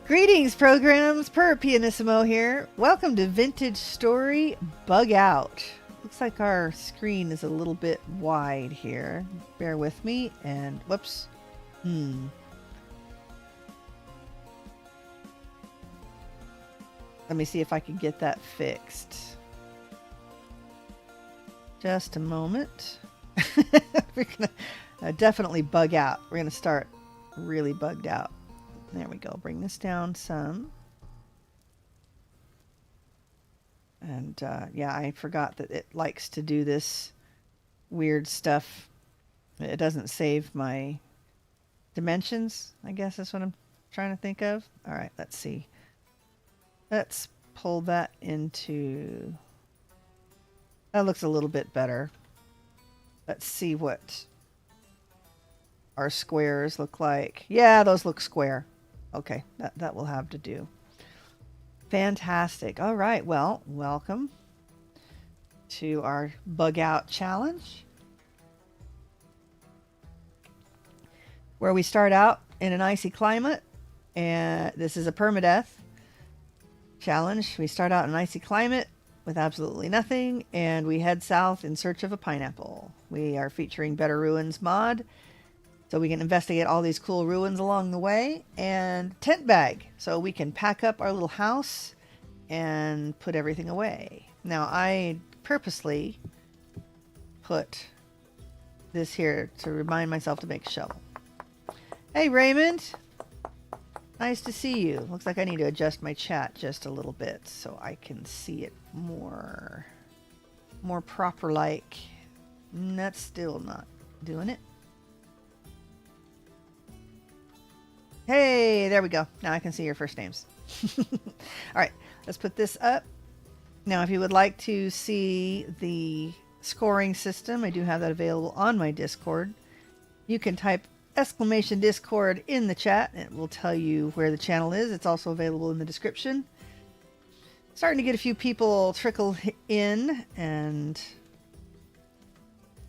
Greetings, programs. Pyrrh Pianissimo here. Welcome to Vintage Story Bug Out. Looks like our screen is a little bit wide here. Bear with me. And whoops. Let me see if I can get that fixed. Just a moment. We're gonna definitely bug out. We're gonna start really bugged out. There we go. Bring this down some. And yeah, I forgot that it likes to do this weird stuff. It doesn't save my dimensions, I guess that's what I'm trying to think of. All right, let's see. Let's pull that into... That looks a little bit better. Let's see what our squares look like. Yeah, those look square. Okay, that will have to do. Fantastic. All right, well, welcome to our bug out challenge, where we start out in an icy climate, and this is a permadeath challenge. We start out in an icy climate with absolutely nothing, and we head south in search of a pineapple. We are featuring Better Ruins mod, so we can investigate all these cool ruins along the way, and tent bag, so we can pack up our little house and put everything away. Now, I purposely put this here to remind myself to make a shovel. Hey, Raymond. Nice to see you. Looks like I need to adjust my chat just a little bit so I can see it more proper like. That's still not doing it. Hey, there we go. Now I can see your first names. All right, let's put this up. Now, if you would like to see the scoring system, I do have that available on my Discord. You can type !Discord in the chat, and it will tell you where the channel is. It's also available in the description. Starting to get a few people trickle in, and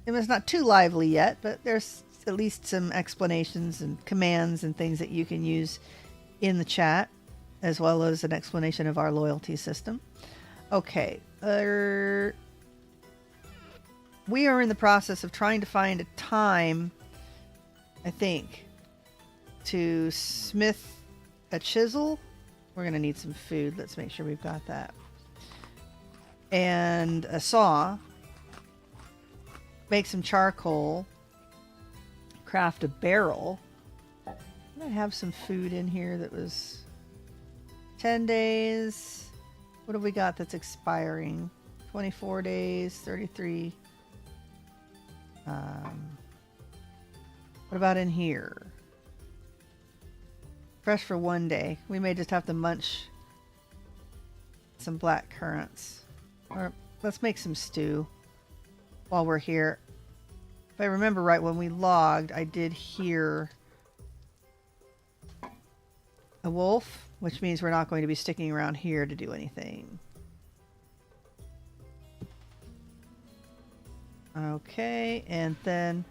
it's not too lively yet, but there's at least some explanations and commands and things that you can use in the chat, as well as an explanation of our loyalty system. Okay, we are in the process of trying to find a time, I think, to smith a chisel. We're going to need some food. Let's make sure we've got that. And a saw. Make some charcoal. Craft a barrel. I have some food in here that was 10 days. What have we got that's expiring? 24 days, 33. What about in here? Fresh for 1 day. We may just have to munch some black currants. Or let's make some stew while we're here. If I remember right, when we logged, I did hear a wolf, which means we're not going to be sticking around here to do anything. Okay, and then...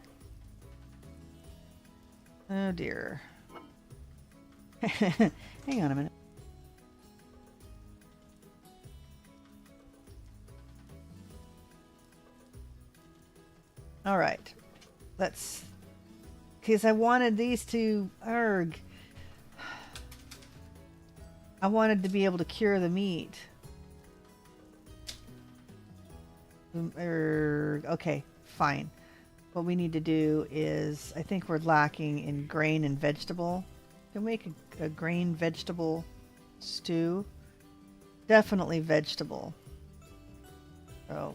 Oh dear. Hang on a minute. All right. Let's... Because I wanted these to... Arg. I wanted to be able to cure the meat. Okay, fine. What we need to do is... I think we're lacking in grain and vegetable. Can we make a grain vegetable stew? Definitely vegetable. So...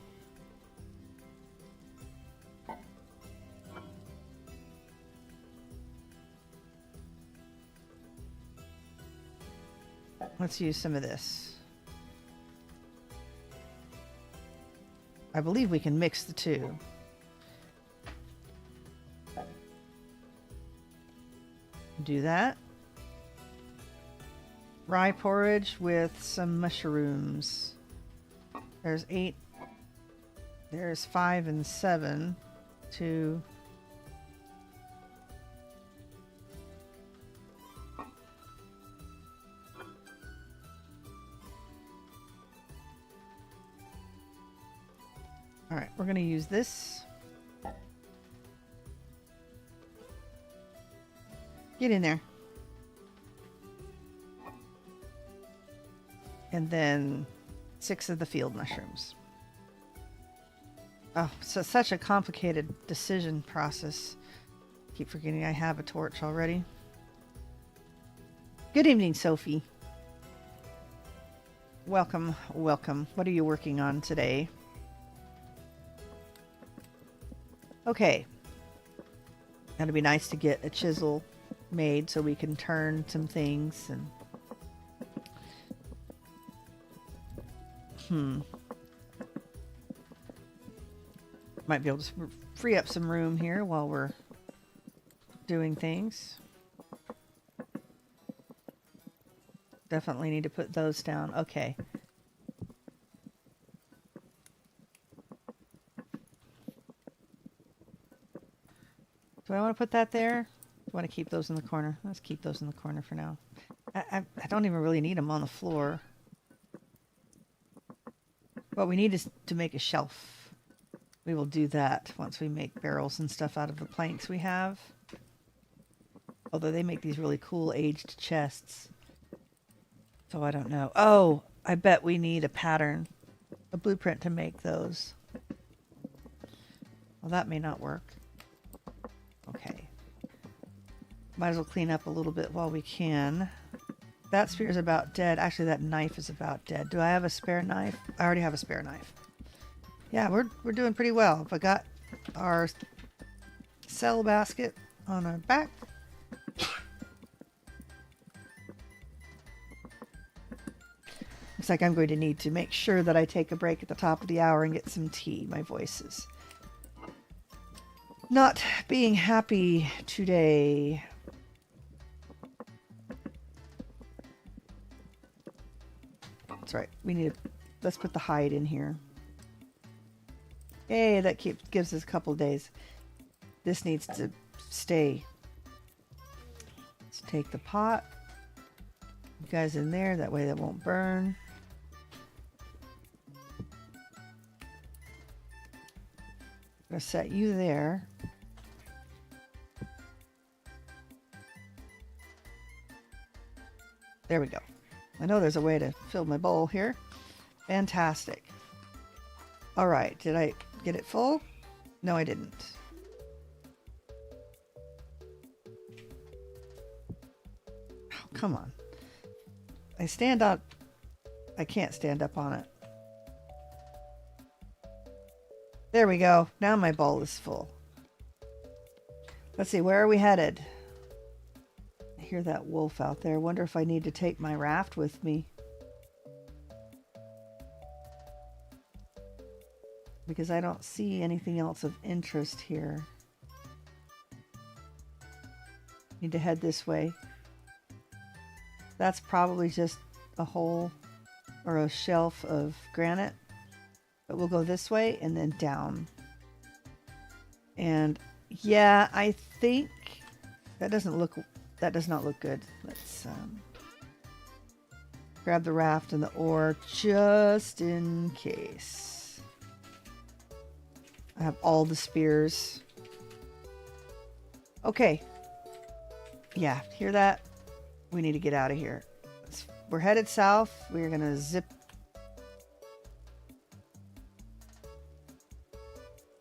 Let's use some of this. I believe we can mix the two. Do that. Rye porridge with some mushrooms. There's 8. There's 5 and 7. 2. Alright, we're going to use this. Get in there. And then 6 of the field mushrooms. Oh, so such a complicated decision process. Keep forgetting I have a torch already. Good evening, Sophie. Welcome, welcome. What are you working on today? Okay. That'd be nice to get a chisel made so we can turn some things and might be able to free up some room here while we're doing things. Definitely need to put those down. Okay. Do I want to put that there? Do I want to keep those in the corner? Let's keep those in the corner for now. I don't even really need them on the floor. What we need is to make a shelf. We will do that once we make barrels and stuff out of the planks we have. Although they make these really cool aged chests. So I don't know. Oh, I bet we need a pattern. A blueprint to make those. Well, that may not work. Okay. Might as well clean up a little bit while we can. That spear is about dead. Actually, that knife is about dead. Do I have a spare knife? I already have a spare knife. Yeah, we're doing pretty well. I got our cell basket on our back. Looks like I'm going to need to make sure that I take a break at the top of the hour and get some tea. My voice is not being happy today. That's right. We need to, let's put the hide in here. Yay, that gives us a couple of days. This needs to stay. Let's take the pot. You guys in there, that way that won't burn. I'm gonna set you there. There we go. I know there's a way to fill my bowl here. Fantastic. All right, did I get it full? No, I didn't. Oh, come on. I stand up. I can't stand up on it. There we go. Now my bowl is full. Let's see, where are we headed? I hear that wolf out there. Wonder if I need to take my raft with me. Because I don't see anything else of interest here. Need to head this way. That's probably just a hole or a shelf of granite. But we'll go this way and then down. And yeah, I think that does not look good. Let's grab the raft and the ore just in case. I have all the spears. Okay. Yeah, hear that? We need to get out of here. We're headed south. We're gonna zip.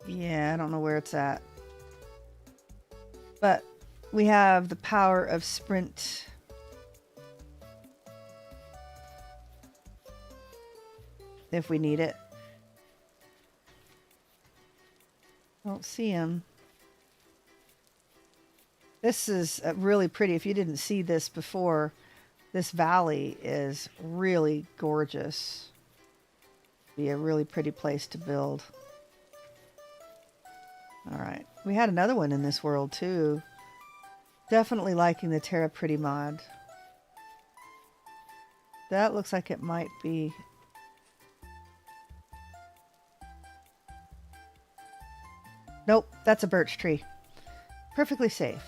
Yeah, I don't know where it's at. But we have the power of sprint. If we need it. I don't see him. This is really pretty. If you didn't see this before, this valley is really gorgeous. Be a really pretty place to build. All right. We had another one in this world too. Definitely liking the TerraPretty mod. That looks like it might be. Nope, that's a birch tree. Perfectly safe.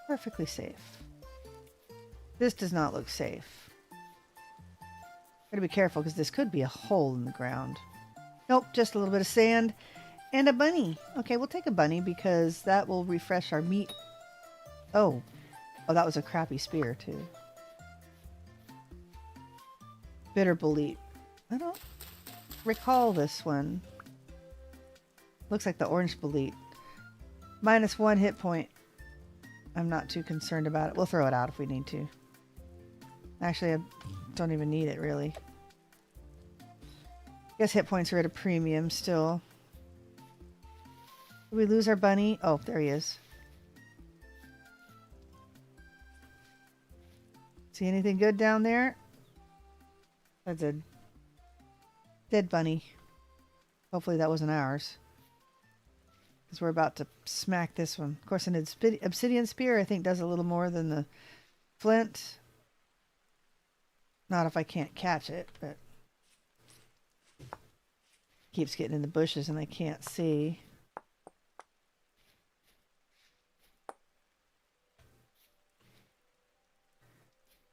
Perfectly safe. This does not look safe. Gotta be careful because this could be a hole in the ground. Nope, just a little bit of sand and a bunny. Okay, we'll take a bunny because that will refresh our meat. Oh, that was a crappy spear too. Bitter bolete. I don't recall this one. Looks like the orange bolete. -1 hit point. I'm not too concerned about it. We'll throw it out if we need to. Actually, I don't even need it really. I guess hit points are at a premium still. Did we lose our bunny? Oh, there he is. See anything good down there? That's a dead bunny. Hopefully that wasn't ours. Because we're about to smack this one. Of course, an obsidian spear I think does a little more than the flint. Not if I can't catch it, but keeps getting in the bushes and I can't see.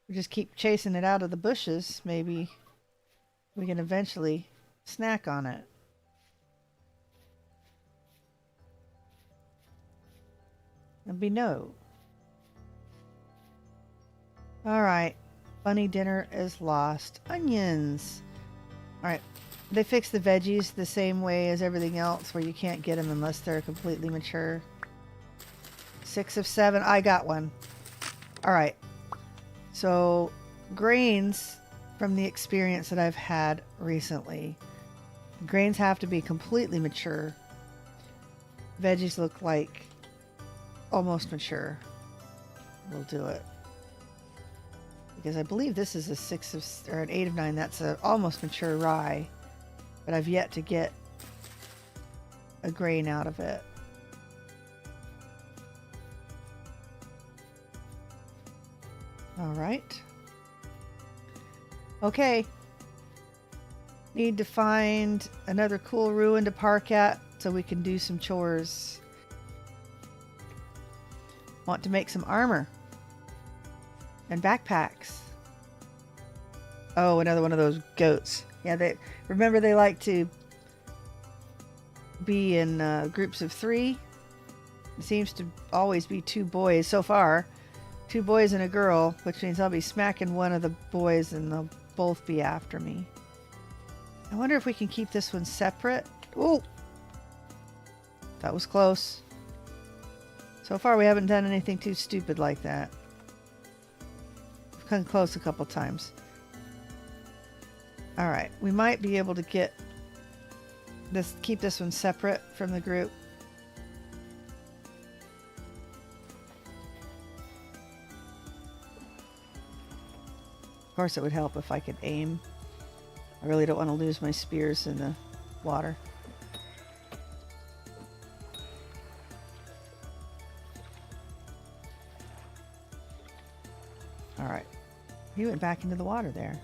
We just keep chasing it out of the bushes. Maybe we can eventually snack on it. And be no. Alright. Bunny dinner is lost. Onions. Alright. They fixed the veggies the same way as everything else where you can't get them unless they're completely mature. 6 of 7. I got one. Alright. So, grains from the experience that I've had recently. Grains have to be completely mature. Veggies look like almost mature. We'll do it. Because I believe this is a 6 of, or an 8 of 9. That's a almost mature rye. But I've yet to get a grain out of it. Alright. Okay. Need to find another cool ruin to park at so we can do some chores. Want to make some armor. And backpacks. Oh, another one of those goats. Yeah, remember they like to be in groups of 3. It seems to always be 2 boys so far. 2 boys and a girl, which means I'll be smacking one of the boys and they'll both be after me. I wonder if we can keep this one separate. Ooh! That was close. So far we haven't done anything too stupid like that. We've come close a couple times. Alright, we might be able to get this, keep this one separate from the group. Of course it would help if I could aim. I really don't want to lose my spears in the water. Alright. He went back into the water there.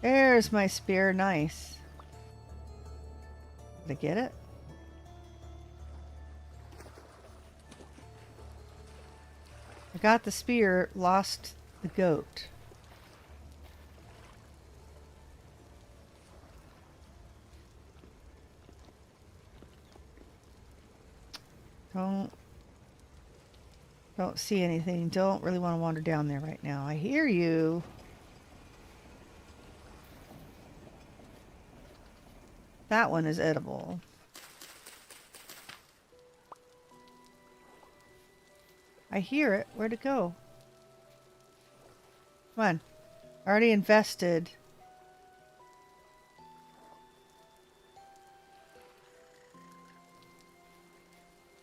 There's my spear. Nice. Did I get it? I got the spear, lost the goat. Don't see anything. Don't really want to wander down there right now. I hear you. That one is edible. I hear it. Where'd it go? Come on. Already invested.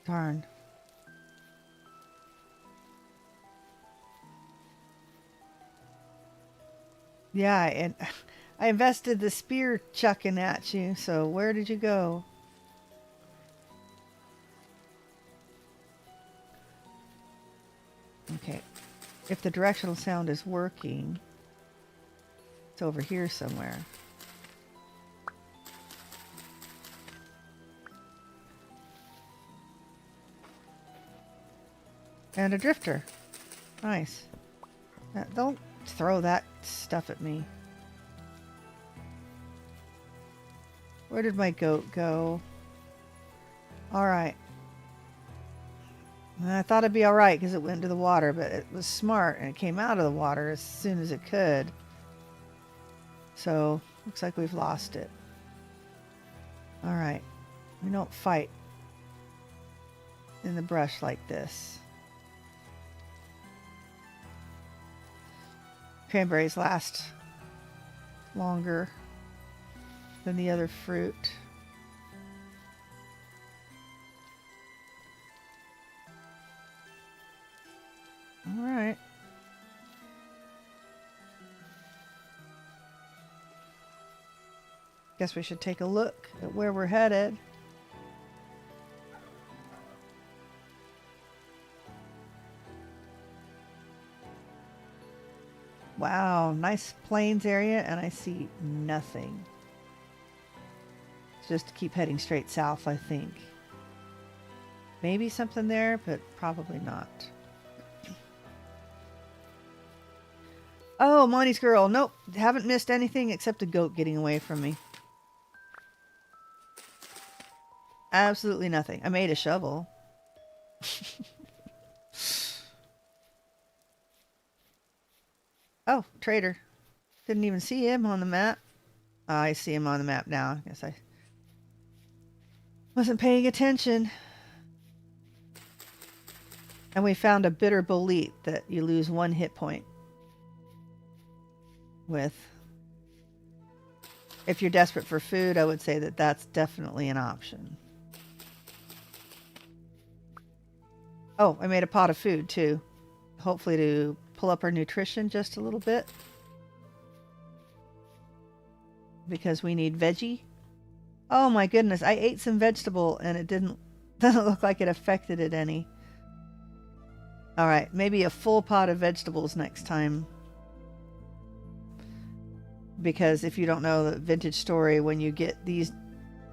Darn. Yeah, and I invested the spear chucking at you, so where did you go? Okay. If the directional sound is working, it's over here somewhere. And a drifter. Nice. Don't throw that stuff at me. Where did my goat go? Alright. I thought it'd be alright because it went into the water, but it was smart and it came out of the water as soon as it could. So, looks like we've lost it. Alright. We don't fight in the brush like this. Cranberries last longer than the other fruit. All right. Guess we should take a look at where we're headed. Wow, nice plains area, and I see nothing. Just keep heading straight south, I think. Maybe something there, but probably not. Oh, Monty's girl. Nope, haven't missed anything except a goat getting away from me. Absolutely nothing. I made a shovel. Oh, trader. Didn't even see him on the map. I see him on the map now. I guess I wasn't paying attention. And we found a bitter bolete that you lose 1 hit point with. If you're desperate for food, I would say that that's definitely an option. Oh, I made a pot of food too. Hopefully to pull up our nutrition just a little bit. Because we need veggie. Oh my goodness, I ate some vegetable and it doesn't look like it affected it any. Alright, maybe a full pot of vegetables next time. Because if you don't know the vintage story, when you get these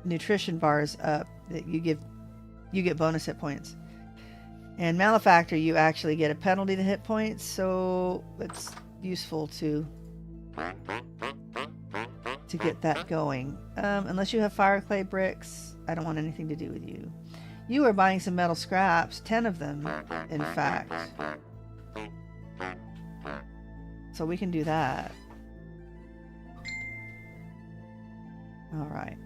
nutrition bars up, that you get bonus hit points. And Malefactor, you actually get a penalty to hit points, so it's useful to get that going. Unless you have fire clay bricks, I don't want anything to do with you. You are buying some metal scraps, 10 of them, in fact. So we can do that. All right.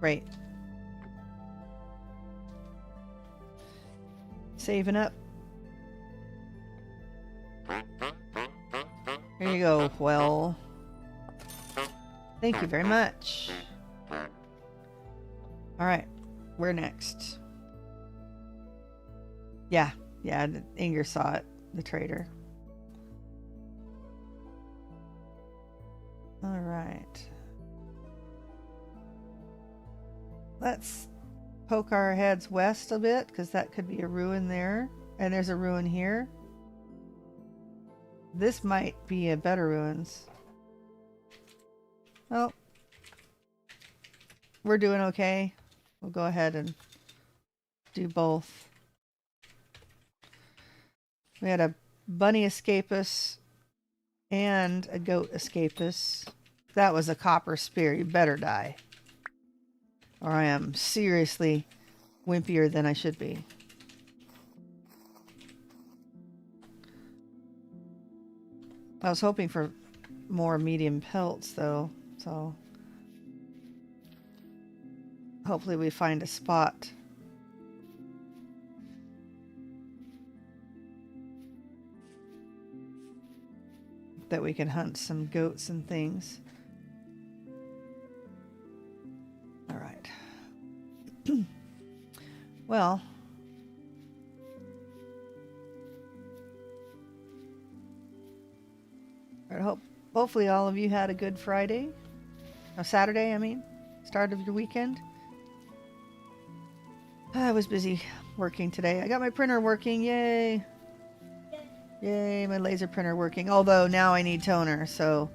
Great. Saving up. Here you go. Well, thank you very much. All right. Where next? Yeah. Inger saw it. The trader. All right. Let's poke our heads west a bit, because that could be a ruin there. And there's a ruin here. This might be a better ruins. Well, we're doing okay. We'll go ahead and do both. We had a bunny escape us and a goat escape us. That was a copper spear. You better die. Or I am seriously wimpier than I should be. I was hoping for more medium pelts though, so hopefully we find a spot. That we can hunt some goats and things. All right. Well, hopefully all of you had a good Friday. No, Saturday, I mean. Start of your weekend. I was busy working today. I got my printer working. Yay. Yay, my laser printer working. Although now I need toner, so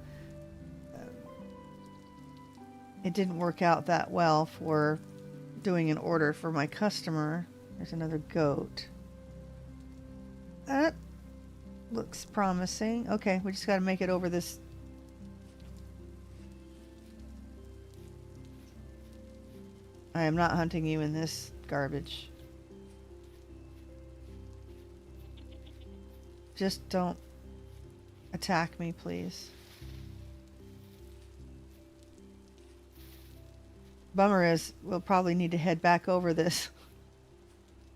it didn't work out that well for doing an order for my customer. There's another goat. That looks promising. Okay, we just got to make it over this. I am not hunting you in this garbage. Just don't attack me, please. Bummer is we'll probably need to head back over this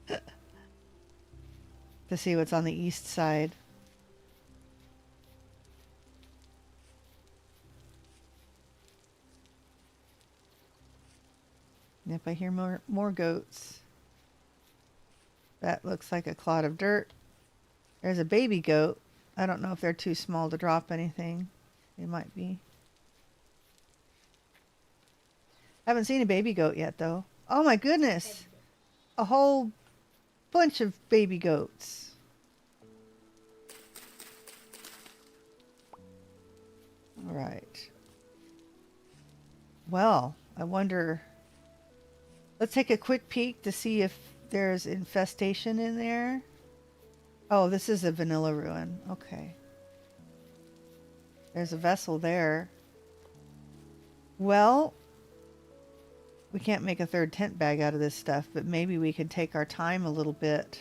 to see what's on the east side. Yep, I hear more goats. That looks like a clod of dirt. There's a baby goat. I don't know if they're too small to drop anything. They might be. Haven't seen a baby goat yet, though. Oh my goodness! A whole bunch of baby goats. All right. Well, I wonder... Let's take a quick peek to see if there's infestation in there. Oh, this is a vanilla ruin. Okay. There's a vessel there. Well, we can't make a third tent bag out of this stuff, but maybe we could take our time a little bit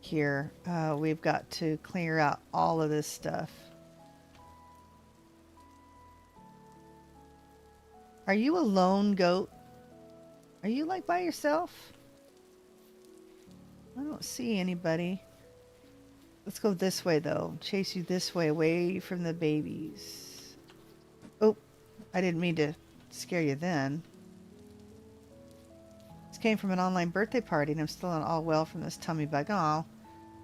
here. We've got to clear out all of this stuff. Are you a lone goat? Are you like by yourself? I don't see anybody. Let's go this way though. Chase you this way, away from the babies. Oh, I didn't mean to scare you then. This came from an online birthday party and I'm still not all well from this tummy bug. Aw.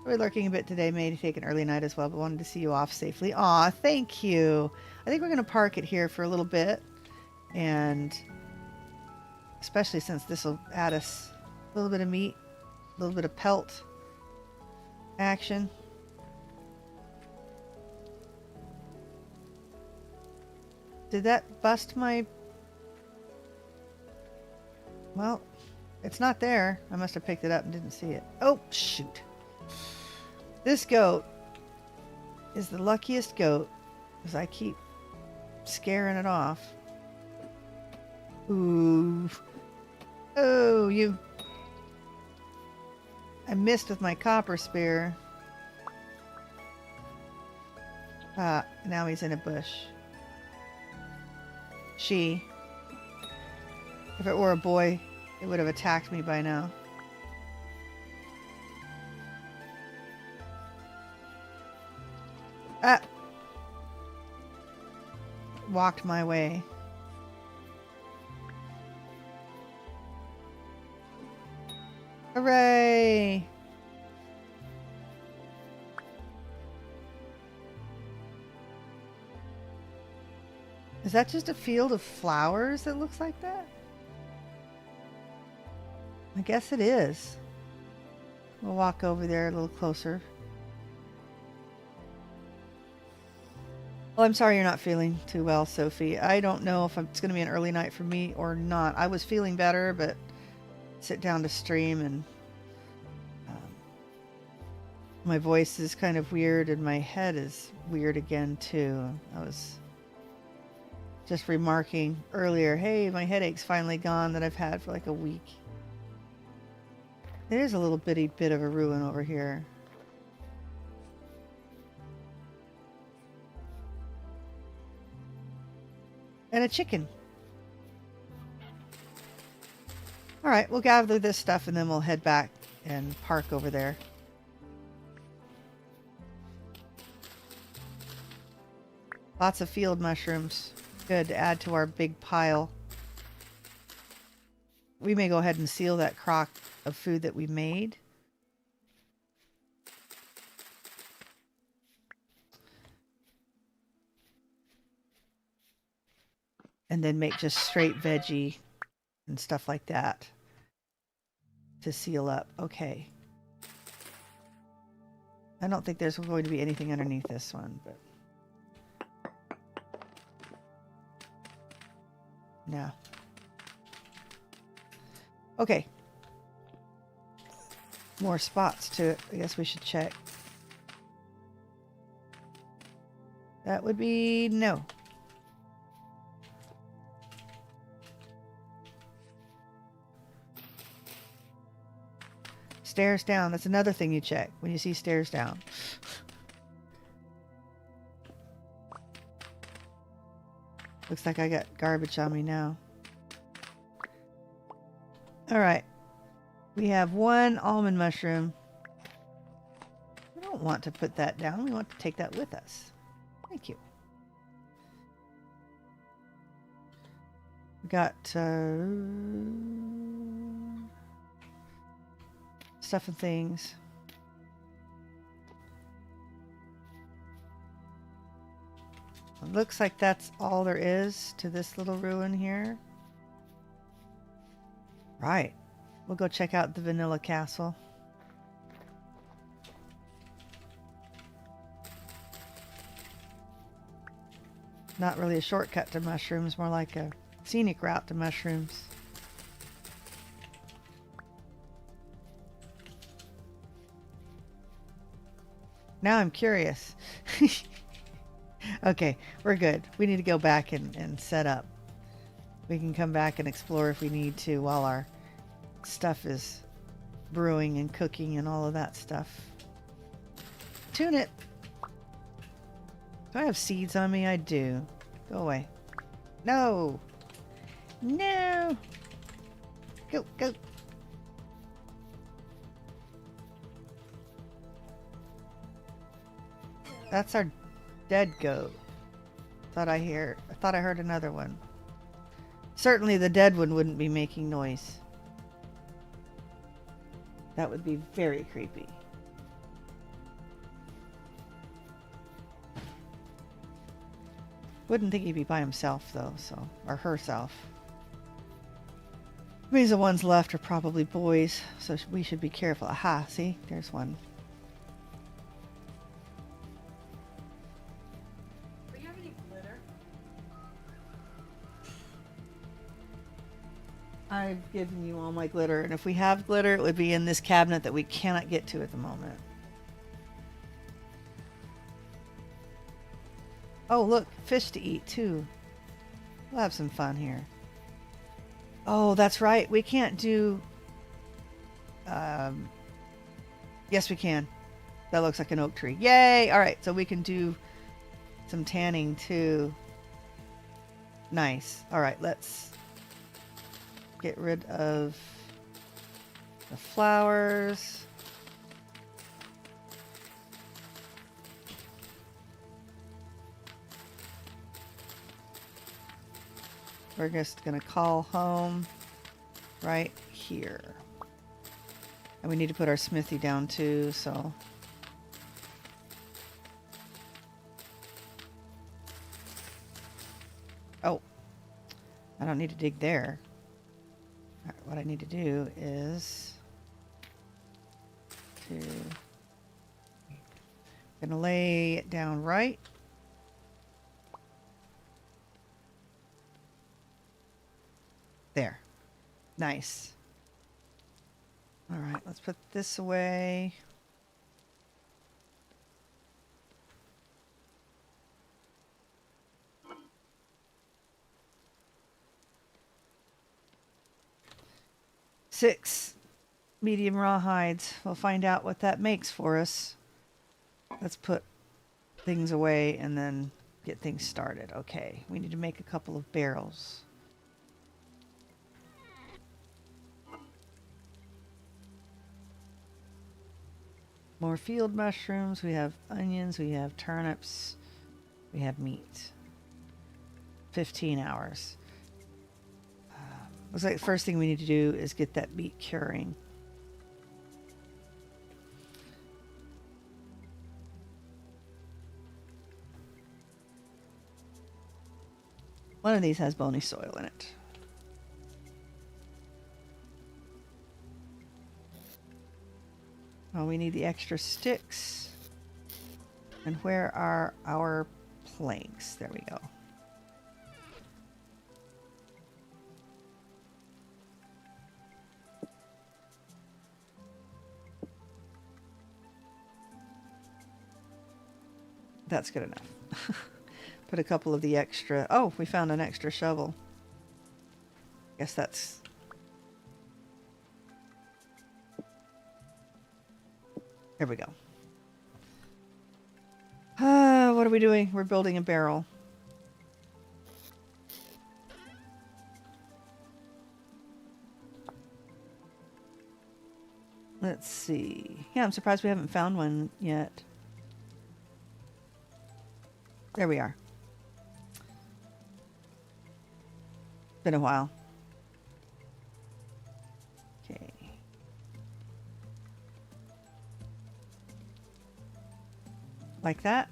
We're lurking a bit today. May take an early night as well, but wanted to see you off safely. Aw, thank you. I think we're going to park it here for a little bit. And especially since this will add us a little bit of meat, a little bit of pelt action. Did that bust my... Well, it's not there. I must have picked it up and didn't see it. Oh, shoot. This goat is the luckiest goat because I keep scaring it off. Ooh. Oh, you... I missed with my copper spear. Ah, now he's in a bush. She. If it were a boy, it would have attacked me by now. Ah! Walked my way. Hooray! Is that just a field of flowers that looks like that? I guess it is. We'll walk over there a little closer. Well, I'm sorry you're not feeling too well, Sophie. I don't know if it's going to be an early night for me or not. I was feeling better, but sit down to stream and my voice is kind of weird and my head is weird again too. I was just remarking earlier, hey, my headache's finally gone that I've had for like a week. There's a little bitty bit of a ruin over here. And a chicken. All right, we'll gather this stuff and then we'll head back and park over there. Lots of field mushrooms. Good to add to our big pile. We may go ahead and seal that crock of food that we made. And then make just straight veggie and stuff like that to seal up. Okay. I don't think there's going to be anything underneath this one, but No. Okay. More spots to it. I guess we should check. That would be no. Stairs down. That's another thing you check when you see stairs down. Looks like I got garbage on me now. Alright. We have one almond mushroom. We don't want to put that down. We want to take that with us. Thank you. We got stuff and things. It looks like that's all there is to this little ruin here. Right. We'll go check out the vanilla castle. Not really a shortcut to mushrooms, more like a scenic route to mushrooms. Now I'm curious. Okay, we're good. We need to go back and set up. We can come back and explore if we need to while our stuff is brewing and cooking and all of that stuff. Tune it. Do I have seeds on me? I do. Go away. No. No. Go, go. That's our dead goat. thought I heard another one. Certainly the dead one wouldn't be making noise. That would be very creepy. Wouldn't think he'd be by himself though, so, or herself. Means the ones left are probably boys, so we should be careful. Aha, see? There's one. Do you have any glitter? I've given you all my glitter, and if we have glitter, it would be in this cabinet that we cannot get to at the moment. Oh, look, fish to eat too. We'll have some fun here. Oh, that's right. We can't do... yes, we can. That looks like an oak tree. Yay! Alright, so we can do some tanning too. Nice. Alright, let's get rid of the flowers. We're just going to call home right here. And we need to put our smithy down too, so. Oh, I don't need to dig there. All right, what I need to do is gonna lay it down right. There. Nice. All right, let's put this away. Six medium rawhides. We'll find out what that makes for us. Let's put things away and then get things started. Okay, we need to make a couple of barrels. More field mushrooms, we have onions, we have turnips, we have meat. 15 hours. Looks like the first thing we need to do is get that meat curing. One of these has bony soil in it. Oh, we need the extra sticks. And where are our planks? There we go. That's good enough. Put a couple of the extra... Oh, we found an extra shovel. Guess that's... There we go. What are we doing? We're building a barrel. Let's see. Yeah, I'm surprised we haven't found one yet. There we are. Been a while. Okay. Like that.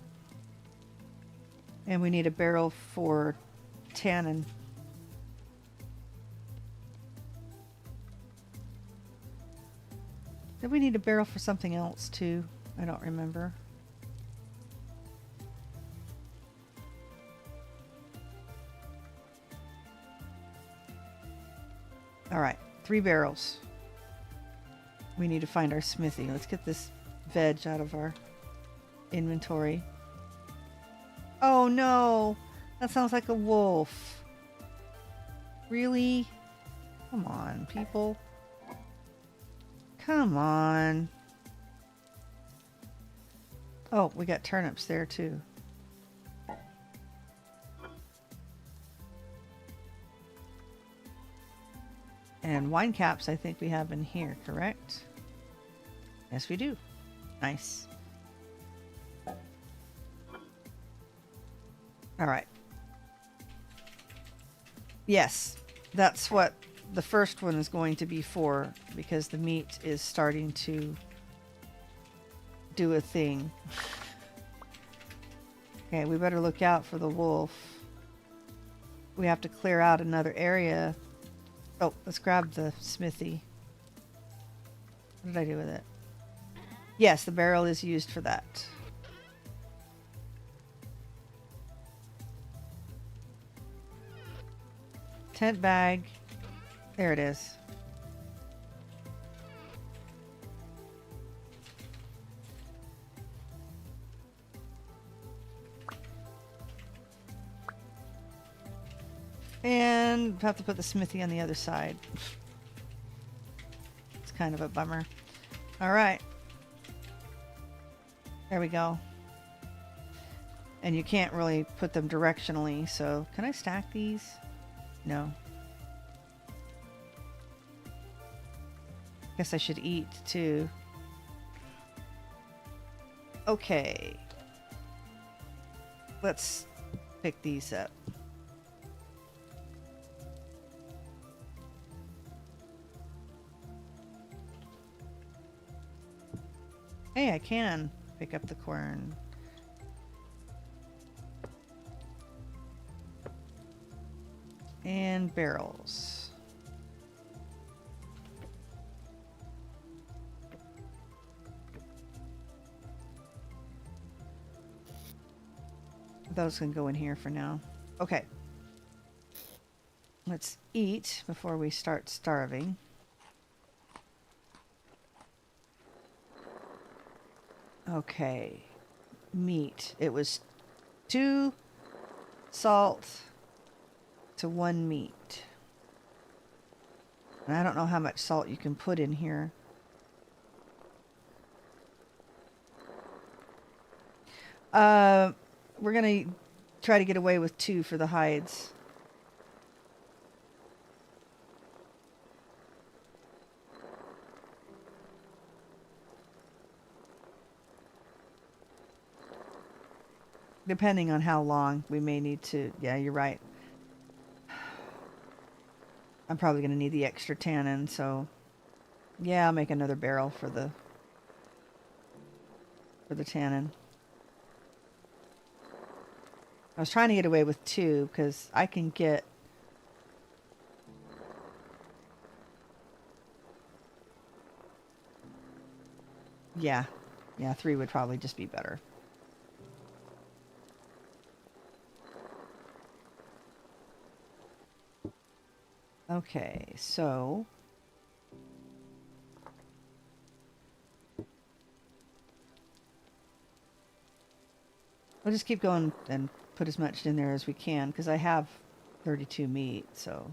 And we need a barrel for tannin. Did we need a barrel for something else too? I don't remember. All right, 3 barrels. We need to find our smithy. Let's get this veg out of our inventory. Oh no, that sounds like a wolf. Really? Come on, people. Come on. Oh, we got turnips there too. And wine caps I think we have in here, correct? Yes, we do. Nice. All right. Yes, that's what the first one is going to be for, because the meat is starting to do a thing. Okay, we better look out for the wolf. We have to clear out another area. Oh, let's grab the smithy. What did I do with it? Yes, the barrel is used for that. Tent bag. There it is. And have to put the smithy on the other side. It's kind of a bummer. All right. There we go. And you can't really put them directionally, so can I stack these? No. Guess I should eat too. Okay. Let's pick these up. Hey, I can pick up the corn. And barrels. Those can go in here for now. Okay. Let's eat before we start starving. Okay. Meat. It was 2 salt to 1 meat. And I don't know how much salt you can put in here. We're gonna try to get away with 2 for the hides. Depending on how long we may need to... Yeah, you're right. I'm probably going to need the extra tannin, so... Yeah, I'll make another barrel for the tannin. I was trying to get away with 2, because I can get... Yeah. Yeah, 3 would probably just be better. Okay, so... We'll just keep going and put as much in there as we can because I have 32 meat, so.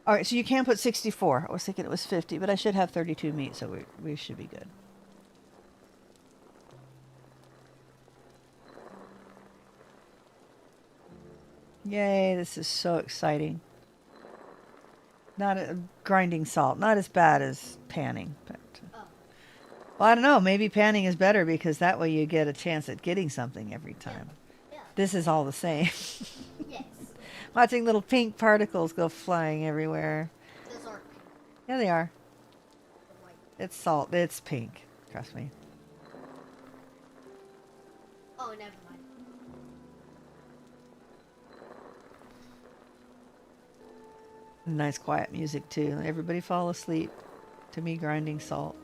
All right, so you can put 64. I was thinking it was 50, but I should have 32 meat, so we should be good. Yay, this is so exciting. Not a grinding salt, not as bad as panning, but well, I don't know, maybe panning is better because that way you get a chance at getting something every time. Yeah. This is all the same. Yes. Watching little pink particles go flying everywhere. Those are Yeah, they are. white. It's salt. It's pink. Trust me. Oh, never mind. Nice quiet music too. Everybody fall asleep to me grinding salt.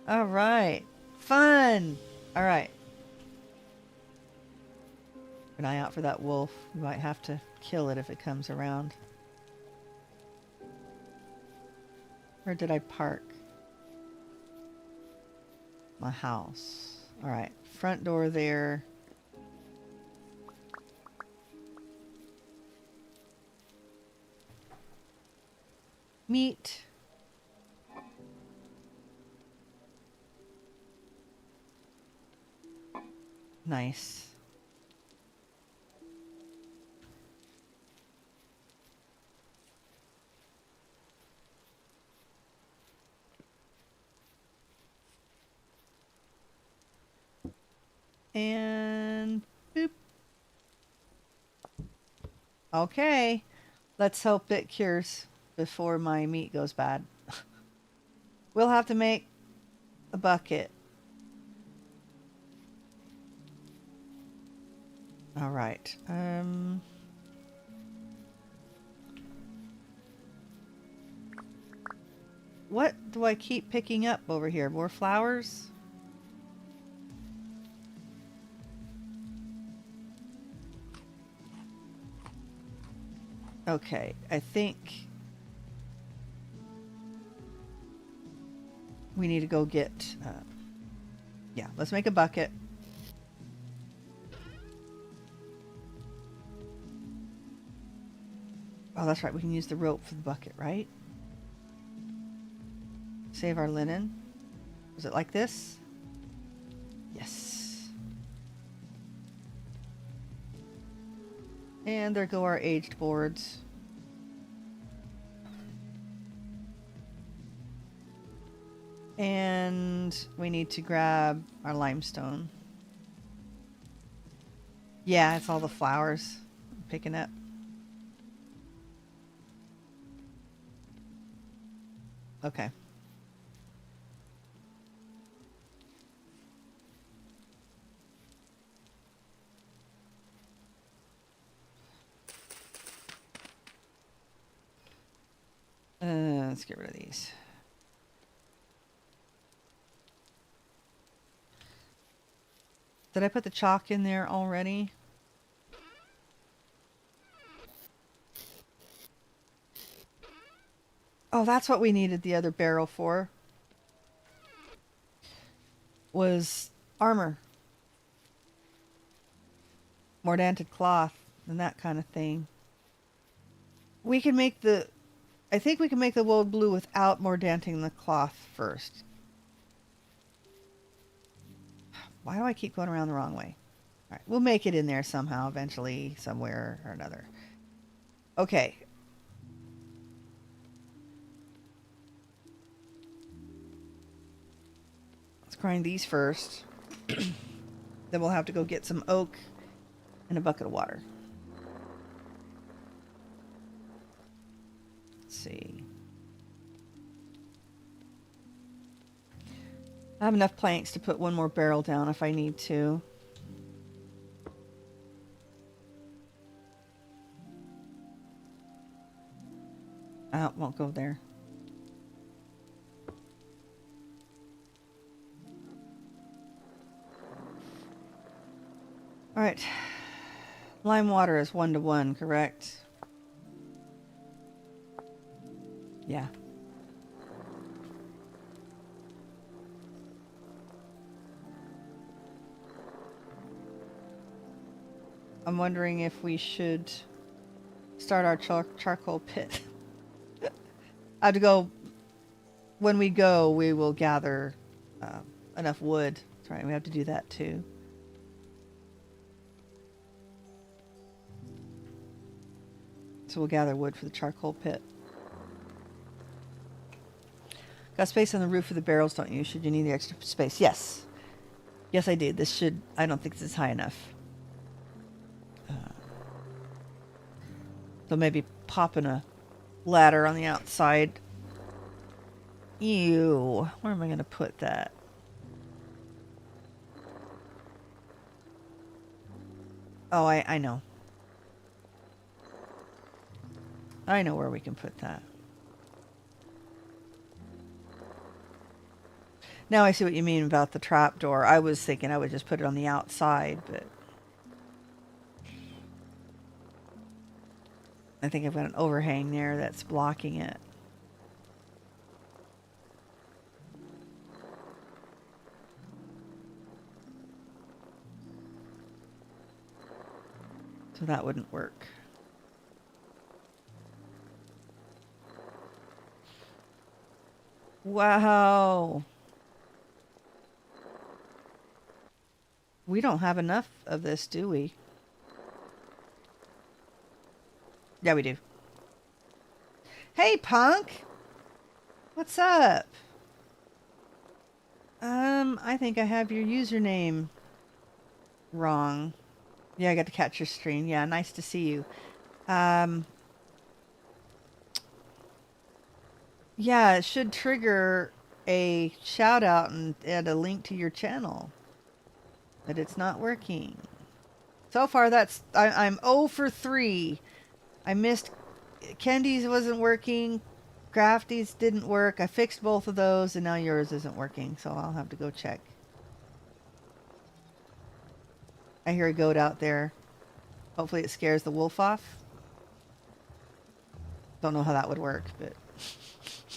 All right. Fun. All right. Keep an eye out for that wolf. You might have to kill it if it comes around. Where did I park? My house. All right. Front door there. Meat. Nice. And boop. Okay. Let's hope it cures before my meat goes bad. We'll have to make a bucket. All right. What do I keep picking up over here? More flowers? Okay, I think we need to go get, yeah, let's make a bucket. Oh, that's right, we can use the rope for the bucket, right? Save our linen. Was it like this? Yes. And there go our aged boards. And we need to grab our limestone. Yeah, it's all the flowers I'm picking up. Okay. Let's get rid of these. Did I put the chalk in there already? Oh, that's what we needed the other barrel for. Was armor. Mordanted cloth and that kind of thing. We can make the... I think we can make the wool blue without mordanting the cloth first. Why do I keep going around the wrong way? All right, we'll make it in there somehow, eventually, somewhere or another. Okay. Let's grind these first. Then we'll have to go get some oak and a bucket of water. Let's see. I have enough planks to put one more barrel down if I need to. Won't go there. All right. Lime water is 1 to 1, correct? Yeah. I'm wondering if we should start our charcoal pit. I have to go. When we go, we will gather enough wood. That's right. We have to do that too. So we'll gather wood for the charcoal pit. Got space on the roof of the barrels, don't you? Should you need the extra space? Yes. Yes, I do. This should... I don't think this is high enough. So maybe popping a ladder on the outside. Ew. Where am I going to put that? Oh, I know. I know where we can put that. Now I see what you mean about the trapdoor. I was thinking I would just put it on the outside, but... I think I've got an overhang there that's blocking it. So that wouldn't work. Wow. We don't have enough of this, do we? Yeah, we do. Hey, punk! What's up? I think I have your username wrong. Yeah, I got to catch your stream. Yeah, nice to see you. Yeah, it should trigger a shout out and add a link to your channel. But it's not working. So far, that's... I'm 0 for 3. I missed... Candy's wasn't working. Crafty's didn't work. I fixed both of those, and now yours isn't working. So I'll have to go check. I hear a goat out there. Hopefully it scares the wolf off. Don't know how that would work, but...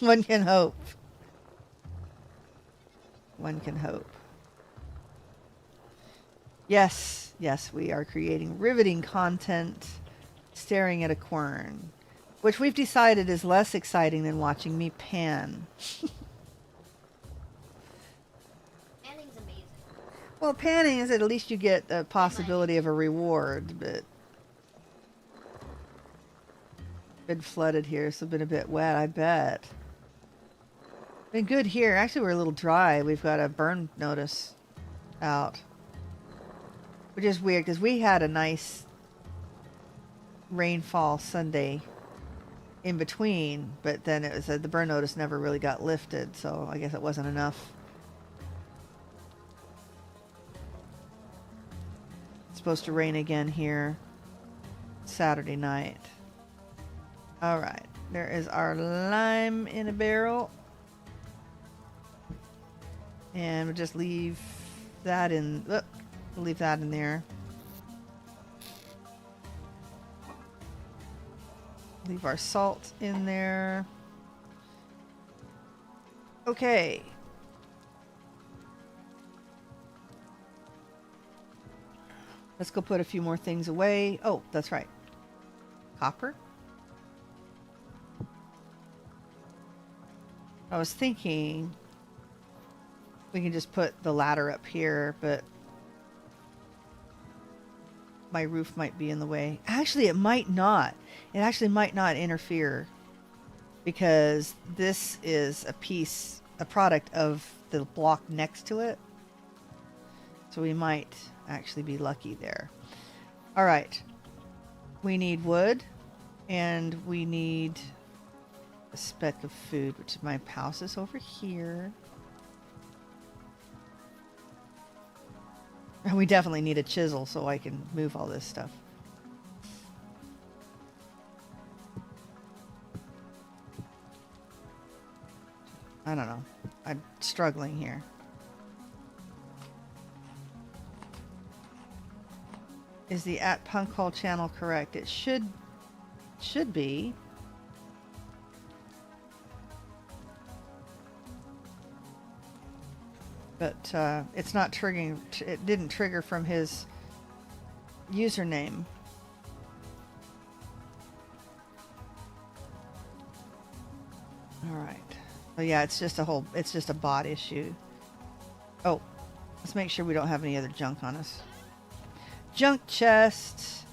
one can hope. One can hope. Yes, yes, we are creating riveting content, staring at a quern, which we've decided is less exciting than watching me pan. Panning's amazing. Well, panning is at least you get the possibility of a reward, but... Been flooded here, so been a bit wet, I bet. Been good here. Actually, we're a little dry. We've got a burn notice out. Which is weird, because we had a nice rainfall Sunday in between, but then it was the burn notice never really got lifted, so I guess it wasn't enough. It's supposed to rain again here Saturday night. Alright, there is our lime in a barrel. And we'll just leave that in... We'll leave that in there. Leave our salt in there. Okay. Let's go put a few more things away. Oh, that's right. Copper? I was thinking we can just put the ladder up here, but my roof might be in the way. Actually, it might not. It actually might not interfere because this is a product of the block next to it. So we might actually be lucky there. All right. We need wood and we need a speck of food, which my house is over here. And we definitely need a chisel so I can move all this stuff. I don't know. I'm struggling here. Is the @punkhole channel correct? It should be. But it's not triggering. It didn't trigger from his username. All right. Oh yeah, it's just a bot issue. Oh, let's make sure we don't have any other junk on us. Junk chest,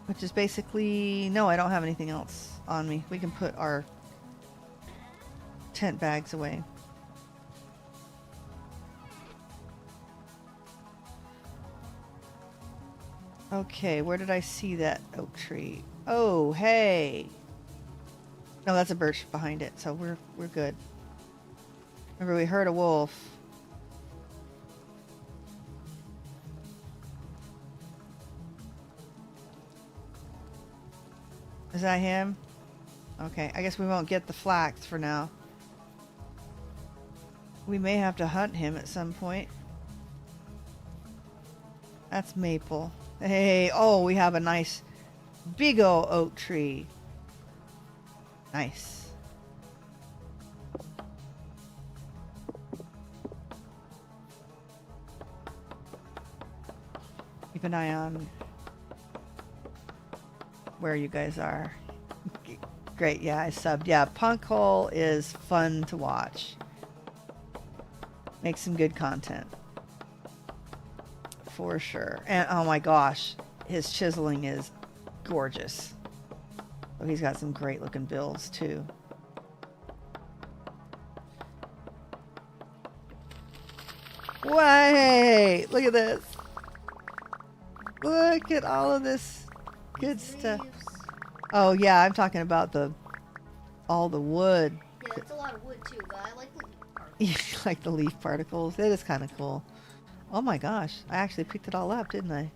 which is basically, no, I don't have anything else on me. We can put our tent bags away. Okay, where did I see that oak tree? Oh, hey. No, that's a birch behind it, so we're good. Remember, we heard a wolf. Is that him? Okay, I guess we won't get the flax for now. We may have to hunt him at some point. That's maple. Hey, oh, we have a nice big old oak tree. Nice. Keep an eye on where you guys are. Great, yeah, I subbed. Yeah, Punk Hole is fun to watch. Makes some good content. For sure. And oh my gosh, his chiseling is gorgeous. Oh, he's got some great looking builds too. Wait, look at this. Look at all of this good stuff. Oh yeah, I'm talking about all the wood. Yeah, it's a lot of wood too, but I like the leaf particles. You like the leaf particles? That is kind of cool. Oh my gosh, I actually picked it all up, didn't I?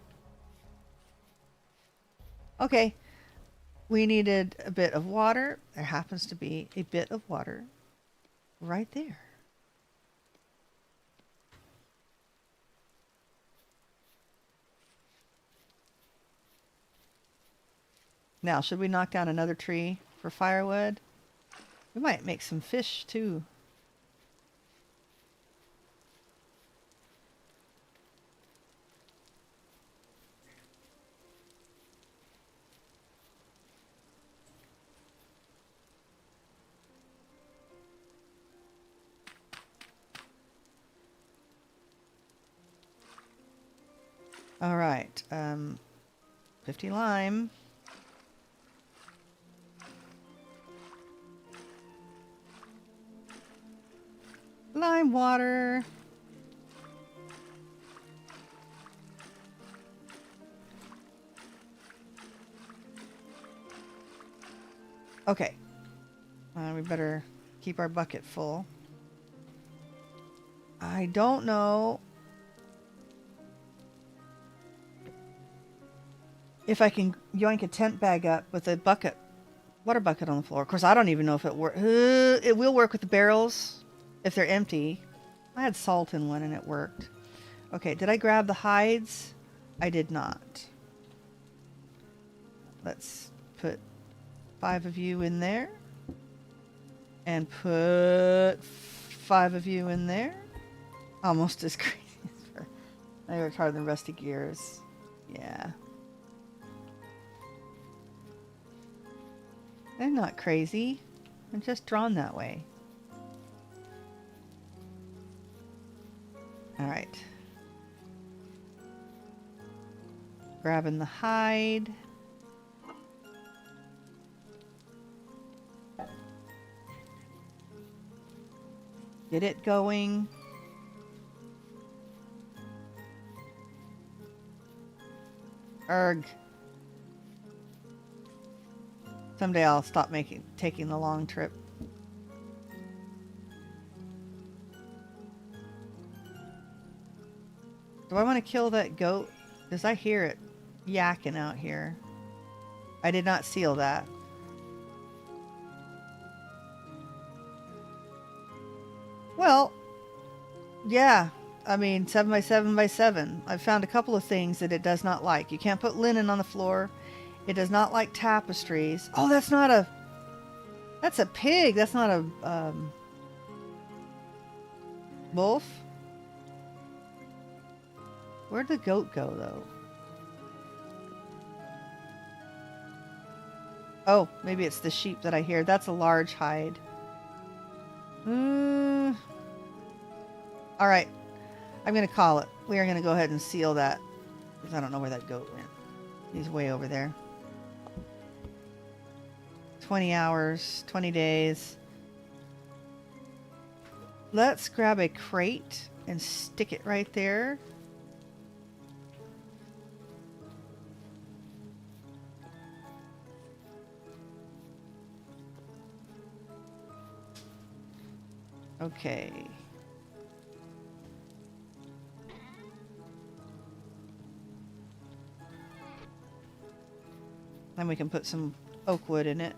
Okay, we needed a bit of water. There happens to be a bit of water right there. Now, should we knock down another tree for firewood? We might make some fish too. All right, 50 lime. Lime water. Okay, we better keep our bucket full. I don't know if I can yoink a tent bag up with a bucket, water bucket on the floor. Of course, I don't even know if it works. It will work with the barrels if they're empty. I had salt in one and it worked. Okay, did I grab the hides? I did not. Let's put 5 of you in there. And put 5 of you in there. Almost as crazy as for... I worked harder than Rusty Gears. Yeah. They're not crazy. They're just drawn that way. Alright. Grabbing the hide. Get it going. Erg. Someday I'll stop taking the long trip. Do I want to kill that goat? Because I hear it yakking out here. I did not seal that. Well, yeah. I mean, 7 by 7 by 7. I've found a couple of things that it does not like. You can't put linen on the floor. It does not like tapestries. Oh, that's not a... That's a pig. That's not a... wolf. Where'd the goat go, though? Oh, maybe it's the sheep that I hear. That's a large hide. Alright. I'm going to call it. We are going to go ahead and seal that. Because I don't know where that goat went. He's way over there. 20 hours. 20 days. Let's grab a crate and stick it right there. Okay. Then we can put some oak wood in it.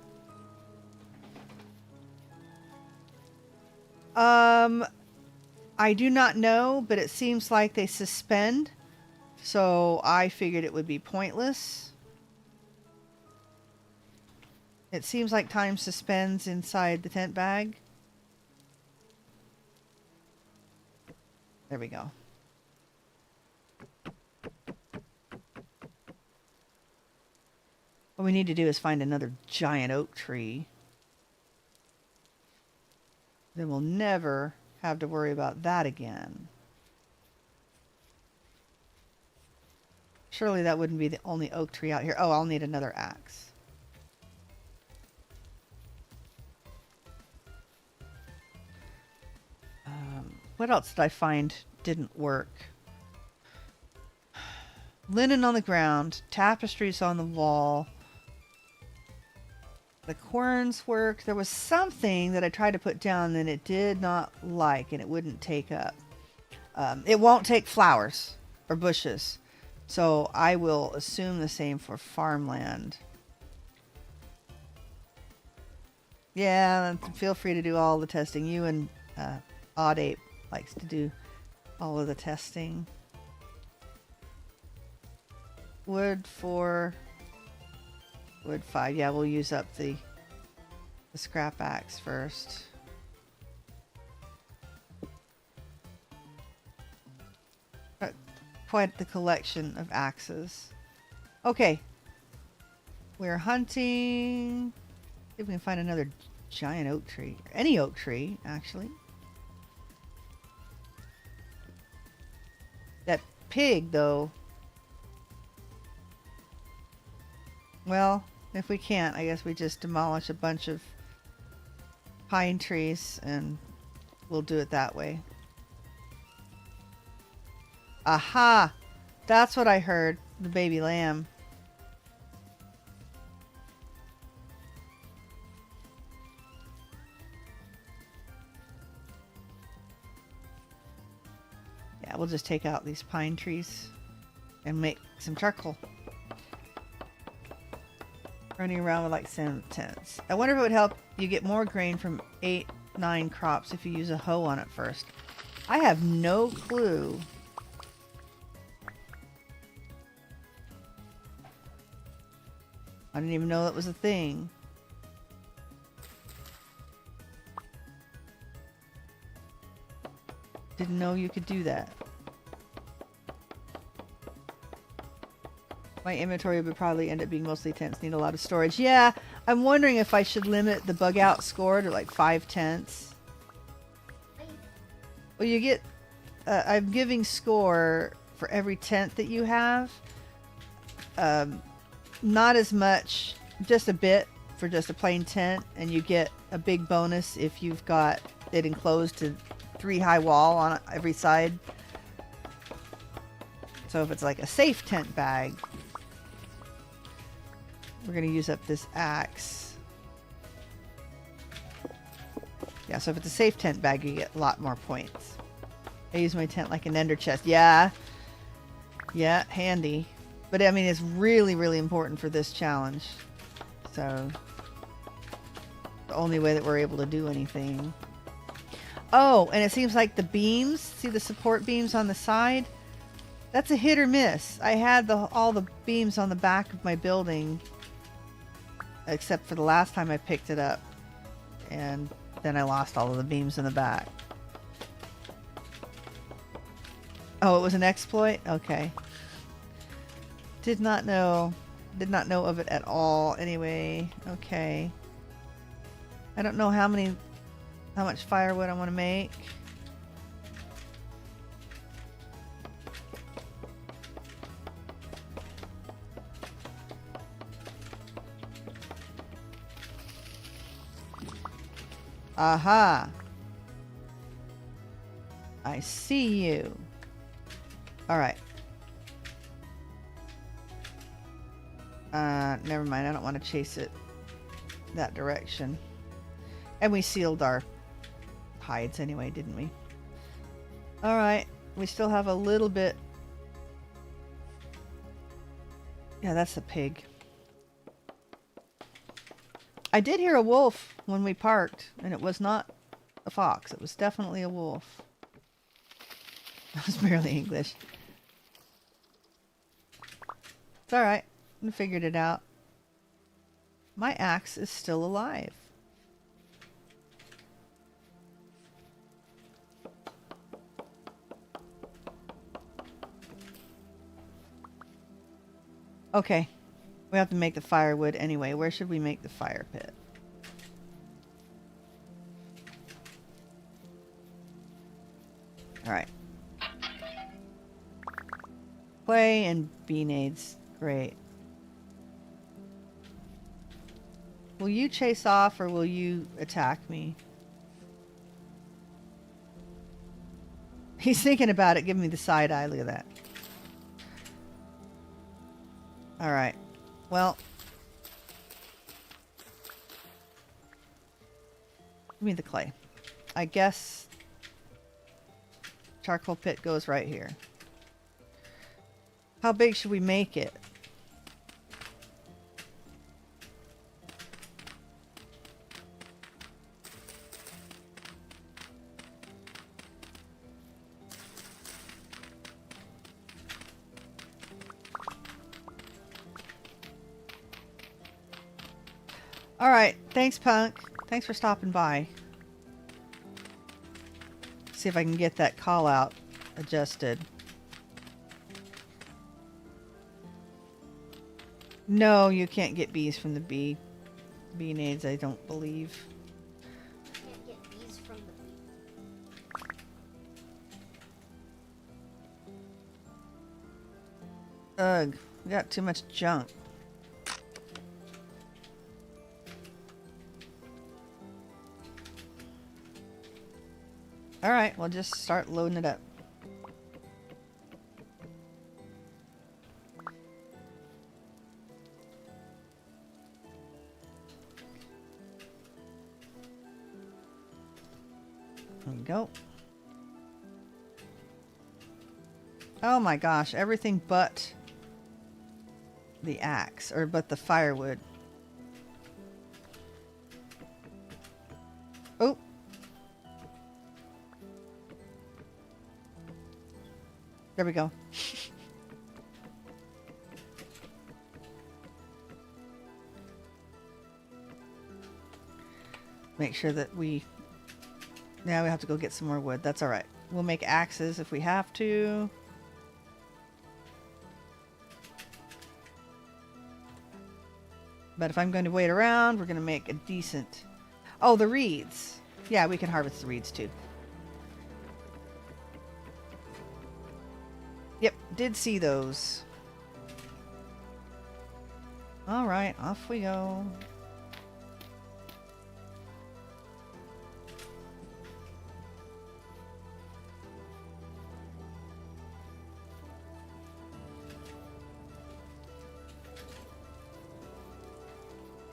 I do not know, but it seems like they suspend. So I figured it would be pointless. It seems like time suspends inside the tent bag. There we go. What we need to do is find another giant oak tree. Then we'll never have to worry about that again. Surely that wouldn't be the only oak tree out here. Oh, I'll need another axe. What else did I find didn't work? Linen on the ground, tapestries on the wall. The corns work. There was something that I tried to put down and it did not like and it wouldn't take up. It won't take flowers or bushes. So I will assume the same for farmland. Yeah, feel free to do all the testing. You and Odd Ape likes to do all of the testing. Wood 4, wood 5. Yeah, we'll use up the scrap axe first. Quite the collection of axes. Okay. We're hunting. See if we can find another giant oak tree. Any oak tree, actually. That pig, though. Well, if we can't, I guess we just demolish a bunch of pine trees and we'll do it that way. Aha! That's what I heard. The baby lamb. Yeah, we'll just take out these pine trees and make some charcoal. Running around with like some tents. I wonder if it would help you get more grain from 8-9 crops if you use a hoe on it first. I have no clue. I didn't even know that was a thing. Didn't know you could do that. My inventory would probably end up being mostly tents. Need a lot of storage. Yeah, I'm wondering if I should limit the bug out score to like 5 tents. Well, you get... I'm giving score for every tent that you have. Not as much, just a bit for just a plain tent. And you get a big bonus if you've got it enclosed to 3 high wall on every side. So if it's like a safe tent bag... We're going to use up this axe. Yeah, so if it's a safe tent bag, you get a lot more points. I use my tent like an ender chest. Yeah. Yeah, handy. But I mean, it's really, really important for this challenge. So, the only way that we're able to do anything. Oh, and it seems like the beams, see the support beams on the side? That's a hit or miss. I had all the beams on the back of my building. Except for the last time I picked it up. And then I lost all of the beams in the back. Oh, it was an exploit? Okay. Did not know. Did not know of it at all. Anyway, okay. I don't know how much firewood I want to make. Aha! I see you. Alright. Never mind. I don't want to chase it that direction. And we sealed our hides anyway, didn't we? Alright. We still have a little bit. Yeah, that's a pig. I did hear a wolf when we parked, and it was not a fox. It was definitely a wolf. That was barely English. It's alright. I figured it out. My axe is still alive. Okay. We have to make the firewood anyway. Where should we make the fire pit? Alright. Clay and bean-aids. Great. Will you chase off or will you attack me? He's thinking about it. Give me the side eye. Look at that. Alright. Well. Give me the clay. I guess charcoal pit goes right here. How big should we make it? Alright, thanks Punk. Thanks for stopping by. See if I can get that call out adjusted. No, you can't get bees from the bean-aids, I don't believe. Can't get bees from the bee. Ugh, we got too much junk. Alright, we'll just start loading it up. There we go. Oh my gosh, everything but the axe, or but the firewood. Oh. There we go. Make sure that now we have to go get some more wood. That's alright. We'll make axes if we have to. But if I'm going to wait around, we're going to make a decent... Oh, the reeds. Yeah, we can harvest the reeds too. Yep, did see those. Alright, off we go.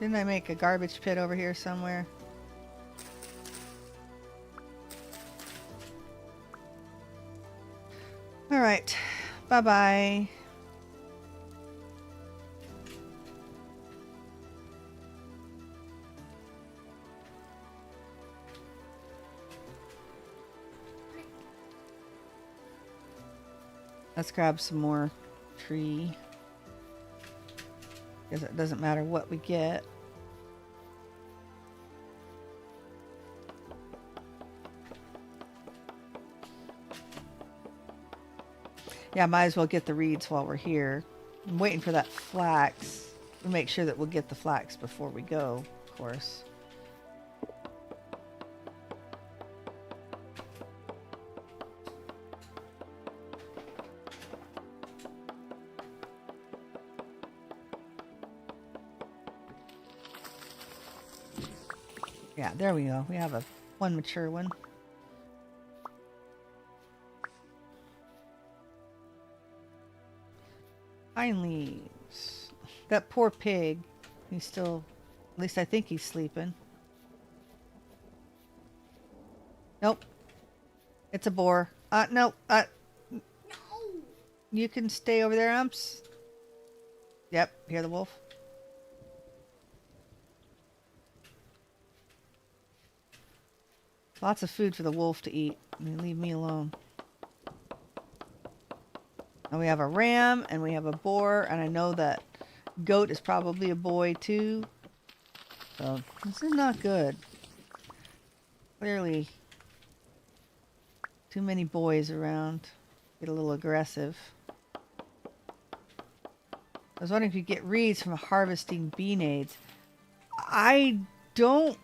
Didn't I make a garbage pit over here somewhere? Alright, bye-bye. Let's grab some more tree. Because it doesn't matter what we get. Yeah, might as well get the reeds while we're here. I'm waiting for that flax. We'll make sure that we'll get the flax before we go, of course. Yeah, there we go. We have one mature one. Pine leaves. That poor pig. He's still, at least I think he's sleeping. Nope. It's a boar. No. No. You can stay over there, Umps. Yep, hear the wolf. Lots of food for the wolf to eat. I mean, leave me alone. And we have a ram, and we have a boar, and I know that goat is probably a boy too. So this is not good. Clearly, too many boys around. Get a little aggressive. I was wondering if you get reeds from harvesting bee nades. I don't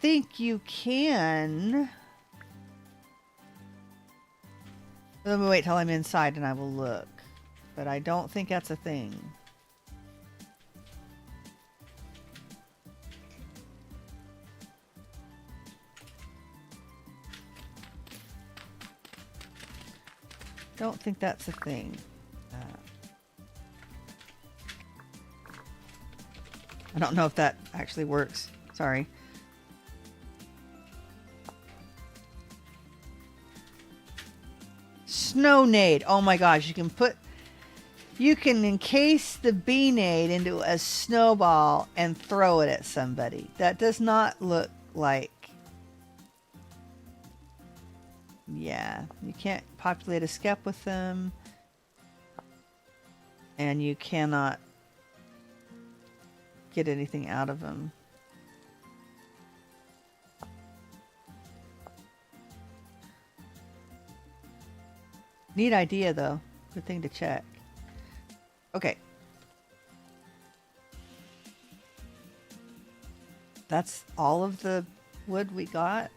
think you can. Let me wait till I'm inside and I will look. But I don't think that's a thing. Don't think that's a thing. I don't know if that actually works. Sorry. Snow nade. Oh my gosh, you can encase the bee nade into a snowball and throw it at somebody. That does not look like... Yeah, you can't populate a skep with them. And you cannot get anything out of them. Neat idea, though. Good thing to check. Okay. That's all of the wood we got.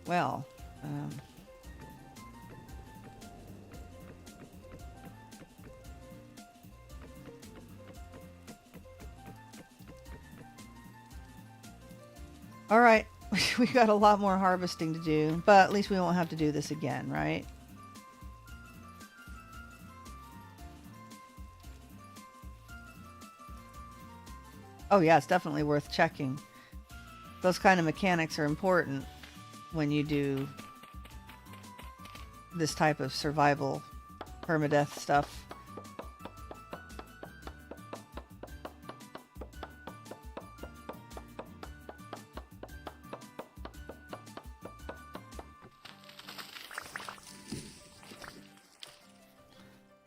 Well, all right. We got a lot more harvesting to do, but at least we won't have to do this again, right? Oh yeah, it's definitely worth checking. Those kind of mechanics are important when you do this type of survival permadeath stuff.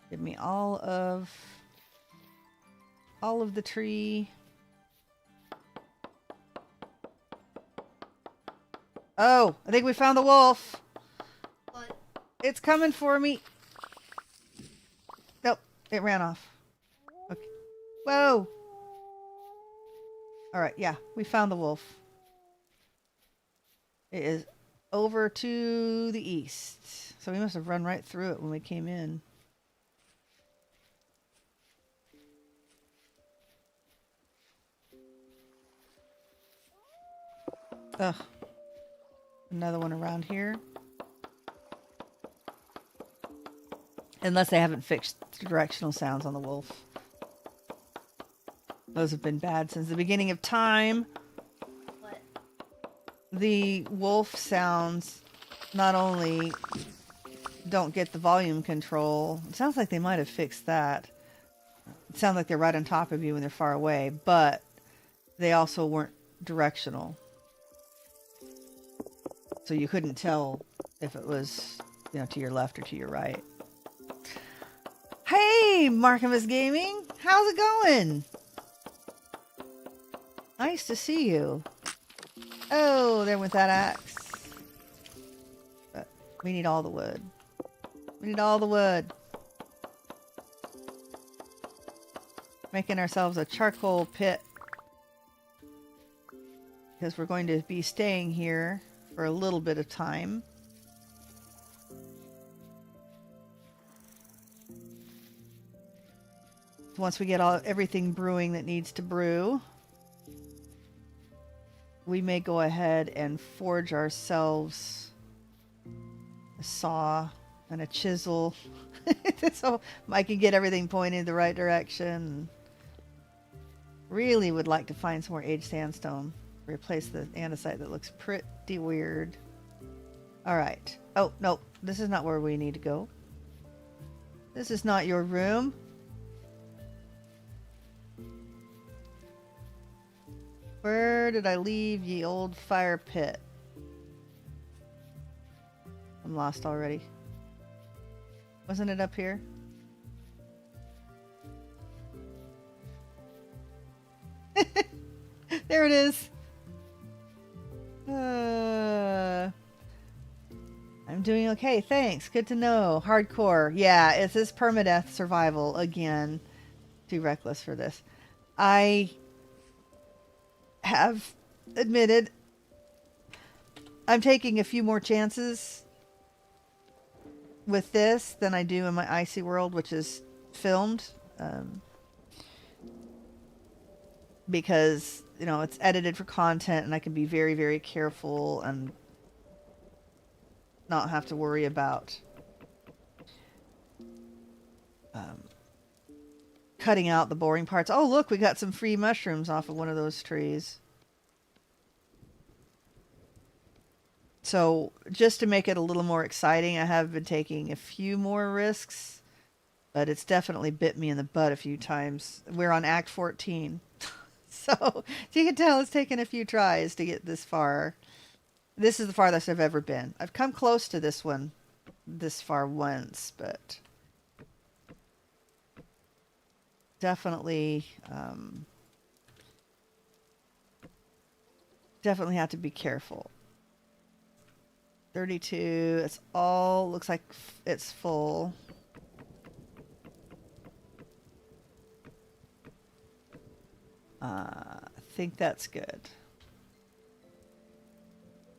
Give me all of the tree. Oh, I think we found the wolf. What? It's coming for me. Nope, it ran off. Okay. Whoa. All right, yeah, we found the wolf. It is over to the east. So we must have run right through it when we came in. Ugh. Another one around here. Unless they haven't fixed the directional sounds on the wolf. Those have been bad since the beginning of time. What? The wolf sounds not only don't get the volume control. It sounds like they might have fixed that. It sounds like they're right on top of you when they're far away, but they also weren't directional. So you couldn't tell if it was, to your left or to your right. Hey, Markimus Gaming! How's it going? Nice to see you. Oh, there went that axe. We need all the wood. We need all the wood. Making ourselves a charcoal pit. Because we're going to be staying here for a little bit of time. Once we get everything brewing that needs to brew, we may go ahead and forge ourselves a saw and a chisel so I can get everything pointed in the right direction. Really would like to find some more aged sandstone. Replace the andesite that looks pretty weird. Alright. Oh, no. This is not where we need to go. This is not your room. Where did I leave ye old fire pit? I'm lost already. Wasn't it up here? There it is. I'm doing okay, thanks. Good to know. Hardcore. Yeah, it's this permadeath survival again. Too reckless for this. I have admitted I'm taking a few more chances with this than I do in my Icy World, which is filmed. Because, you know, it's edited for content and I can be very, very careful and not have to worry about cutting out the boring parts. Oh, look, we got some free mushrooms off of one of those trees. So just to make it a little more exciting, I have been taking a few more risks, but it's definitely bit me in the butt a few times. We're on Act 14. So you can tell it's taken a few tries to get this far. This is the farthest I've ever been. I've come close to this one this far once, but definitely definitely have to be careful. 32, it's all, looks like it's full. I think that's good.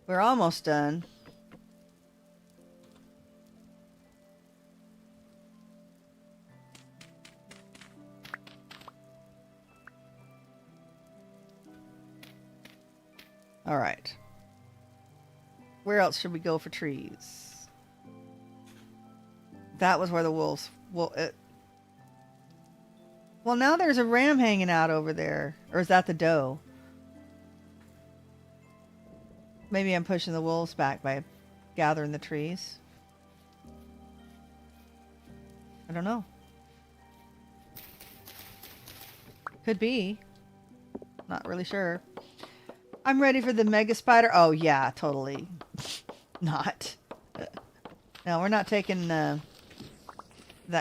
We're almost done. All right. Where else should we go for trees? That was where the wolves... Well, now there's a ram hanging out over there. Or is that the doe? Maybe I'm pushing the wolves back by gathering the trees. I don't know. Could be. Not really sure. I'm ready for the mega spider. Oh, yeah, totally. Not. No, we're not taking that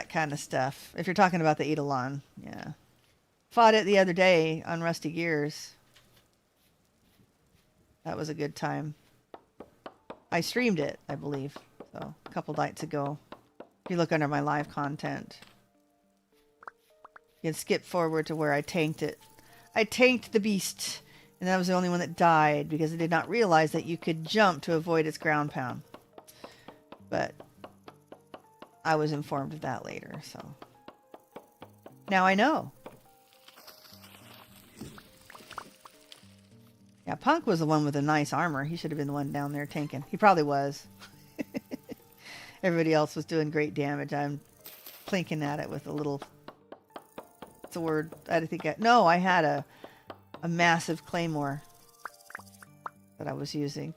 kind of stuff. If you're talking about the Eidolon, yeah. Fought it the other day on Rusty Gears. That was a good time. I streamed it, I believe. So, a couple nights ago. If you look under my live content, you can skip forward to where I tanked it. I tanked the beast. And that was the only one that died because I did not realize that you could jump to avoid its ground pound. But I was informed of that later, so now I know. Yeah, Punk was the one with the nice armor. He should have been the one down there tanking. He probably was. Everybody else was doing great damage. I'm plinking at it with a little... What's the word? No, I had a massive claymore that I was using.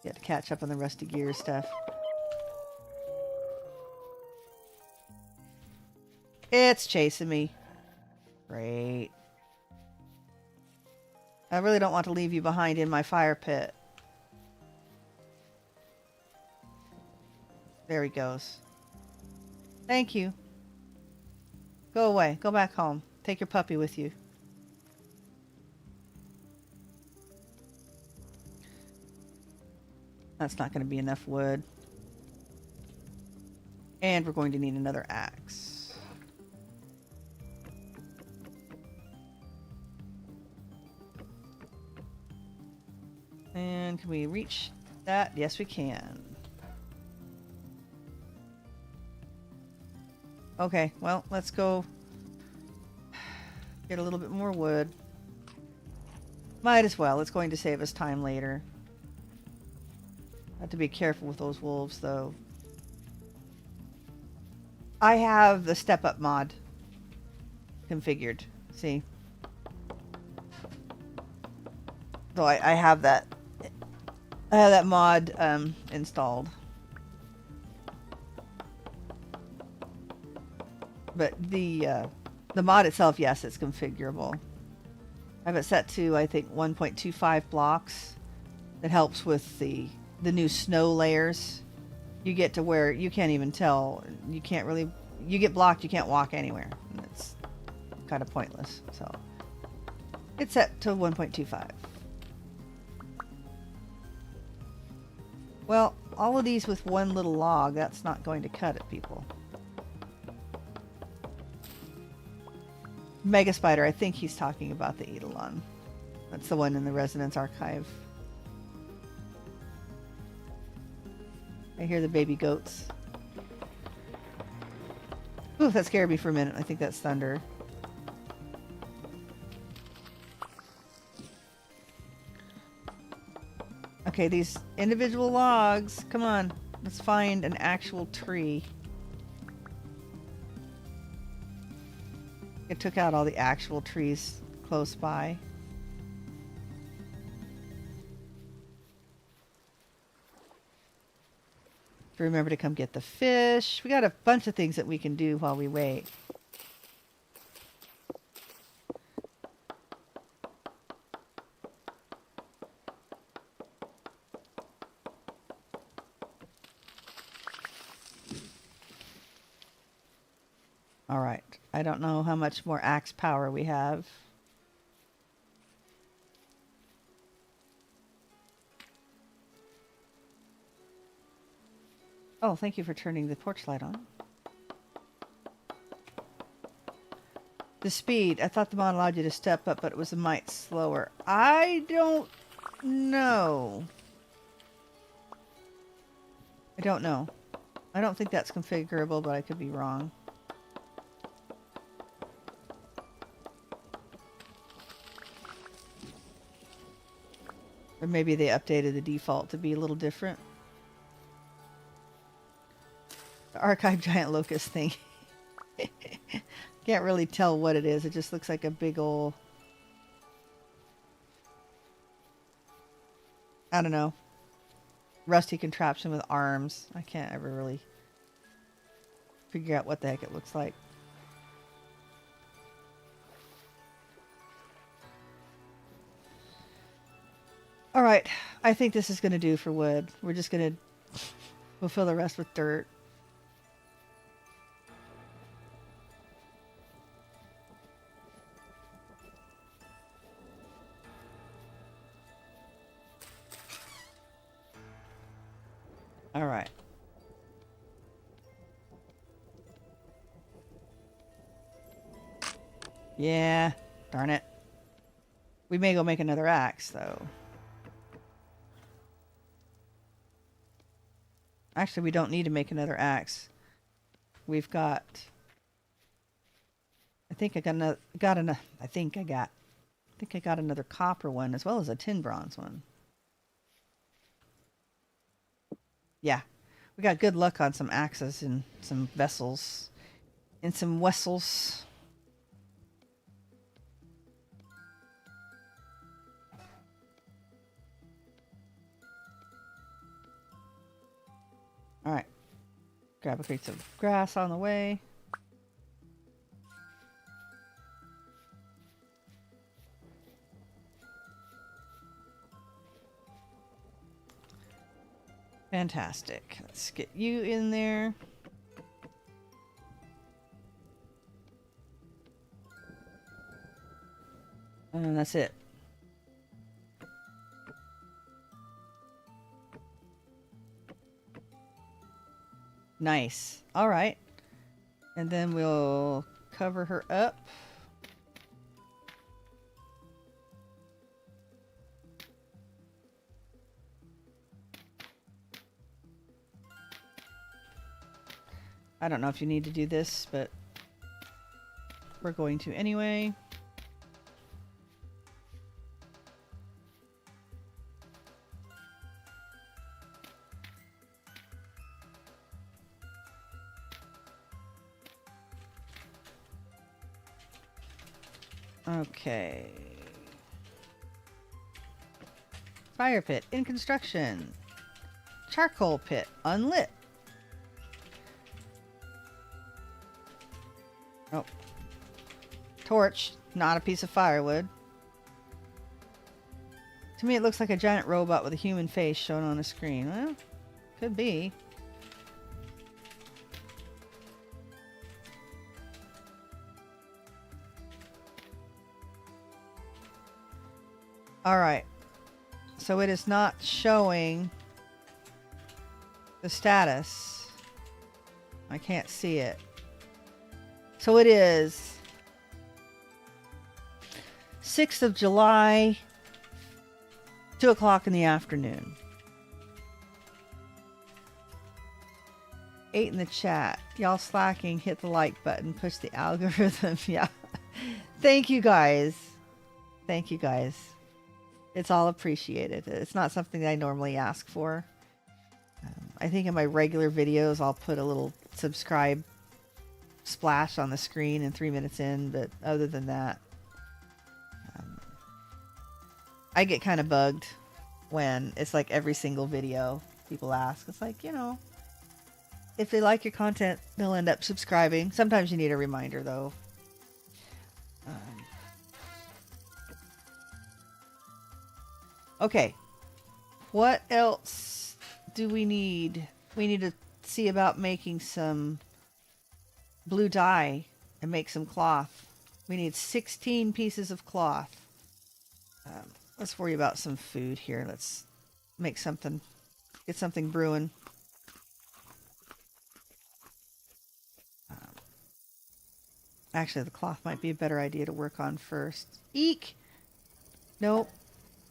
You have to catch up on the Rusty Gear stuff. It's chasing me. Great. I really don't want to leave you behind in my fire pit. There he goes. Thank you. Go away. Go back home. Take your puppy with you. That's not going to be enough wood. And we're going to need another axe. And can we reach that? Yes, we can. Okay, well, let's go get a little bit more wood. Might as well. It's going to save us time later. Have to be careful with those wolves, though. I have the step up mod configured. See? So I have that. I have that mod installed. But the mod itself, yes, it's configurable. I have it set to, I think, 1.25 blocks. That helps with the new snow layers. You get to where you can't even tell. You can't really... You get blocked, you can't walk anywhere. It's kind of pointless. So it's set to 1.25. Well, all of these with one little log, that's not going to cut it, people. Mega Spider, I think he's talking about the Eidolon. That's the one in the Resonance Archive. I hear the baby goats. Ooh, that scared me for a minute. I think that's thunder. Okay, these individual logs. Come on. Let's find an actual tree. It took out all the actual trees close by. Remember to come get the fish. We got a bunch of things that we can do while we wait. All right. I don't know how much more axe power we have. Oh, thank you for turning the porch light on. The speed. I thought the mod allowed you to step up, but it was a mite slower. I don't know. I don't know. I don't think that's configurable, but I could be wrong. Or maybe they updated the default to be a little different. The archive giant locust thing. Can't really tell what it is. It just looks like a big ol'... I don't know. Rusty contraption with arms. I can't ever really figure out what the heck it looks like. Alright, I think this is going to do for wood. We're just going to... We'll fill the rest with dirt. Alright. Yeah, darn it. We may go make another axe, though. Actually, we don't need to make another axe. We've got... I think I got another copper one as well as a tin bronze one. Yeah, we got good luck on some axes and some vessels. And some vessels. Alright. Grab a crate of grass on the way. Fantastic. Let's get you in there. And that's it. Nice. All right. And then we'll cover her up. I don't know if you need to do this, but we're going to anyway. Okay. Fire pit in construction. Charcoal pit unlit. Oh. Torch, not a piece of firewood. To me, it looks like a giant robot with a human face shown on a screen. Well, could be. All right. So it is not showing the status. I can't see it. So it is 6th of July, 2 o'clock in the afternoon. 8 in the chat. Y'all slacking, hit the like button, push the algorithm. Yeah. Thank you guys. Thank you guys. It's all appreciated. It's not something that I normally ask for. I think in my regular videos, I'll put a little subscribe splash on the screen and 3 minutes in, but other than that, I get kind of bugged when it's like every single video people ask. It's like, you know, if they like your content, they'll end up subscribing. Sometimes you need a reminder, though. Okay. What else do we need? We need to see about making some blue dye and make some cloth. We need 16 pieces of cloth. Let's worry about some food here. Let's make something, get something brewing. Actually, the cloth might be a better idea to work on first. Eek! Nope.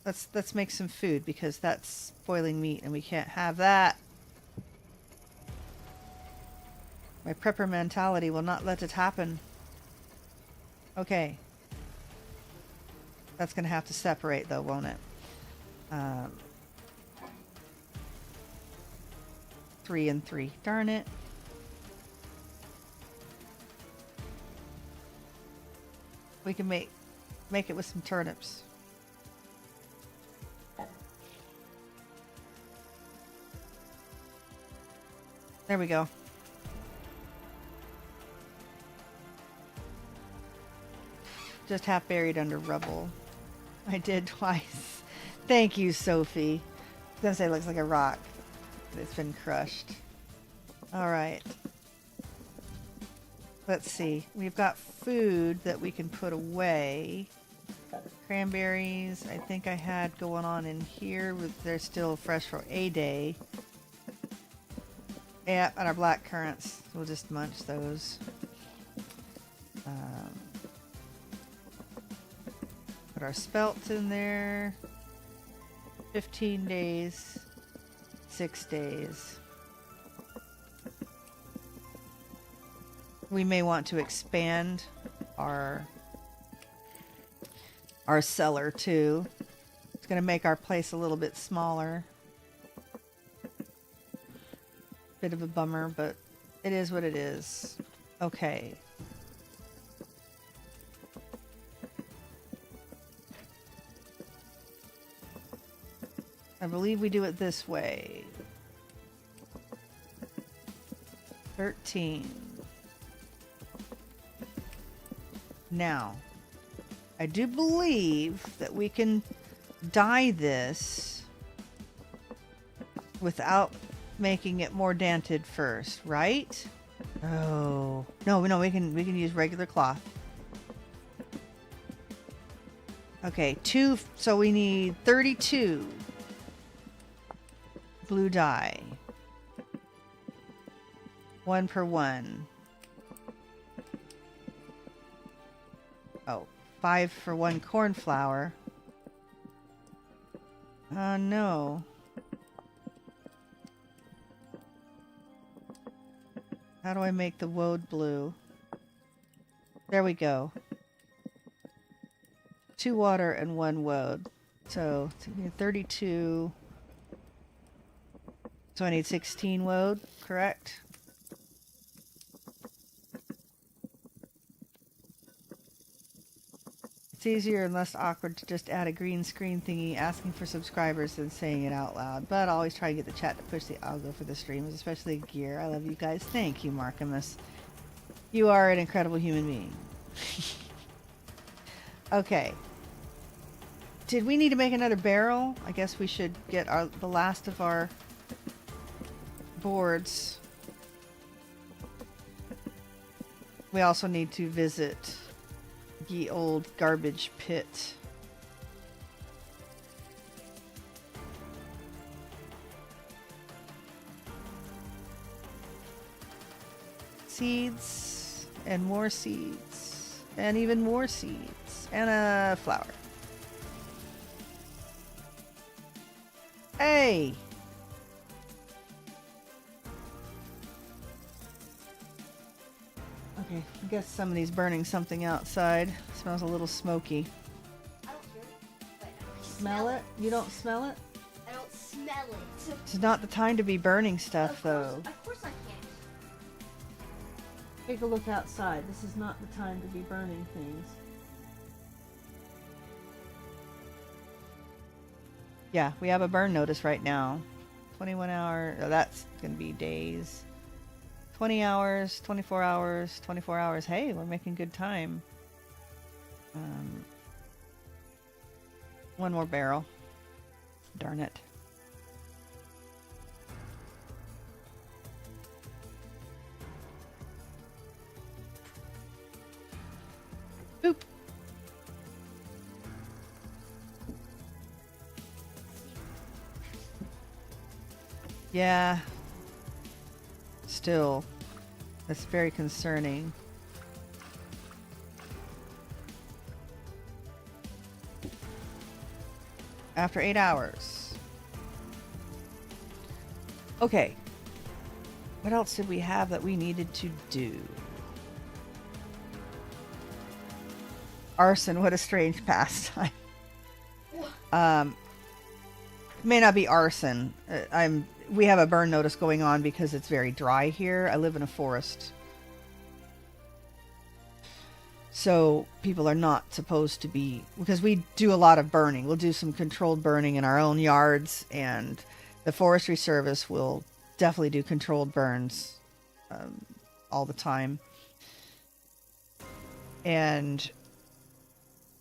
Let's make some food because that's boiling meat and we can't have that. My prepper mentality will not let it happen. Okay. That's going to have to separate though, won't it? 3 and 3. Darn it. We can make it with some turnips. There we go. Just half buried under rubble. I did twice. Thank you, Sophie. I was gonna say it looks like a rock, but it's been crushed. All right. Let's see. We've got food that we can put away. Cranberries, I think I had going on in here. They're still fresh for a day. Yeah, and our black currants. We'll just munch those. Put our spelt in there. 15 days. 6 days. We may want to expand our cellar too. It's going to make our place a little bit smaller. Bit of a bummer, but it is what it is. Okay. I believe we do it this way. 13. Now, I do believe that we can dye this without making it more dented first, right? Oh no, we can use regular cloth. Okay, 2. So we need 32 blue dye. 1 per 1. Oh, 5 for 1 corn flour. No. How do I make the woad blue? There we go. 2 water and 1 woad. So, 32. So I need 16 woad, correct? It's easier and less awkward to just add a green screen thingy asking for subscribers than saying it out loud. But I'll always try to get the chat to push the algo for the streams, especially gear. I love you guys. Thank you, Markimus. You are an incredible human being. Okay. Did we need to make another barrel? I guess we should get the last of our boards. We also need to visit the old garbage pit. Seeds and more seeds and even more seeds and a flower. Hey! Okay, I guess somebody's burning something outside. It smells a little smoky. I don't hear it, but I don't Smell it? You don't smell it? I don't smell it. It's not the time to be burning stuff, though. Of course I can't. Take a look outside. This is not the time to be burning things. Yeah, we have a burn notice right now. 21 hour. Oh, that's going to be days. 20 hours, 24 hours, 24 hours. Hey, we're making good time. One more barrel. Darn it. Boop. Yeah. Still, that's very concerning. After 8 hours. Okay. What else did we have that we needed to do? Arson, what a strange pastime. May not be arson. We have a burn notice going on because it's very dry here. I live in a forest. So people are not supposed to be, because we do a lot of burning. We'll do some controlled burning in our own yards, and the Forestry Service will definitely do controlled burns all the time.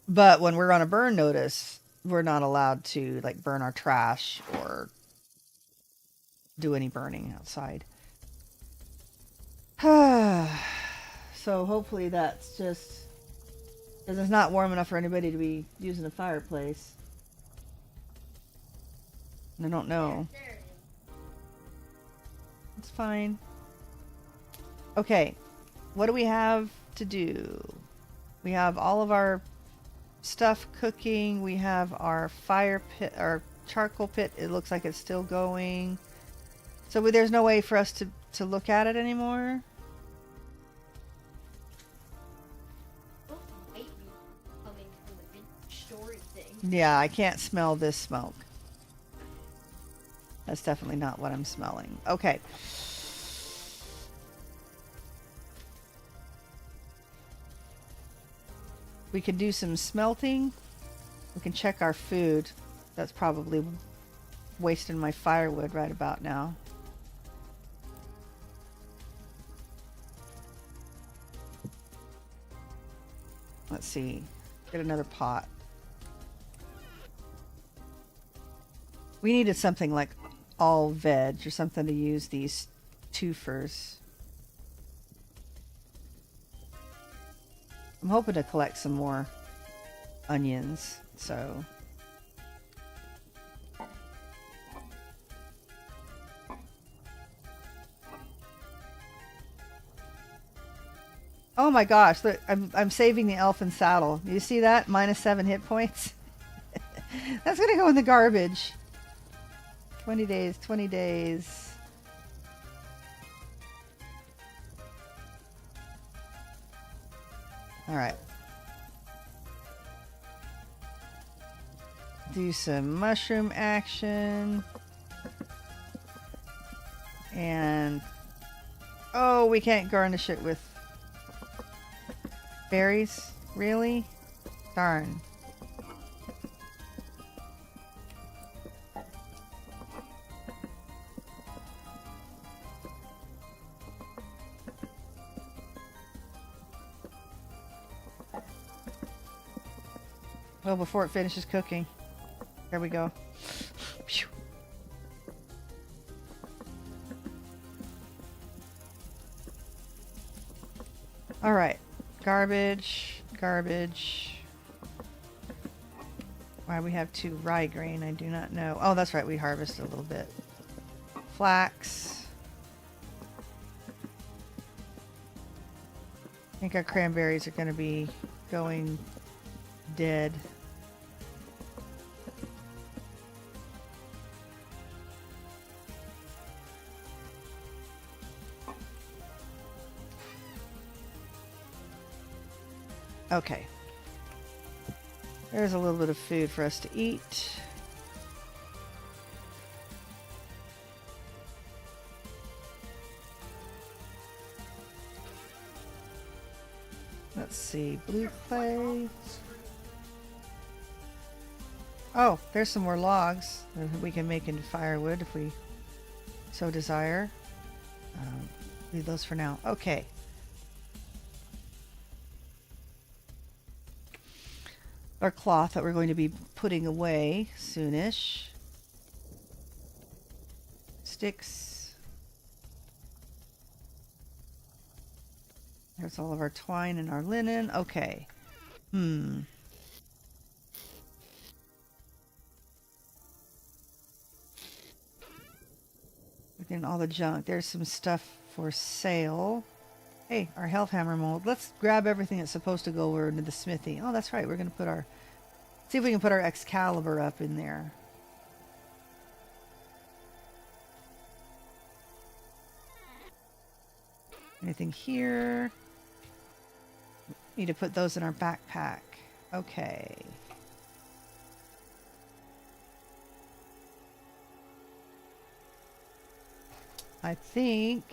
But when we're on a burn notice, we're not allowed to like burn our trash or do any burning outside. So hopefully that's just because it's not warm enough for anybody to be using a fireplace. I don't know. There it is. It's fine. Okay, what do we have to do? We have all of our stuff cooking. We have our fire pit, our charcoal pit. It looks like it's still going. So there's no way for us to look at it anymore. Oh, might be coming from the big story thing. Yeah, I can't smell this smoke. That's definitely not what I'm smelling. Okay. We can do some smelting. We can check our food. That's probably wasting my firewood right about now. Let's see. Get another pot. We needed something like all veg or something to use these twofers. I'm hoping to collect some more onions, so. my gosh, look, I'm saving the elfin saddle. You see that? -7 hit points. That's gonna go in the garbage. 20 days, 20 days. All right. Do some mushroom action. And oh, we can't garnish it with berries? Really? Darn. Well, before it finishes cooking. There we go. Phew. All right. Garbage, garbage. Why we have 2 rye grain, I do not know. Oh, that's right. We harvested a little bit. Flax. I think our cranberries are going to be going dead. Okay. There's a little bit of food for us to eat. Let's see. Blue clay. Oh, there's some more logs that we can make into firewood if we so desire. Leave those for now. Okay. Our cloth that we're going to be putting away soonish. Sticks. There's all of our twine and our linen. Okay. We're getting all the junk. There's some stuff for sale. Hey, our health hammer mold. Let's grab everything that's supposed to go over into the smithy. Oh, that's right. We're going to put our... See if we can put our Excalibur up in there. Anything here? Need to put those in our backpack. Okay. I think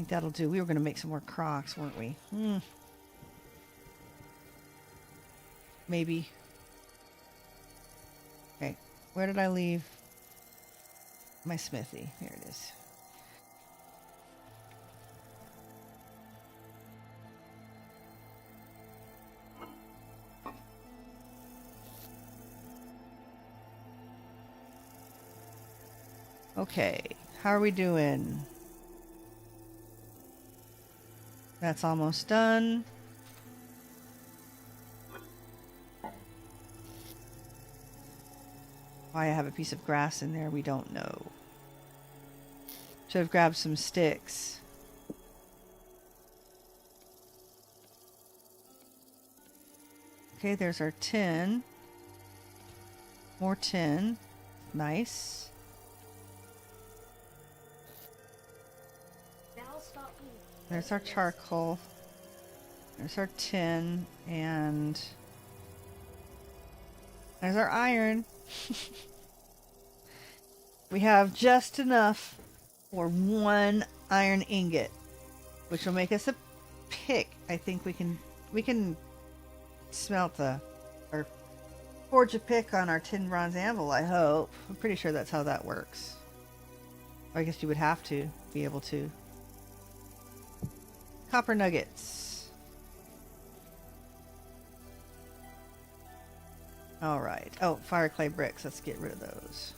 that'll do. We were going to make some more Crocs, weren't we? Maybe. Okay. Where did I leave my smithy? There it is. Okay. How are we doing? That's almost done. Why I have a piece of grass in there, we don't know. Should have grabbed some sticks. Okay, there's our tin. More tin. Nice. There's our charcoal. There's our tin. And there's our iron. We have just enough for 1 iron ingot, which will make us a pick. I think we can smelt or forge a pick on our tin bronze anvil, I hope. I'm pretty sure that's how that works. I guess you would have to be able to. Copper nuggets. All right. Oh, fire clay bricks. Let's get rid of those.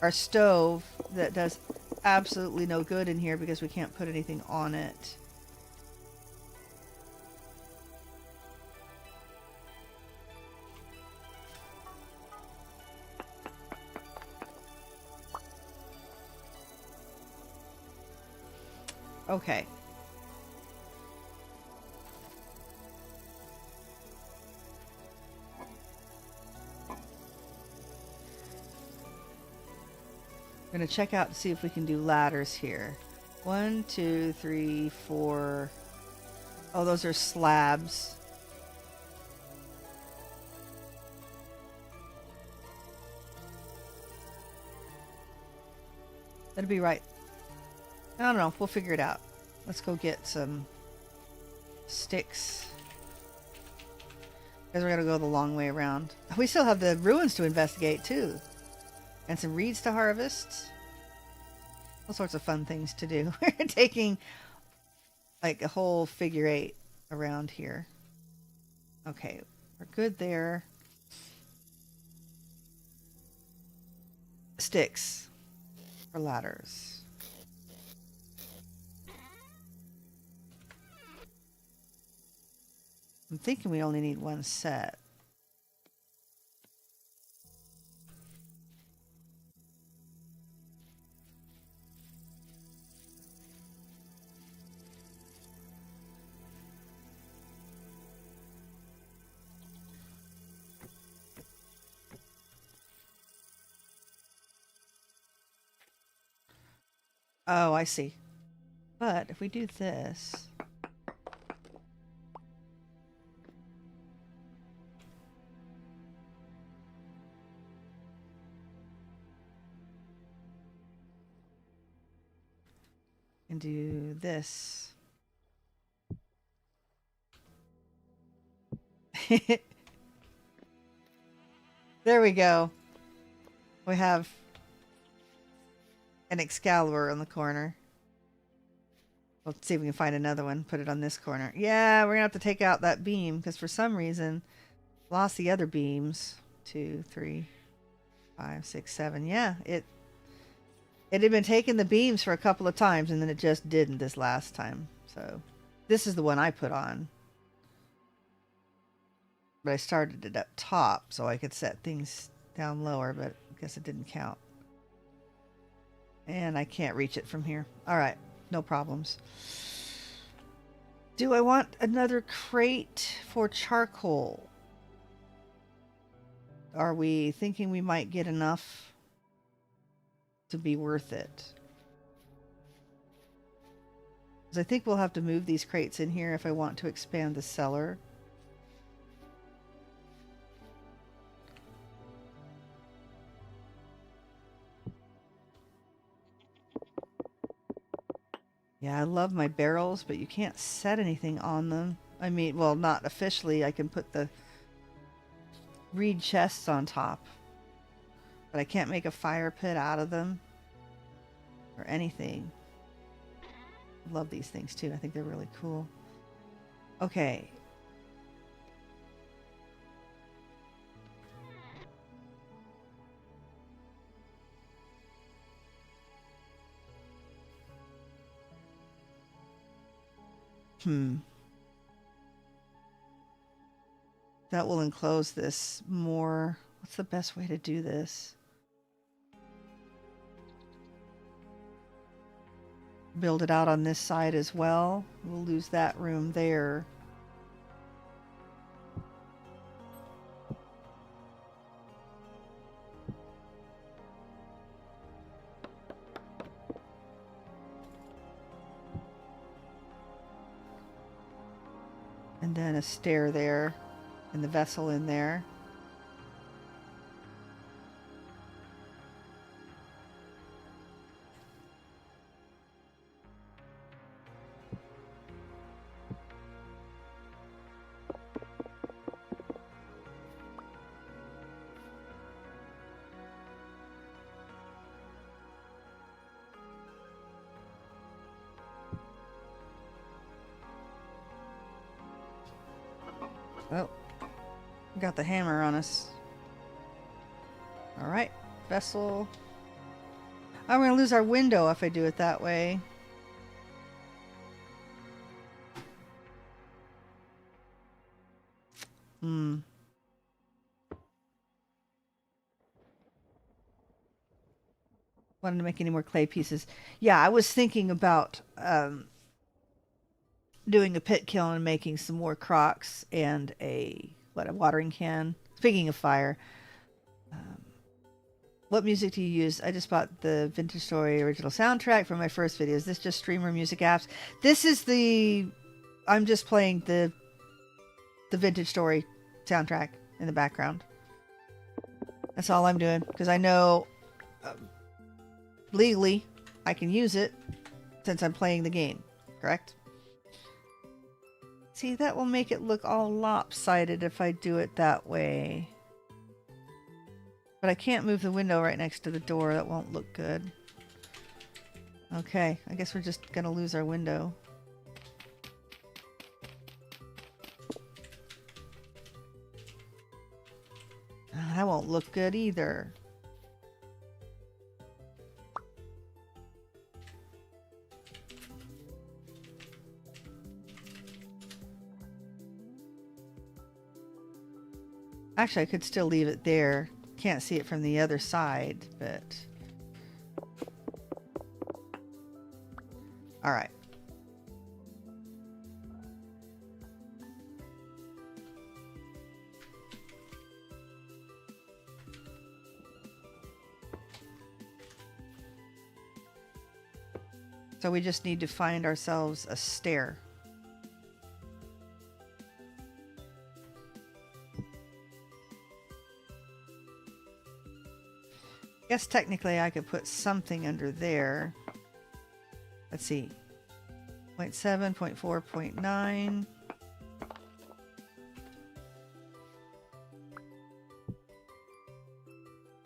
Our stove that does absolutely no good in here because we can't put anything on it. Okay. I'm going to check out to see if we can do ladders here. 1, 2, 3, 4. Oh, those are slabs. That'll be right. I don't know. We'll figure it out. Let's go get some sticks. Because we're going to go the long way around. We still have the ruins to investigate, too. And some reeds to harvest. All sorts of fun things to do. We're taking like a whole figure 8 around here. Okay, we're good there. Sticks for ladders. I'm thinking we only need one set. Oh, I see. But if we do this... and do this. There we go. We have an Excalibur on the corner. Let's see if we can find another one. Put it on this corner. Yeah, we're going to have to take out that beam because for some reason lost the other beams. 2, 3, 5, 6, 7. Yeah, it had been taking the beams for a couple of times and then it just didn't this last time. So this is the one I put on. But I started it up top so I could set things down lower, but I guess it didn't count. And I can't reach it from here. All right, no problems. Do I want another crate for charcoal? Are we thinking we might get enough to be worth it? Because I think we'll have to move these crates in here if I want to expand the cellar. Yeah, I love my barrels, but you can't set anything on them. I mean, well, not officially. I can put the reed chests on top. But I can't make a fire pit out of them. Or anything. I love these things too. I think they're really cool. Okay. That will enclose this more. What's the best way to do this? Build it out on this side as well. We'll lose that room there. And then a stair there, and the vessel in there. Oh, we got the hammer on us. All right, vessel. I'm going to lose our window if I do it that way. Wanted to make any more clay pieces. Yeah, I was thinking about doing a pit kiln and making some more crocks and a watering can. Speaking of fire, what music do you use? I just bought the Vintage Story original soundtrack for my first video. Is this just streamer music apps? This is I'm just playing the Vintage Story soundtrack in the background. That's all I'm doing because I know legally I can use it since I'm playing the game, correct? See, that will make it look all lopsided if I do it that way. But I can't move the window right next to the door. That won't look good. Okay, I guess we're just gonna lose our window. That won't look good either. Actually, I could still leave it there. Can't see it from the other side, but... Alright. So we just need to find ourselves a stair. I guess technically I could put something under there. Let's see. 0.7, 0.4, 0.9.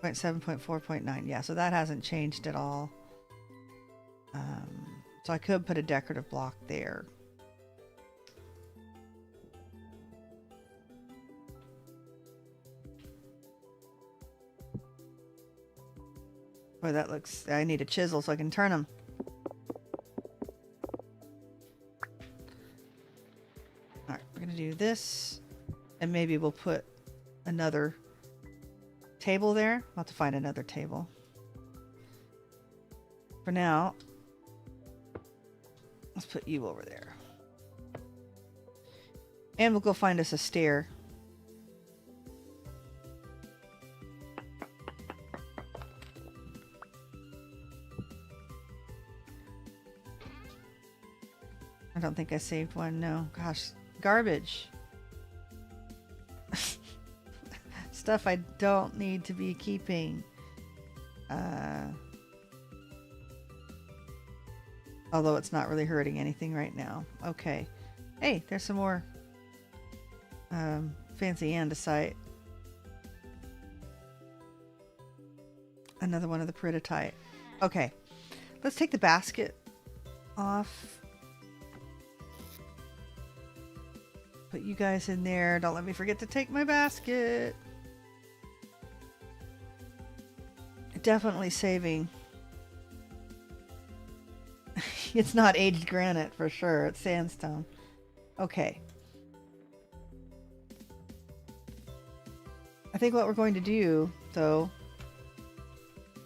Point 7.4.9. Yeah, so that hasn't changed at all. So I could put a decorative block there. Boy, that looks... I need a chisel so I can turn them. Alright, we're going to do this. And maybe we'll put another table there. I'll have to find another table. For now, let's put you over there. And we'll go find us a stair. I don't think I saved one. No. Gosh. Garbage. Stuff I don't need to be keeping. Although it's not really hurting anything right now. Okay. Hey, there's some more fancy andesite. Another one of the peridotite. Okay. Let's take the basket off. Put you guys in there. Don't let me forget to take my basket. Definitely saving. It's not aged granite for sure. It's sandstone. Okay. I think what we're going to do, though... Do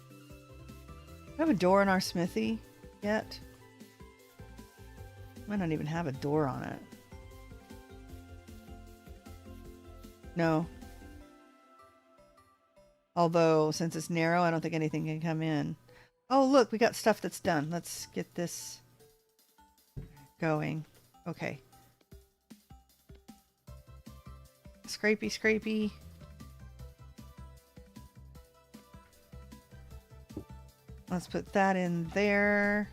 we have a door in our smithy yet? Might not even have a door on it. No. Although, since it's narrow, I don't think anything can come in. Oh, look, we got stuff that's done. Let's get this going. Okay. Scrapey, scrapey. Let's put that in there.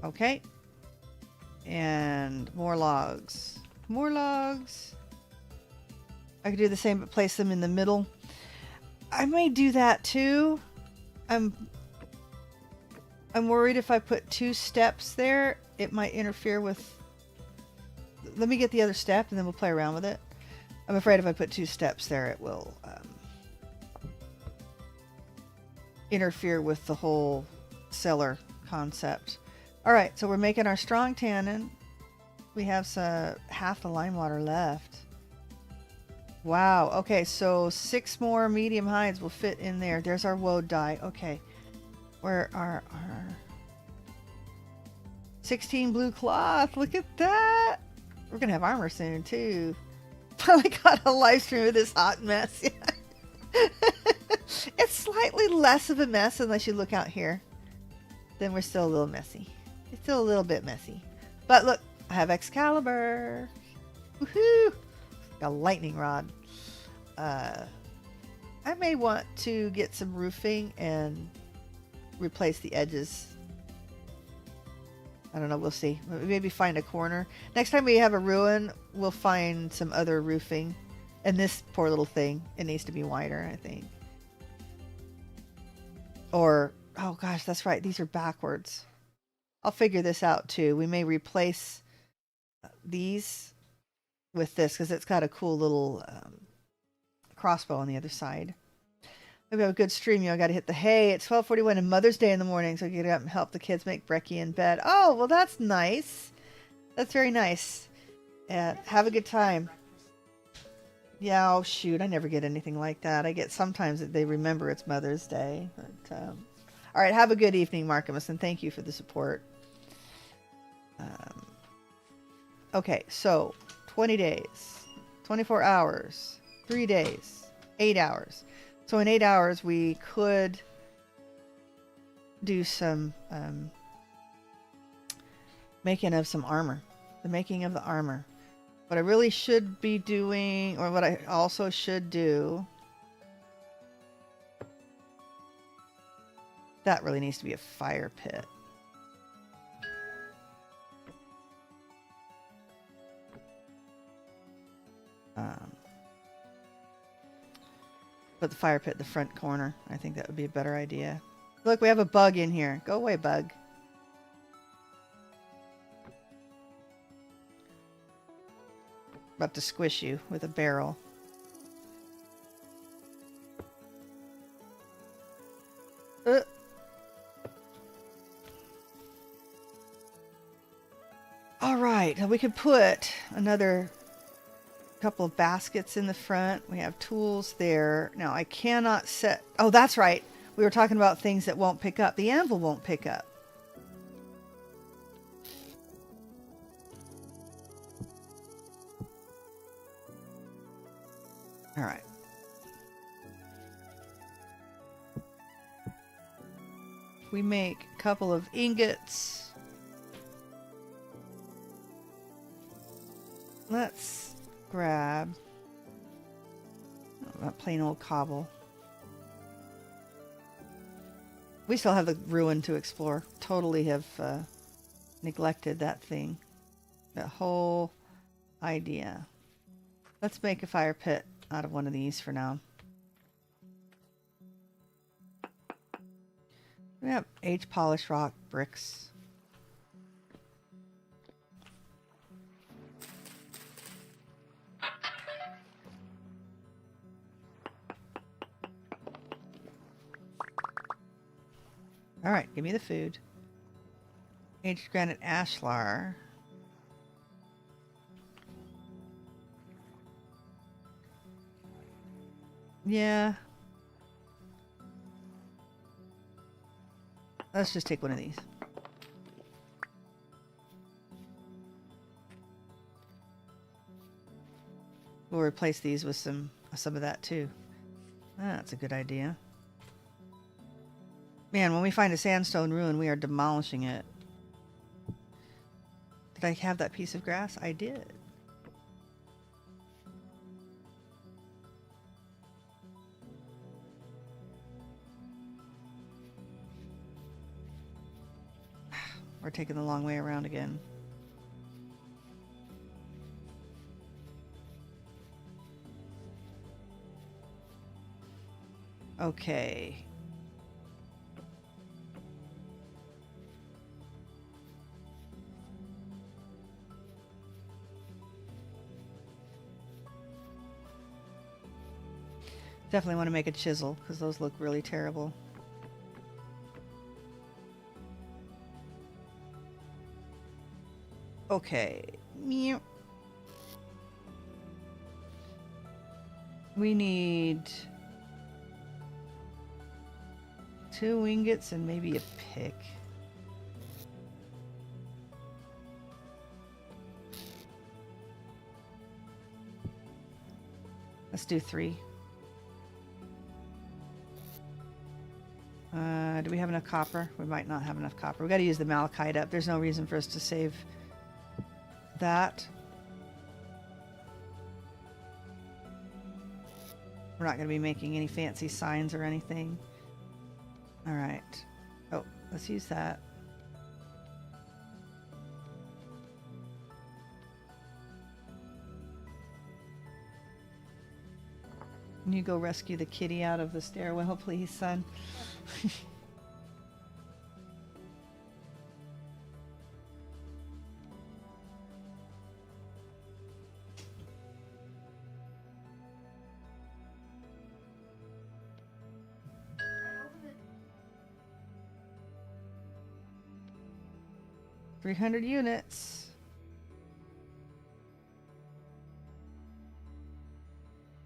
Okay. And more logs. More logs. I could do the same but place them in the middle. I may do that too. I'm worried if I put 2 steps there, it might interfere with... Let me get the other step and then we'll play around with it. I'm afraid if I put 2 steps there, it will interfere with the whole cellar concept. Alright, so we're making our strong tannin. We have half the lime water left. Wow, okay, so 6 more medium hides will fit in there. There's our woad dye. Okay. Where are our... 16 blue cloth. Look at that. We're gonna have armor soon too. Finally got a live stream of this hot mess. It's slightly less of a mess unless you look out here. Then we're still a little messy. It's still a little bit messy. But look, I have Excalibur. Woohoo! A lightning rod. I may want to get some roofing and replace the edges. I don't know, we'll see. Maybe find a corner. Next time we have a ruin, we'll find some other roofing. And this poor little thing, it needs to be wider, I think. Or, oh gosh, that's right, these are backwards. I'll figure this out too. We may replace these with this because it's got a cool little crossbow on the other side. Maybe have a good stream. You know, I got to hit the hay. It's 12:41 and Mother's Day in the morning, so I get up and help the kids make brekkie in bed. Oh, well, that's nice. That's very nice. Have a good time. Yeah, oh shoot, I never get anything like that. I get sometimes that they remember it's Mother's Day. But, all right, have a good evening, Markimus, and thank you for the support. Okay, so 20 days, 24 hours, 3 days, 8 hours. So in 8 hours, we could do some making of some armor. The making of the armor. What I really should be doing, or what I also should do, that really needs to be a fire pit. Put the fire pit in the front corner. I think that would be a better idea. Look, we have a bug in here. Go away, bug. About to squish you with a barrel. All right, we could put another couple of baskets in the front. We have tools there. Now I cannot set... Oh, that's right. We were talking about things that won't pick up. The anvil won't pick up. All right. We make a couple of ingots. Let's grab that plain old cobble. We still have the ruin to explore. Totally have neglected that thing. That whole idea. Let's make a fire pit out of one of these for now. We have age polished rock bricks. All right, give me the food. Aged granite ashlar. Yeah. Let's just take one of these. We'll replace these with some of that too. That's a good idea. Man, when we find a sandstone ruin, we are demolishing it. Did I have that piece of grass? I did. We're taking the long way around again. Okay. Definitely want to make a chisel because those look really terrible. Okay. Meow. We need 2 ingots and maybe a pick. Let's do 3. Do we have enough copper? We might not have enough copper. We got to use the malachite up. There's no reason for us to save that. We're not going to be making any fancy signs or anything. All right. Oh, let's use that. Can you go rescue the kitty out of the stairwell, please, son? Over 300 units.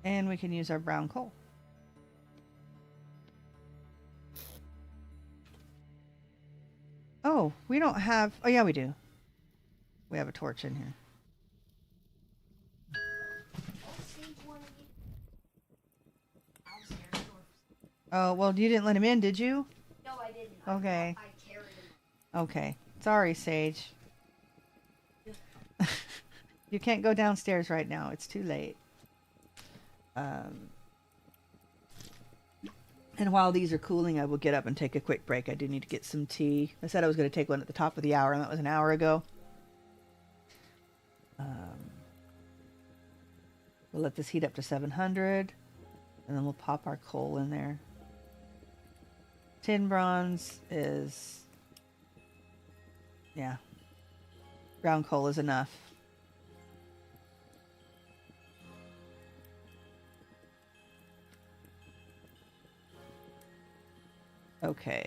And we can use our brown coal. Oh, we don't have... Oh, yeah, we do. We have a torch in here. Oh, well, you didn't let him in, did you? No, I didn't. Okay. I carried him. Okay. Sorry, Sage. You can't go downstairs right now. It's too late. And while these are cooling, I will get up and take a quick break. I do need to get some tea. I said I was going to take one at the top of the hour, and that was an hour ago. We'll let this heat up to 700, and then we'll pop our coal in there. Tin bronze is... yeah. Brown coal is enough. Okay.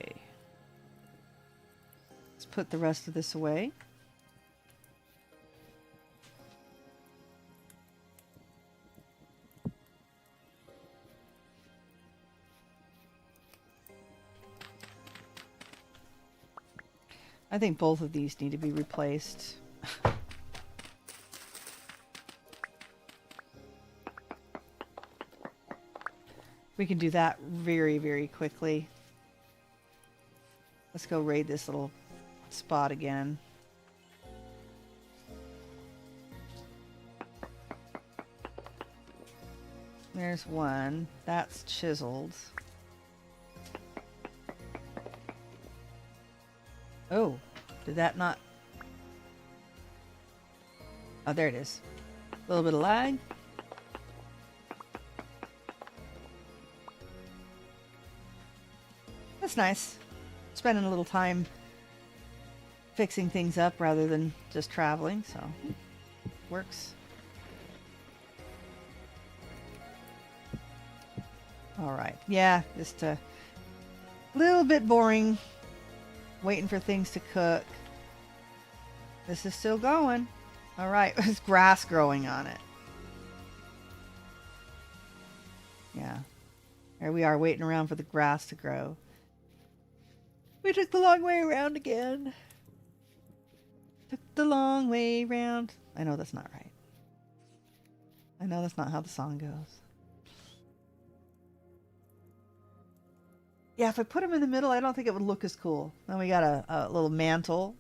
Let's put the rest of this away. I think both of these need to be replaced. We can do that very, very quickly. Let's go raid this little spot again. There's one. That's chiseled. Oh, did that not... Oh, there it is. A little bit of lag. That's nice. Spending a little time fixing things up rather than just traveling, so works. All right. Yeah, just a little bit boring. Waiting for things to cook. This is still going. All right. There's grass growing on it. Yeah. There we are waiting around for the grass to grow. We took the long way around again. Took the long way around. I know that's not right. I know that's not how the song goes. Yeah, if I put them in the middle, I don't think it would look as cool. Then we got a little mantle.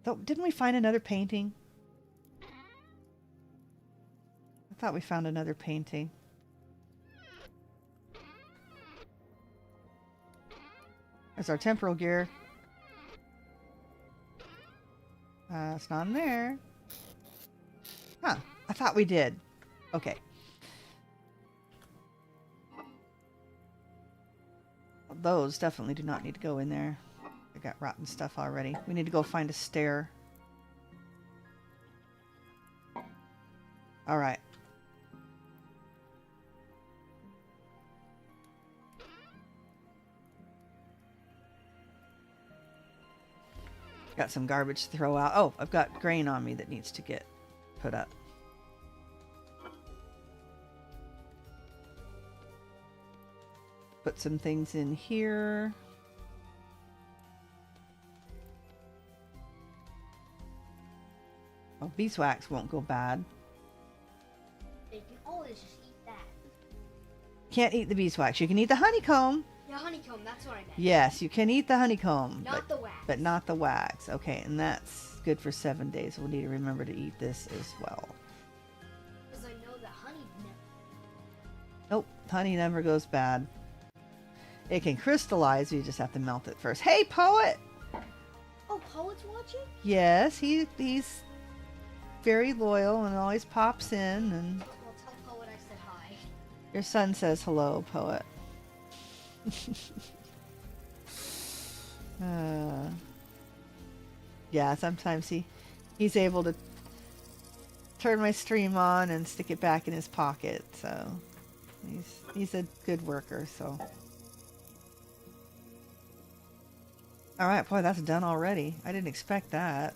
Though, didn't we find another painting? I thought we found another painting. There's our temporal gear. It's not in there. Huh. I thought we did. Okay. Those definitely do not need to go in there. I got rotten stuff already. We need to go find a stair. All right. Got some garbage to throw out. Oh, I've got grain on me that needs to get put up. Put some things in here. Oh, beeswax won't go bad. Thank you. Can't eat the beeswax. You can eat the honeycomb. Yeah, honeycomb, that's what I meant. Yes, you can eat the honeycomb. Not the wax. But not the wax. Okay, and that's good for 7 days. We'll need to remember to eat this as well. Because I know that honey never... Nope, honey never goes bad. It can crystallize, you just have to melt it first. Hey, Poet! Oh, Poet's watching? Yes, he's very loyal and always pops in. And Well, tell Poet I said hi. your son says hello, Poet. Yeah, sometimes he's able to turn my stream on and stick it back in his pocket. So he's a good worker. So. All right, boy, that's done already. I didn't expect that.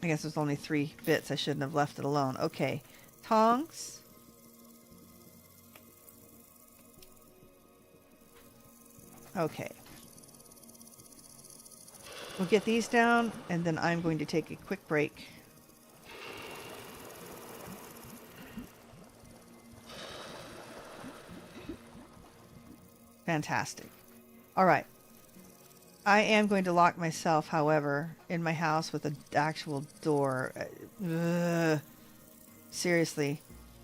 I guess there's only 3 bits. I shouldn't have left it alone. Okay, tongs. Okay. We'll get these down, and then I'm going to take a quick break. Fantastic. All right. I am going to lock myself, however, in my house with an actual door. Seriously,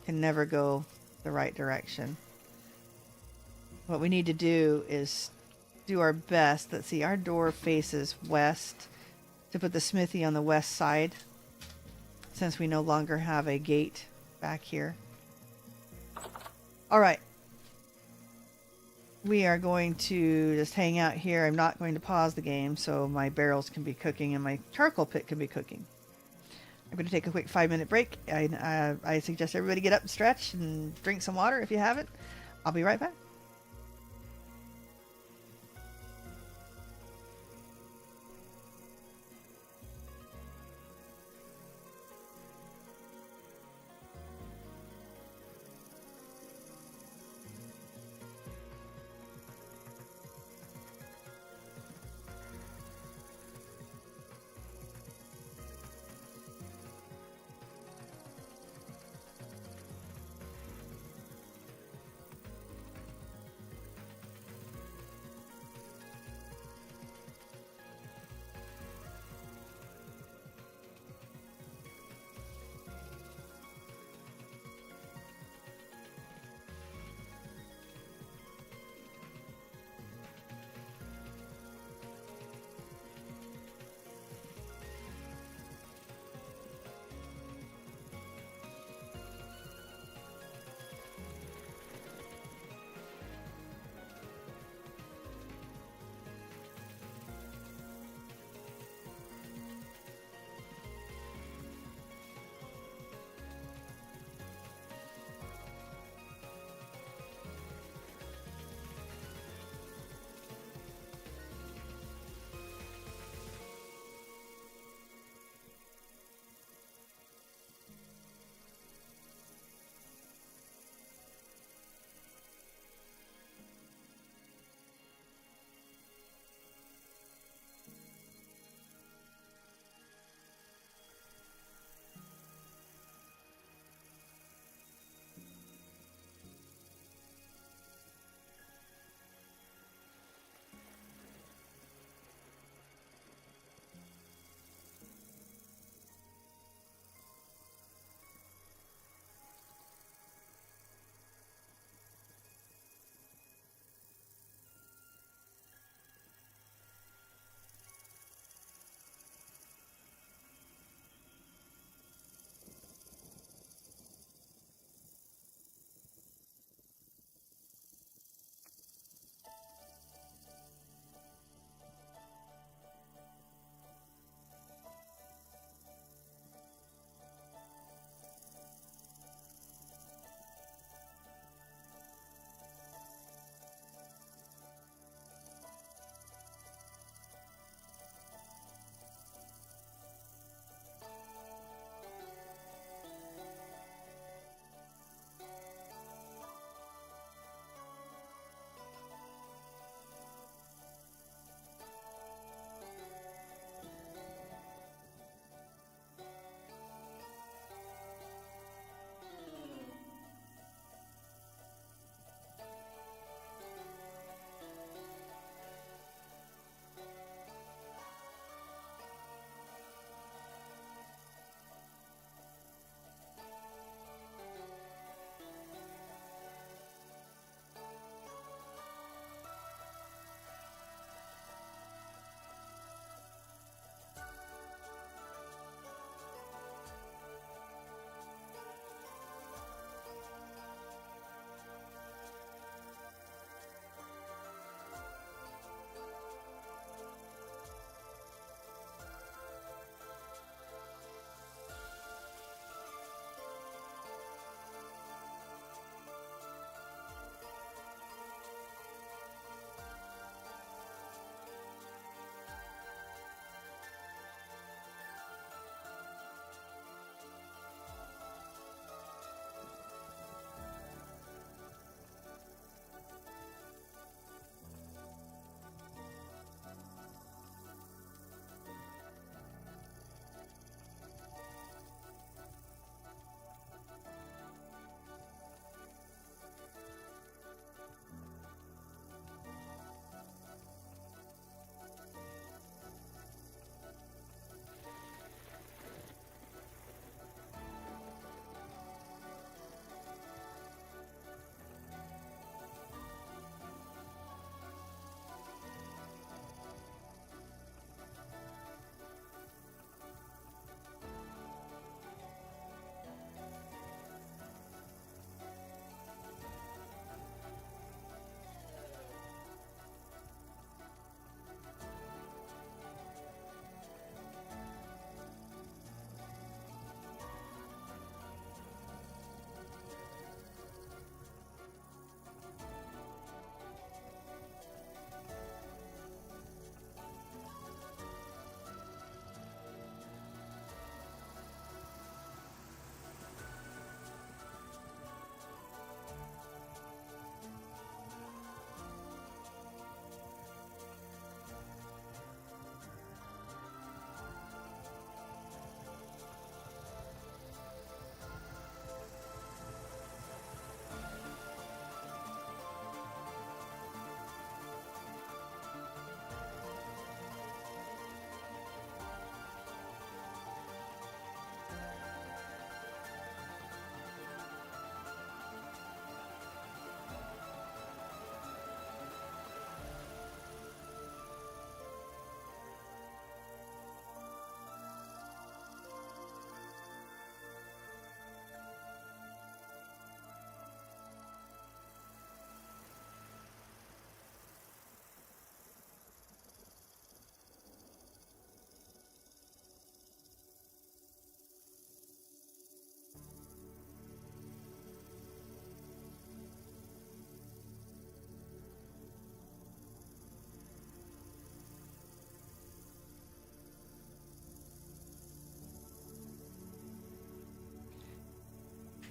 can never go the right direction. What we need to do is do our best. Let's see, our door faces west, to put the smithy on the west side, since we no longer have a gate back here. All right. We are going to just hang out here. I'm not going to pause the game so my barrels can be cooking and my charcoal pit can be cooking. I'm going to take a quick 5-minute break. I suggest everybody get up and stretch and drink some water if you haven't. I'll be right back.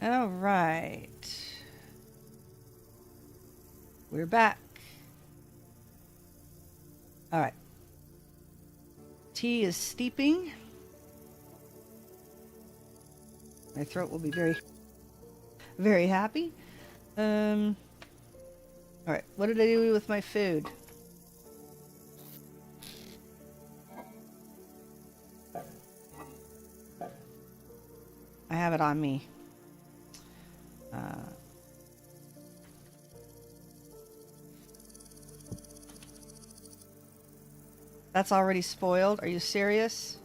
All right. We're back. All right. Tea is steeping. My throat will be very, very happy. All right. What did I do with my food? I have it on me. That's already spoiled. Are you serious?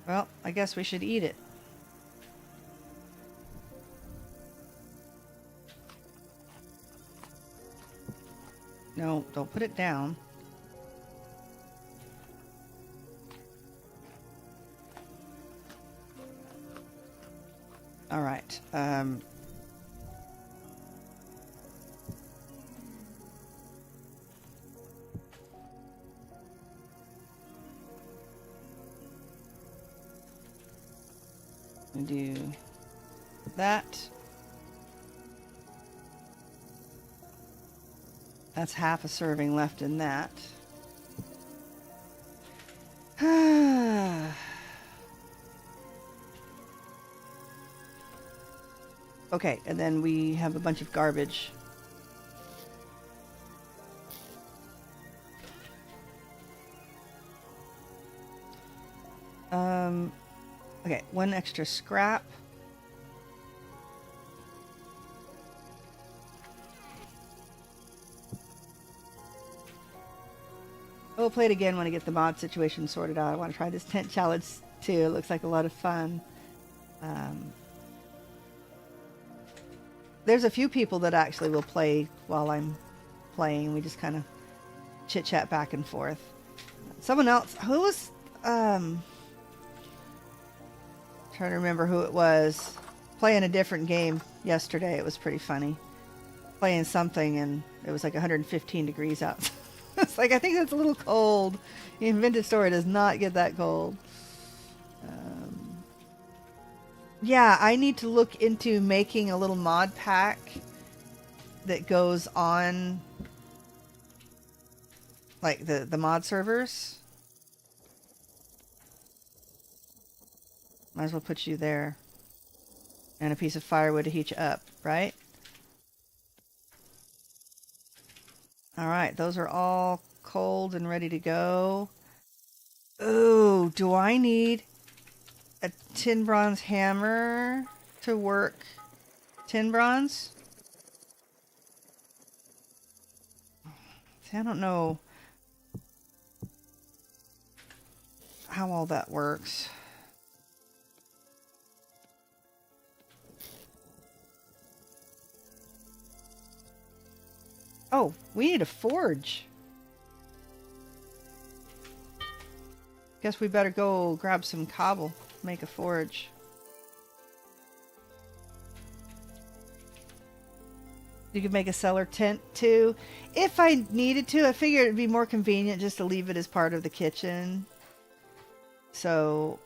Well, I guess we should eat it. No, don't put it down. All right. Do that. That's half a serving left in that. Okay, and then we have a bunch of garbage. Okay, one extra scrap. We'll play it again when I get the mod situation sorted out. I want to try this tent challenge too. It looks like a lot of fun. There's a few people that actually will play while I'm playing. We just kind of chit chat back and forth. Someone else who was trying to remember who it was playing a different game yesterday. It was pretty funny. Playing something and it was like 115 degrees out. It's like, I think that's a little cold. The Invented Story does not get that cold. Yeah, I need to look into making a little mod pack that goes on like the mod servers. Might as well put you there. And a piece of firewood to heat you up, right? Alright, those are all cold and ready to go. Ooh, do I need a tin bronze hammer to work tin bronze? See, I don't know how all that works. Oh, we need a forge. Guess we better go grab some cobble, make a forge. You could make a cellar tent too. If I needed to, I figured it'd be more convenient just to leave it as part of the kitchen. So,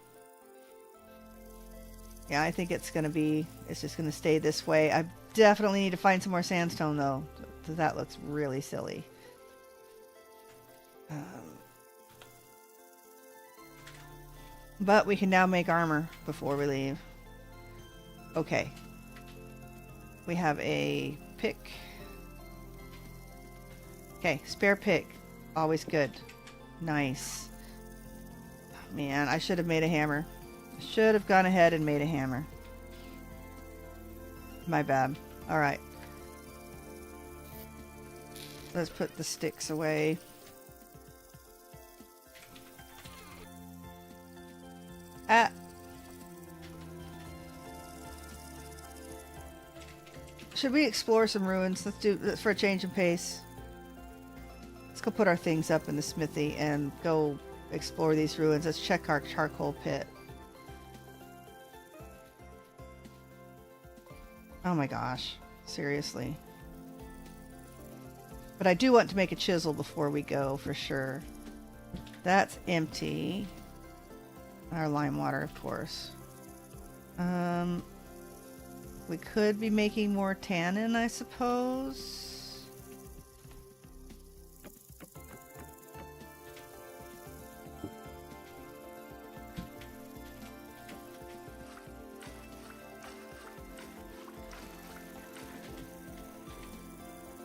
yeah, I think it's just gonna stay this way. I definitely need to find some more sandstone though. That looks really silly. But we can now make armor before we leave. Okay. We have a pick. Okay, spare pick. Always good. Nice. Oh, man, I should have made a hammer. I should have gone ahead and made a hammer. My bad. Alright. Let's put the sticks away. Should we explore some ruins? Let's do that for a change of pace. Let's go put our things up in the smithy and go explore these ruins. Let's check our charcoal pit. Oh my gosh. Seriously. But I do want to make a chisel before we go, for sure. That's empty. Our lime water, of course. We could be making more tannin, I suppose.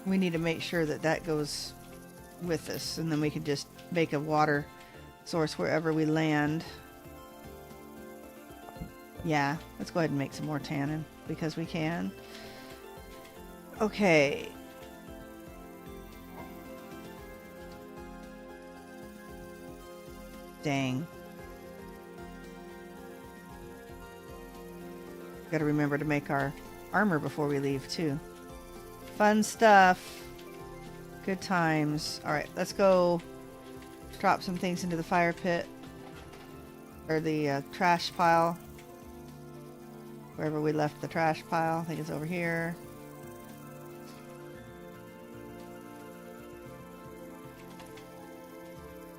We need to make sure that that goes with us, and then we can just make a water source wherever we land. Yeah, let's go ahead and make some more tannin because we can. Okay. Dang. Gotta remember to make our armor before we leave too. Fun stuff. Good times. Alright, let's go drop some things into the fire pit. Or the trash pile. Wherever we left the trash pile. I think it's over here.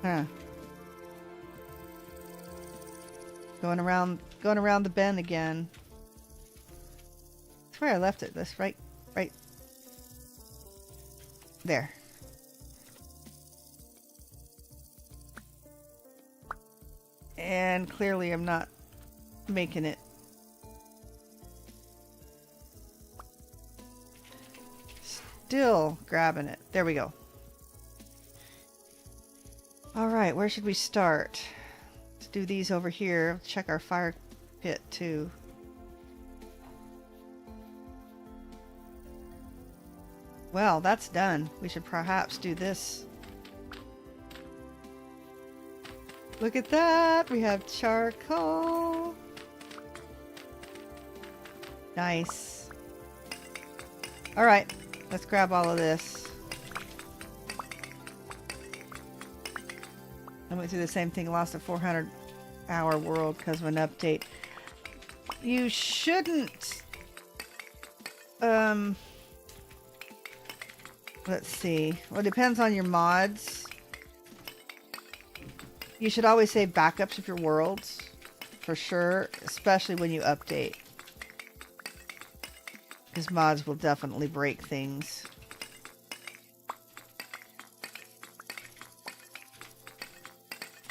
Huh. Going around the bend again. That's where I left it. That's right there. And clearly I'm not making it. Still grabbing it. There we go. Alright, where should we start? Let's do these over here. Check our fire pit too. Well, that's done. We should perhaps do this. Look at that! We have charcoal! Nice. Alright, let's grab all of this. I went through the same thing, lost a 400-hour world because of an update. You shouldn't... Let's see. Well, it depends on your mods. You should always save backups of your worlds. For sure. Especially when you update. Because mods will definitely break things.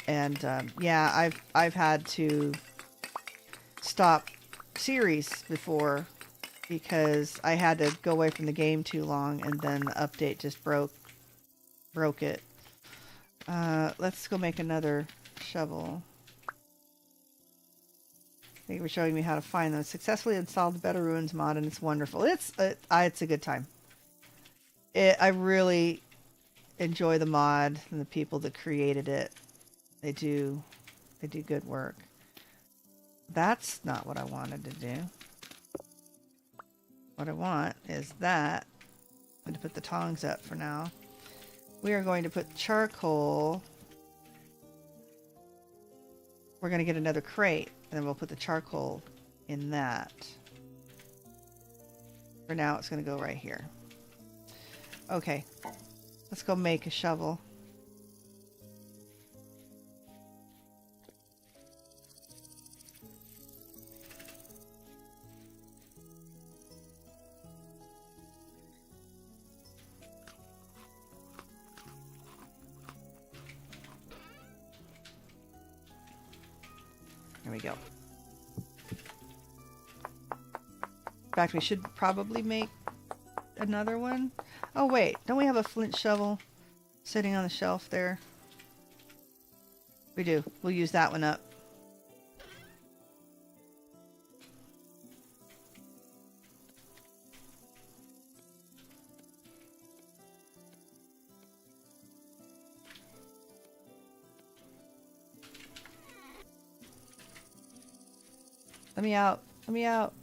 And, yeah, I've had to stop series before. Because I had to go away from the game too long, and then the update just broke it. Let's go make another shovel. Thank you for showing me how to find them. Successfully installed the Better Ruins mod, and it's wonderful. It's a good time. I really enjoy the mod and the people that created it. They do good work. That's not what I wanted to do. What I want is that. I'm going to put the tongs up for now. We are going to put charcoal. We're going to get another crate, and then we'll put the charcoal in that. For now, it's going to go right here. Okay. Let's go make a shovel. There we go. In fact, we should probably make another one. Oh wait, don't we have a flint shovel sitting on the shelf there? We do. We'll use that one up. Let me out. Let me out.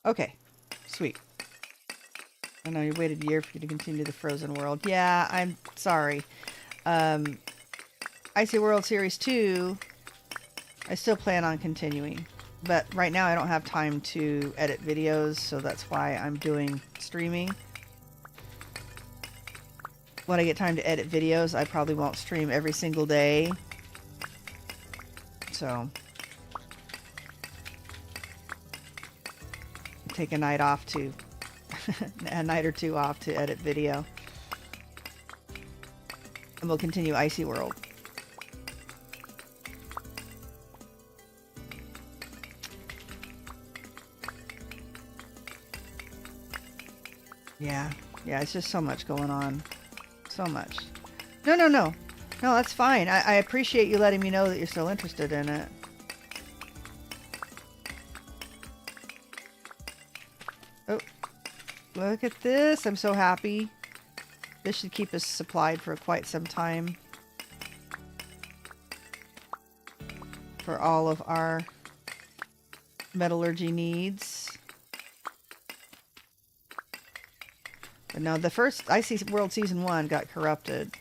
Okay. Sweet. I know you waited a year for you to continue the Frozen World. Yeah, I'm sorry. Icy World Series 2, I still plan on continuing. But right now I don't have time to edit videos, so that's why I'm doing streaming. when I get time to edit videos, I probably won't stream every single day. So take a night off to a night or two off to edit video. And we'll continue Icy World. Yeah, it's just so much going on. So much. No, that's fine. I appreciate you letting me know that you're still interested in it. Oh, look at this. I'm so happy. This should keep us supplied for quite some time. For all of our metallurgy needs. But no, the first Icy World Season 1 got corrupted.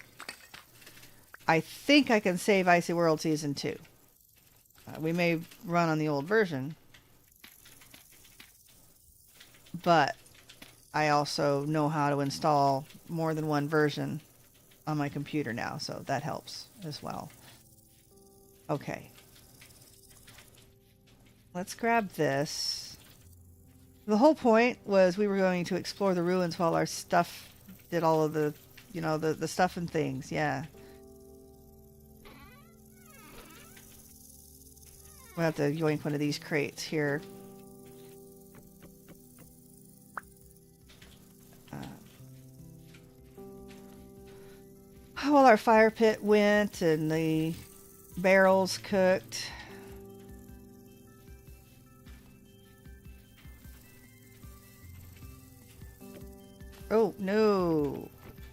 I think I can save Icy World Season 2. We may run on the old version. But I also know how to install more than one version on my computer now, so that helps as well. Okay. Let's grab this. The whole point was we were going to explore the ruins while our stuff did all of the, you know, the stuff and things. Yeah. We'll have to yoink one of these crates here. While our fire pit went and the barrels cooked. Oh, no.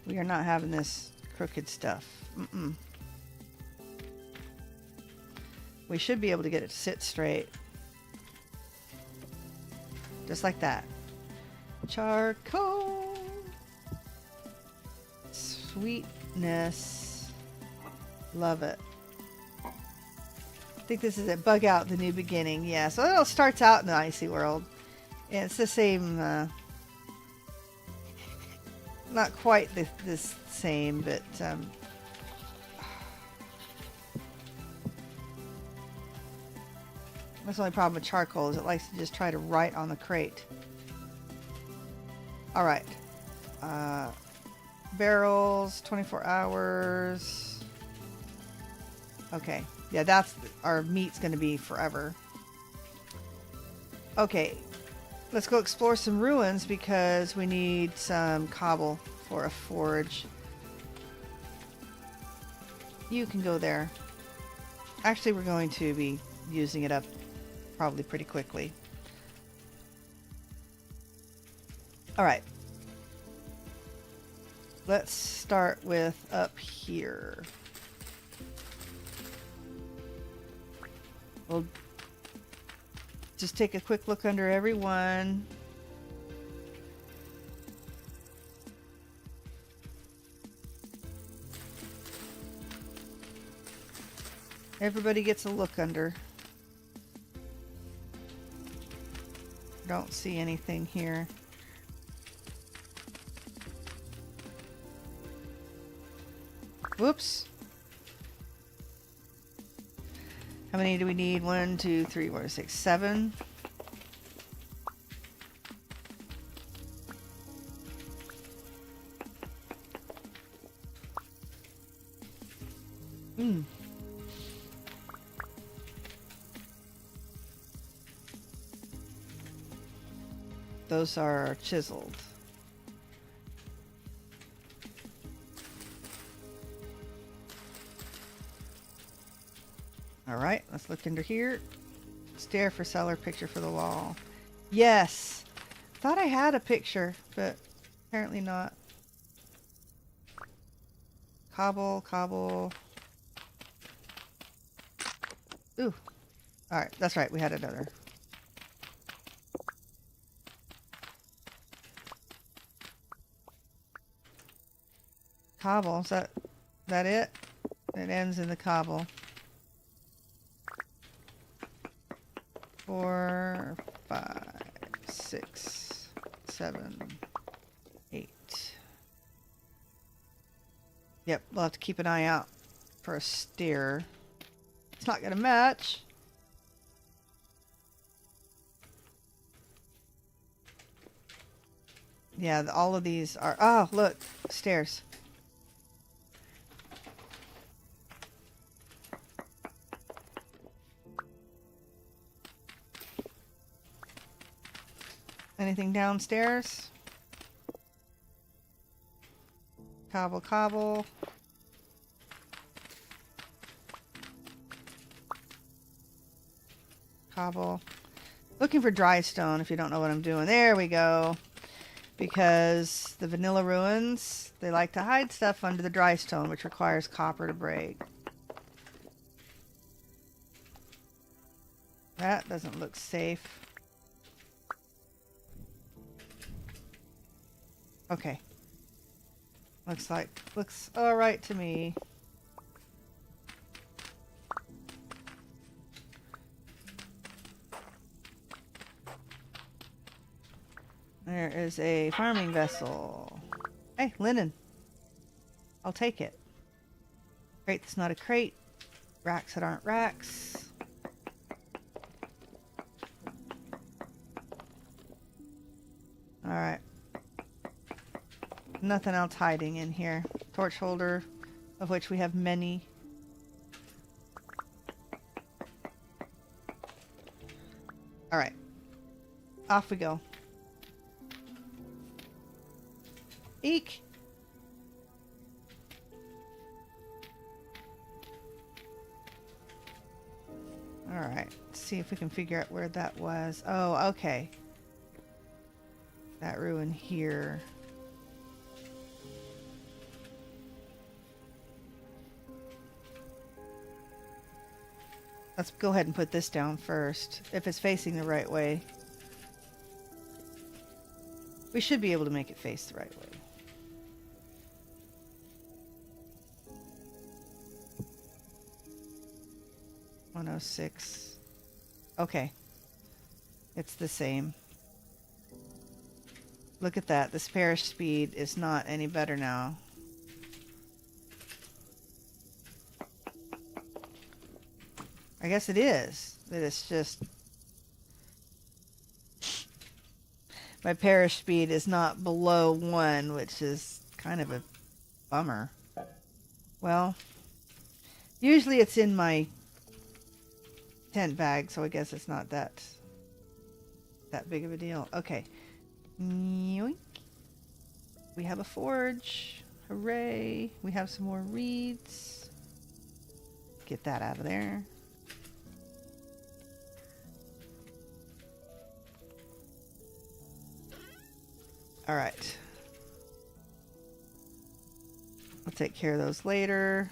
We are not having this crooked stuff. Mm-mm. We should be able to get it to sit straight. Just like that. Charcoal. Sweetness. Love it. I think this is it. Bug out the new beginning. Yeah, so it all starts out in the Icy World. And it's the same... not quite the same, but that's the only problem with charcoal is it likes to just try to write on the crate. All right, barrels, 24 hours. Okay, yeah, that's our meat's going to be forever. Okay. Let's go explore some ruins because we need some cobble for a forge. You can go there. Actually, we're going to be using it up probably pretty quickly. Alright. Let's start with up here. We'll just take a quick look under every one. Everybody gets a look under. Don't see anything here. Whoops. How many do we need? 1, 2, 3, 4, 6, 7. Those are chiseled. Alright, let's look under here. Stare for seller, picture for the wall. Yes! Thought I had a picture, but apparently not. Cobble, cobble. Ooh. Alright, that's right, we had another. Cobble, is that it? It ends in the cobble. 4, 5, 6, 7, 8. Yep, we'll have to keep an eye out for a stair. It's not gonna match. Yeah, all of these are... Oh, look! Stairs. Anything downstairs? Cobble, cobble. Cobble. Looking for dry stone if you don't know what I'm doing. There we go. Because the vanilla ruins, they like to hide stuff under the dry stone, which requires copper to break. That doesn't look safe. Okay. Looks alright to me. There is a farming vessel. Hey, linen. I'll take it. Crate that's not a crate. Racks that aren't racks. Alright. Nothing else hiding in here. Torch holder, of which we have many. Alright. Off we go. Eek! Alright, let's see if we can figure out where that was. Oh, okay. That ruin here. Let's go ahead and put this down first, if it's facing the right way. We should be able to make it face the right way. $106. Okay. It's the same. Look at that. This parish speed is not any better now. I guess it is. But it's just... my parish speed is not below 1, which is kind of a bummer. Well, usually it's in my tent bag, so I guess it's not that big of a deal. Okay. Yoink. We have a forge. Hooray. We have some more reeds. Get that out of there. Alright. I'll take care of those later.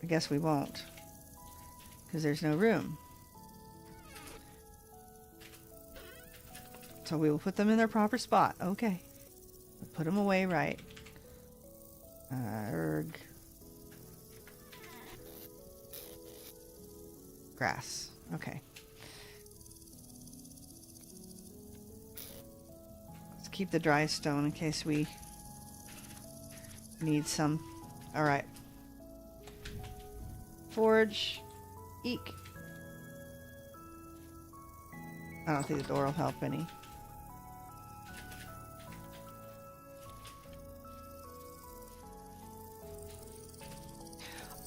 I guess we won't, because there's no room. So we will put them in their proper spot. Okay. Put them away right. Erg. Grass. Okay. Let's keep the dry stone in case we need some. Alright. Forge. Eek. I don't think the door will help any.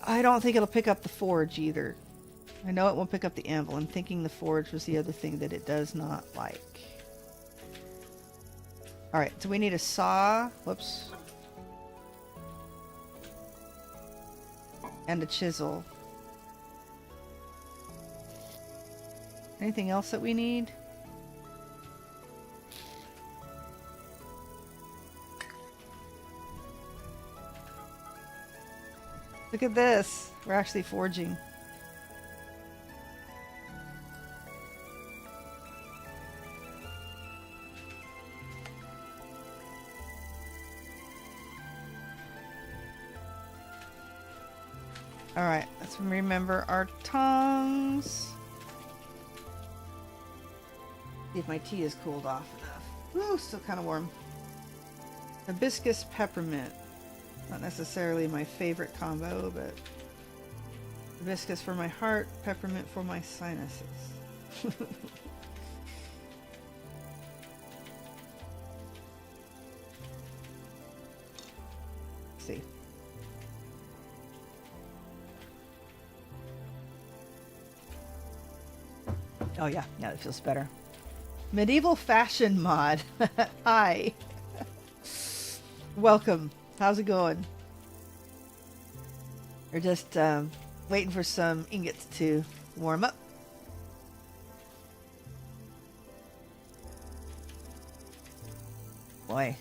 I don't think it'll pick up the forge either. I know it won't pick up the anvil. I'm thinking the forge was the other thing that it does not like. Alright, so we need a saw. Whoops. And a chisel. Anything else that we need? Look at this. We're actually forging. Alright, let's remember our tongs. See if my tea is cooled off enough. Ooh, still kind of warm. Hibiscus peppermint. Not necessarily my favorite combo, but hibiscus for my heart, peppermint for my sinuses. Let's see. Oh yeah, that feels better. Medieval fashion mod. Hi. Welcome. How's it going? We're just waiting for some ingots to warm up. Boy,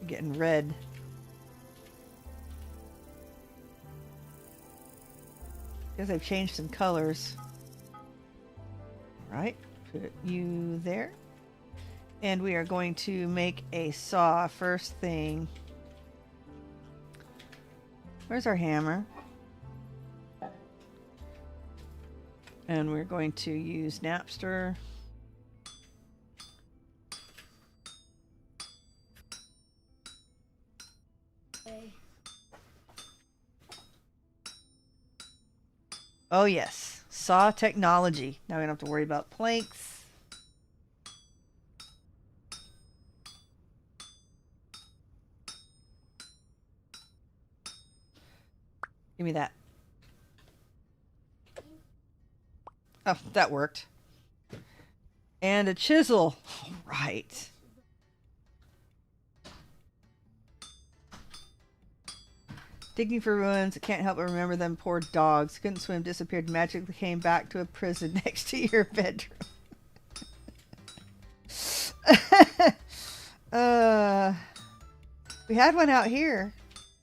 getting red. Guess I've changed some colors. All right, put you there. And we are going to make a saw first thing. Where's our hammer? And we're going to use Knapster. Okay. Oh yes, saw technology. Now we don't have to worry about planks. Give me that. Oh, that worked. And a chisel. All right. Digging for ruins. I can't help but remember them poor dogs. Couldn't swim, disappeared, magically came back to a prison next to your bedroom. We had one out here.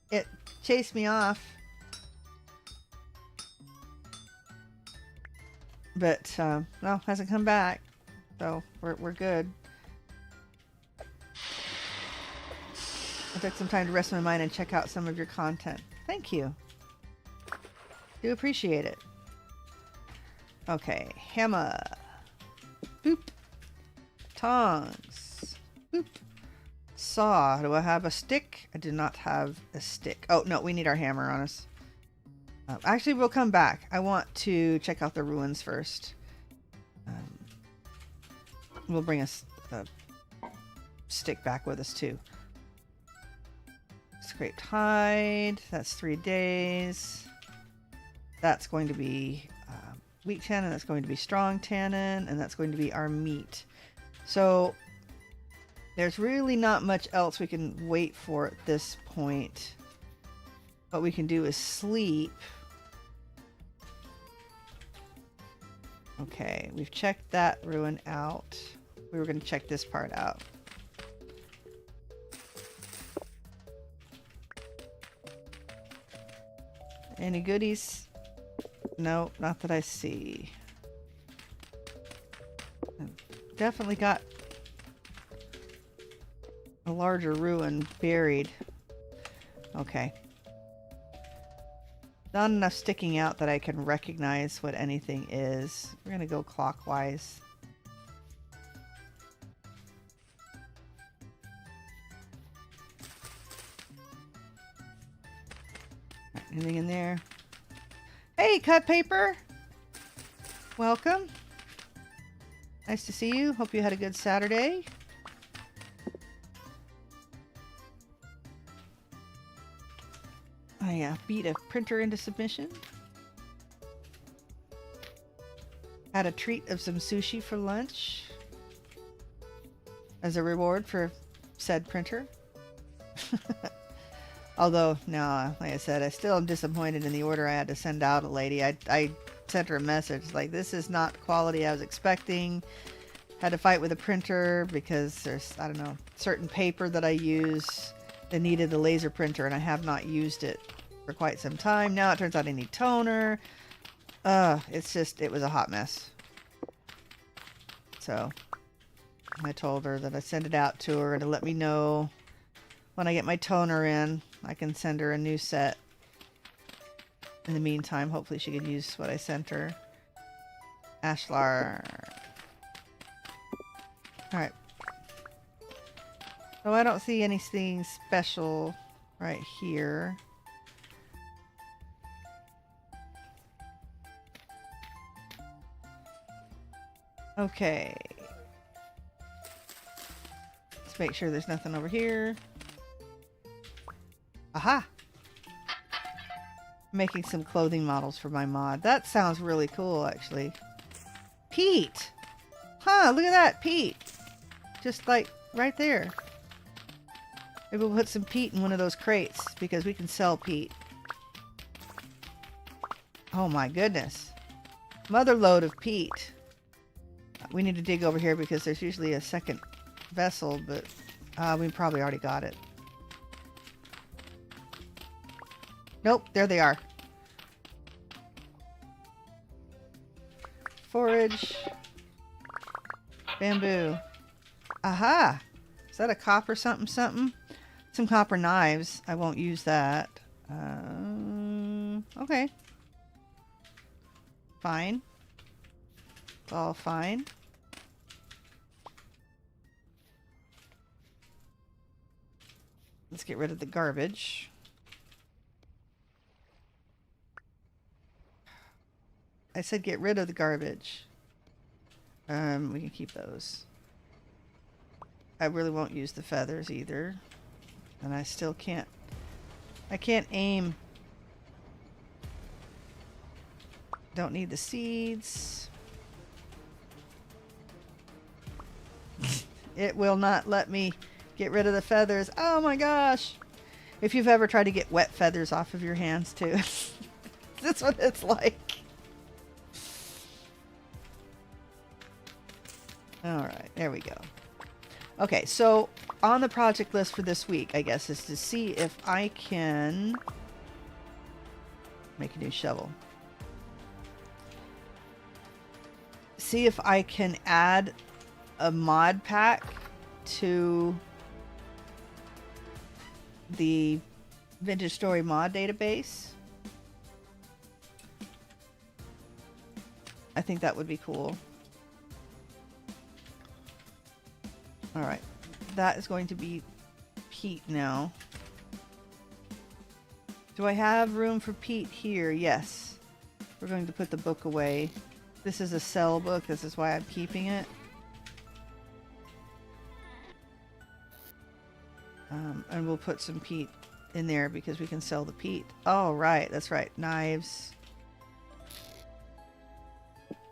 It chased me off. But, no, hasn't come back. So, we're good. I took some time to rest my mind and check out some of your content. Thank you. Do appreciate it. Okay, hammer. Boop. Tongs. Boop. Saw. Do I have a stick? I do not have a stick. Oh, no, we need our hammer on us. Actually, we'll come back. I want to check out the ruins first. We'll bring a stick back with us, too. Scraped hide. That's 3 days. That's going to be weak tannin. That's going to be strong tannin. And that's going to be our meat. So there's really not much else we can wait for at this point. What we can do is sleep. Okay, we've checked that ruin out. We were going to check this part out. Any goodies? No, not that I see. Definitely got a larger ruin buried. Okay. Not enough sticking out that I can recognize what anything is. We're going to go clockwise. Anything in there? Hey, cut paper! Welcome. Nice to see you. Hope you had a good Saturday. I beat a printer into submission. Had a treat of some sushi for lunch as a reward for said printer. Although, no, like I said, I still am disappointed in the order I had to send out a lady. I sent her a message like, this is not the quality I was expecting. Had to fight with a printer because there's, I don't know, certain paper that I use that needed a laser printer, and I have not used it for quite some time. Now it turns out I need toner. It's just, it was a hot mess. So I told her that I send it out to her to let me know when I get my toner in. I can send her a new set. In the meantime, hopefully she can use what I sent her. Ashlar. Alright. So I don't see anything special right here. Okay. Let's make sure there's nothing over here. Aha! Making some clothing models for my mod. That sounds really cool, actually. Peat! Huh, look at that, peat! Just like right there. Maybe we'll put some peat in one of those crates because we can sell peat. Oh my goodness. Mother load of peat. We need to dig over here because there's usually a second vessel, but we probably already got it. Nope, there they are. Forage. Bamboo. Aha! Is that a copper something something? Some copper knives. I won't use that. Okay. Fine. It's all fine. Let's get rid of the garbage. I said get rid of the garbage. We can keep those. I really won't use the feathers either. And I still can't... I can't aim. Don't need the seeds. It will not let me get rid of the feathers. Oh my gosh! If you've ever tried to get wet feathers off of your hands too. That's what it's like. Alright, there we go. Okay, so on the project list for this week, I guess, is to see if I can make a new shovel. See if I can add a mod pack to the Vintage Story mod database. I think that would be cool. Alright, that is going to be peat now. Do I have room for peat here? Yes. We're going to put the book away. This is a sell book. This is why I'm keeping it. And we'll put some peat in there because we can sell the peat. Oh, right. That's right. Knives.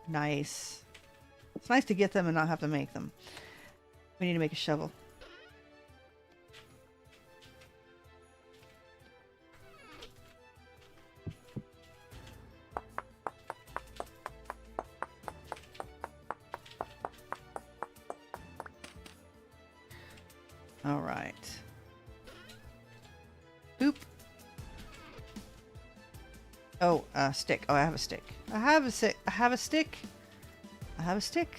Nice. It's nice to get them and not have to make them. We need to make a shovel. All right. Boop. Oh, stick. Oh, I have a stick. I have a stick. I have a stick. I have a stick.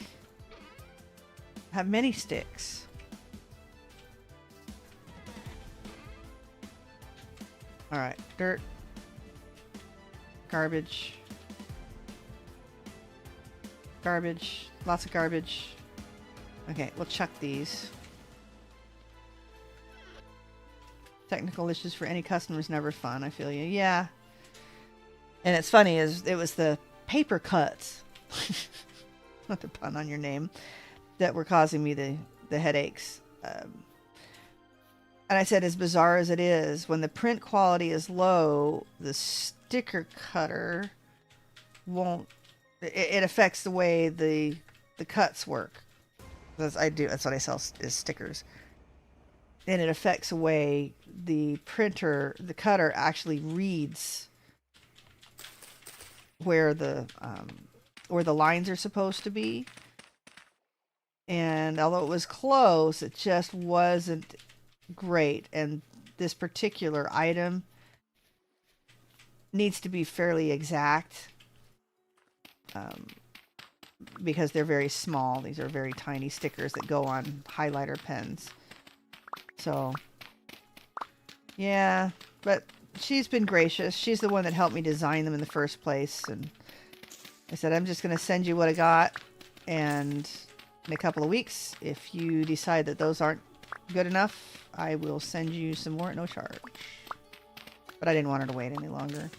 I have many sticks. All right. Dirt. Garbage. Garbage. Lots of garbage. Okay, we'll chuck these. Technical issues for any customer is never fun. I feel you. Yeah. And it's funny is it was the paper cuts, not to pun on your name, that were causing me the headaches. And I said, as bizarre as it is, when the print quality is low, the sticker cutter won't. It affects the way the cuts work. That's what I sell is stickers. And it affects the way the cutter actually reads where the lines are supposed to be. And although it was close, it just wasn't great. And this particular item needs to be fairly exact because they're very small. These are very tiny stickers that go on highlighter pens. So, yeah, but she's been gracious. She's the one that helped me design them in the first place. And I said, I'm just going to send you what I got. And in a couple of weeks, if you decide that those aren't good enough, I will send you some more at no charge. But I didn't want her to wait any longer.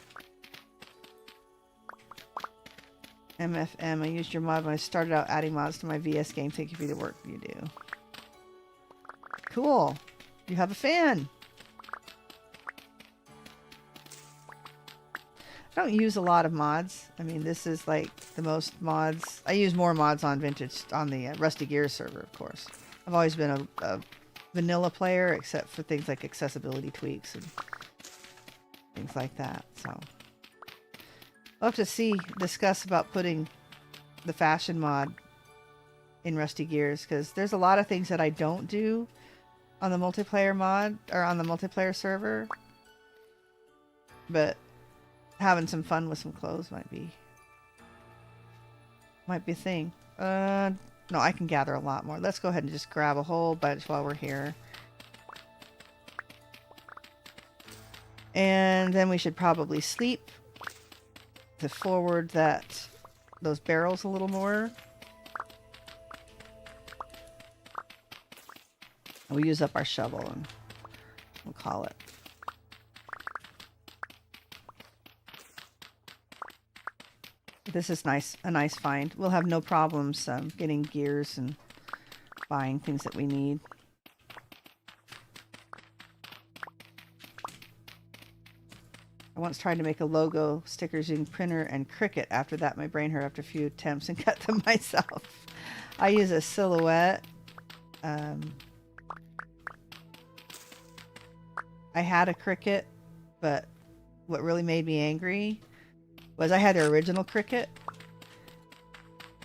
MFM, I used your mod when I started out adding mods to my VS game. Thank you for the work you do. Cool. You have a fan. I don't use a lot of mods. I mean, this is like the most mods. I use more mods on Vintage, on the Rusty Gears server, of course. I've always been a vanilla player, except for things like accessibility tweaks and things like that. So we'll have to discuss about putting the fashion mod in Rusty Gears, because there's a lot of things that I don't do on the multiplayer mod, or on the multiplayer server. But having some fun with some clothes might be a thing. No, I can gather a lot more. Let's go ahead and just grab a whole bunch while we're here. And then we should probably sleep to forward those barrels a little more. We'll use up our shovel and we'll call it. This is a nice find. We'll have no problems getting gears and buying things that we need. I once tried to make a logo stickers using printer and Cricut. After that, my brain hurt after a few attempts and cut them myself. I use a silhouette. I had a Cricut, but what really made me angry was I had their original Cricut,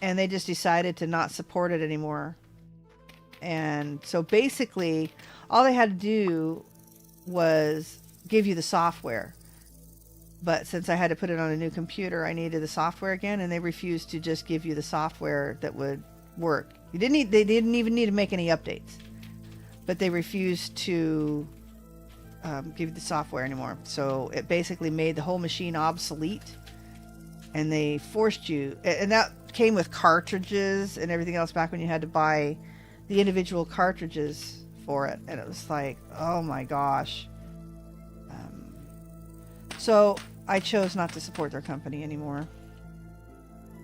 and they just decided to not support it anymore. And so basically, all they had to do was give you the software. But since I had to put it on a new computer, I needed the software again, and they refused to just give you the software that would work. They didn't even need to make any updates, but they refused to give you the software anymore. So it basically made the whole machine obsolete, and they forced you, and that came with cartridges and everything else back when you had to buy the individual cartridges for it, and it was like, oh my gosh. So I chose not to support their company anymore,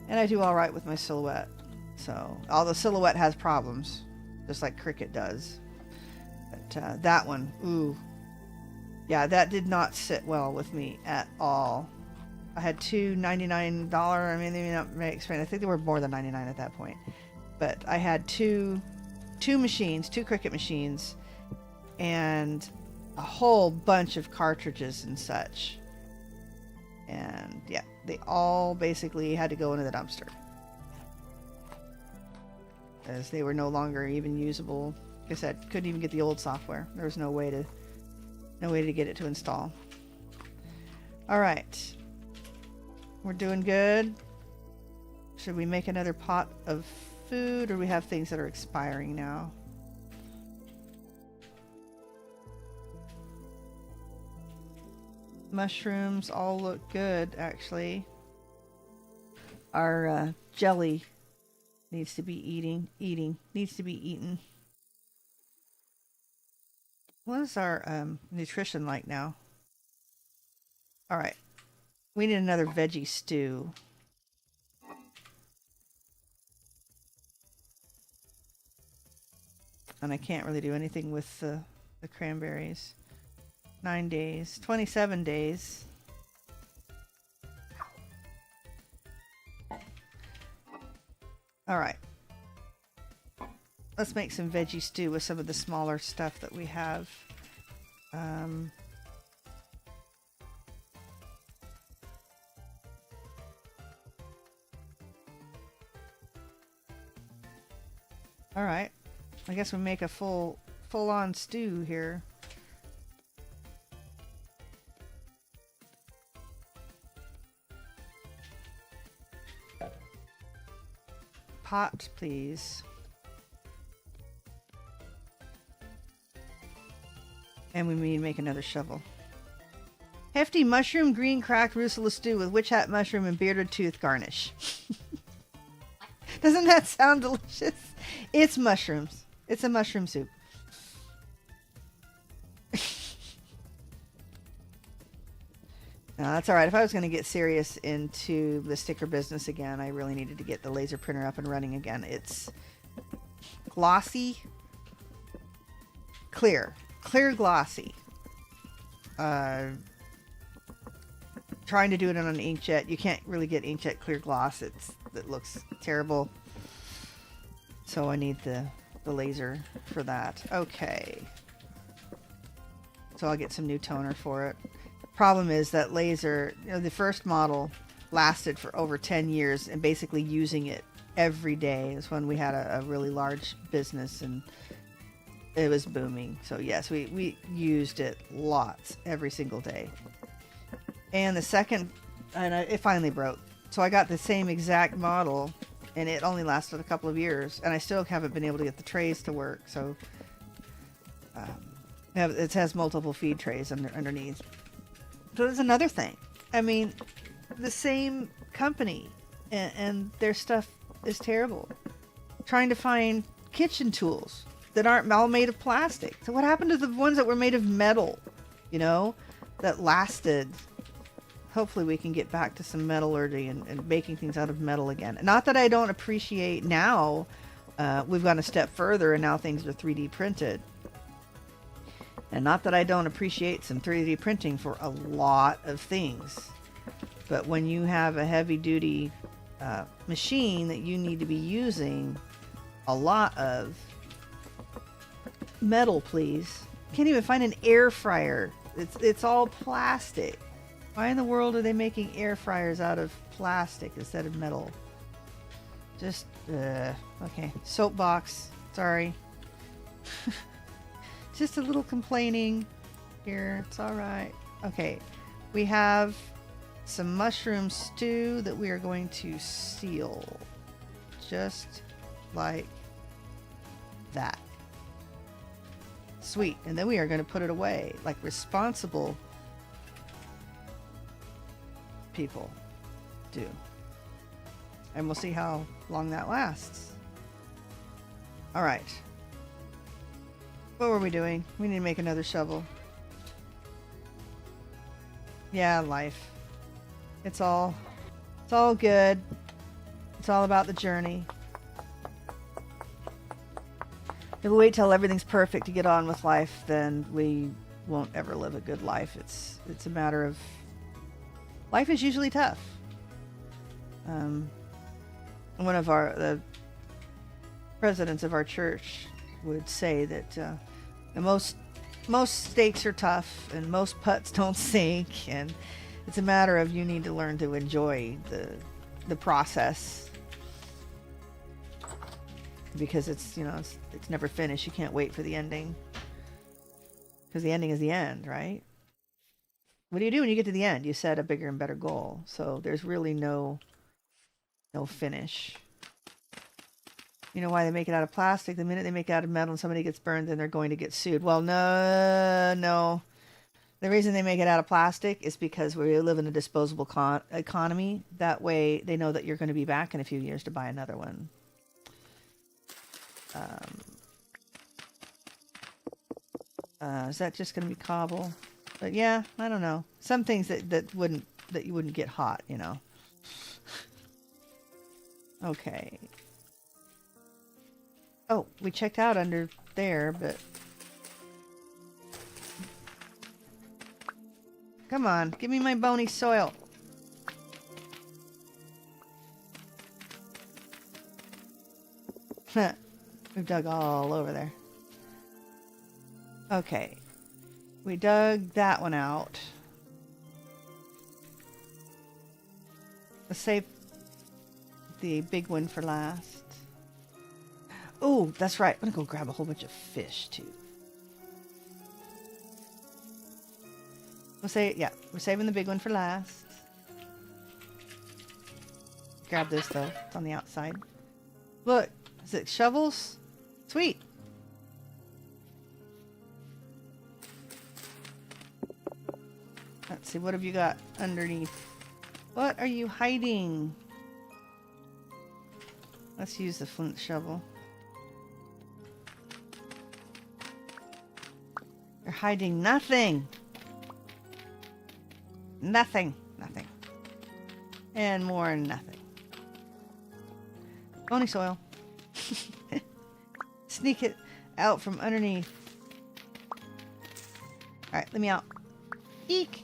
and I do all right with my silhouette. So although silhouette has problems, just like Cricut does, but that one, ooh, yeah, that did not sit well with me at all. I had two $99, I mean, they may not make expensive. I think they were more than 99 at that point, but I had two machines, two Cricut machines, and a whole bunch of cartridges and such. And yeah, they all basically had to go into the dumpster, as they were no longer even usable. Like I said, couldn't even get the old software. There was no way to get it to install. All right, we're doing good. Should we make another pot of food, or we have things that are expiring now? Mushrooms all look good, actually. Our jelly needs to be needs to be eaten. What is our nutrition like now? All right, we need another veggie stew. And I can't really do anything with the cranberries. 9 days, 27 days. All right. Let's make some veggie stew with some of the smaller stuff that we have. All right. I guess we make a full-on stew here. Pot, please. And we need to make another shovel. Hefty mushroom green cracked rusula stew with witch hat mushroom and bearded tooth garnish. Doesn't that sound delicious? It's mushrooms. It's a mushroom soup. No, that's all right. If I was going to get serious into the sticker business again, I really needed to get the laser printer up and running again. It's glossy, clear glossy. Trying to do it on an inkjet, you can't really get inkjet clear gloss. It looks terrible. So I need the laser for that. Okay. So I'll get some new toner for it. Problem is that laser, you know, the first model lasted for over 10 years, and basically using it every day is when we had a really large business and it was booming. So yes, we used it lots every single day. And the second, it finally broke. So I got the same exact model and it only lasted a couple of years, and I still haven't been able to get the trays to work. So it has multiple feed trays underneath. So there's another thing. I mean, the same company and their stuff is terrible. Trying to find kitchen tools that aren't all made of plastic. So what happened to the ones that were made of metal, you know, that lasted? Hopefully we can get back to some metallurgy and making things out of metal again. Not that I don't appreciate now, we've gone a step further and now things are 3D printed. And not that I don't appreciate some 3D printing for a lot of things. But when you have a heavy duty machine that you need to be using a lot of metal, please. Can't even find an air fryer. It's all plastic. Why in the world are they making air fryers out of plastic instead of metal? Just, okay. Soapbox. Sorry. Just a little complaining here. It's all right. Okay. We have some mushroom stew that we are going to seal. Just like that. Sweet. And then we are going to put it away like responsible people do. And we'll see how long that lasts. All right. What were we doing? We need to make another shovel. Yeah, life. It's all good. It's all about the journey. If we wait till everything's perfect to get on with life, then we won't ever live a good life. It's a matter of life is usually tough. One of the presidents of our church would say that the most stakes are tough and most putts don't sink, and it's a matter of you need to learn to enjoy the process, because it's never finished. You can't wait for the ending, because the ending is the end, right? What do you do when you get to the end? You set a bigger and better goal. So there's really no finish. You know why they make it out of plastic? The minute they make it out of metal and somebody gets burned, then they're going to get sued. Well, no. The reason they make it out of plastic is because we live in a disposable economy. That way they know that you're going to be back in a few years to buy another one. Is that just going to be cobble? But yeah, I don't know. Some things that you wouldn't get hot, you know. Okay. Oh, we checked out under there, but come on, give me my bony soil. We've dug all over there. Okay. We dug that one out. Let's save the big one for last. Oh, that's right. I'm gonna go grab a whole bunch of fish too. We're saving the big one for last. Grab this though. It's on the outside. Look, is it shovels? Sweet. Let's see, what have you got underneath? What are you hiding? Let's use the flint shovel. You're hiding nothing. Nothing. Nothing. And more nothing. Only soil. Sneak it out from underneath. Alright, let me out. Eek!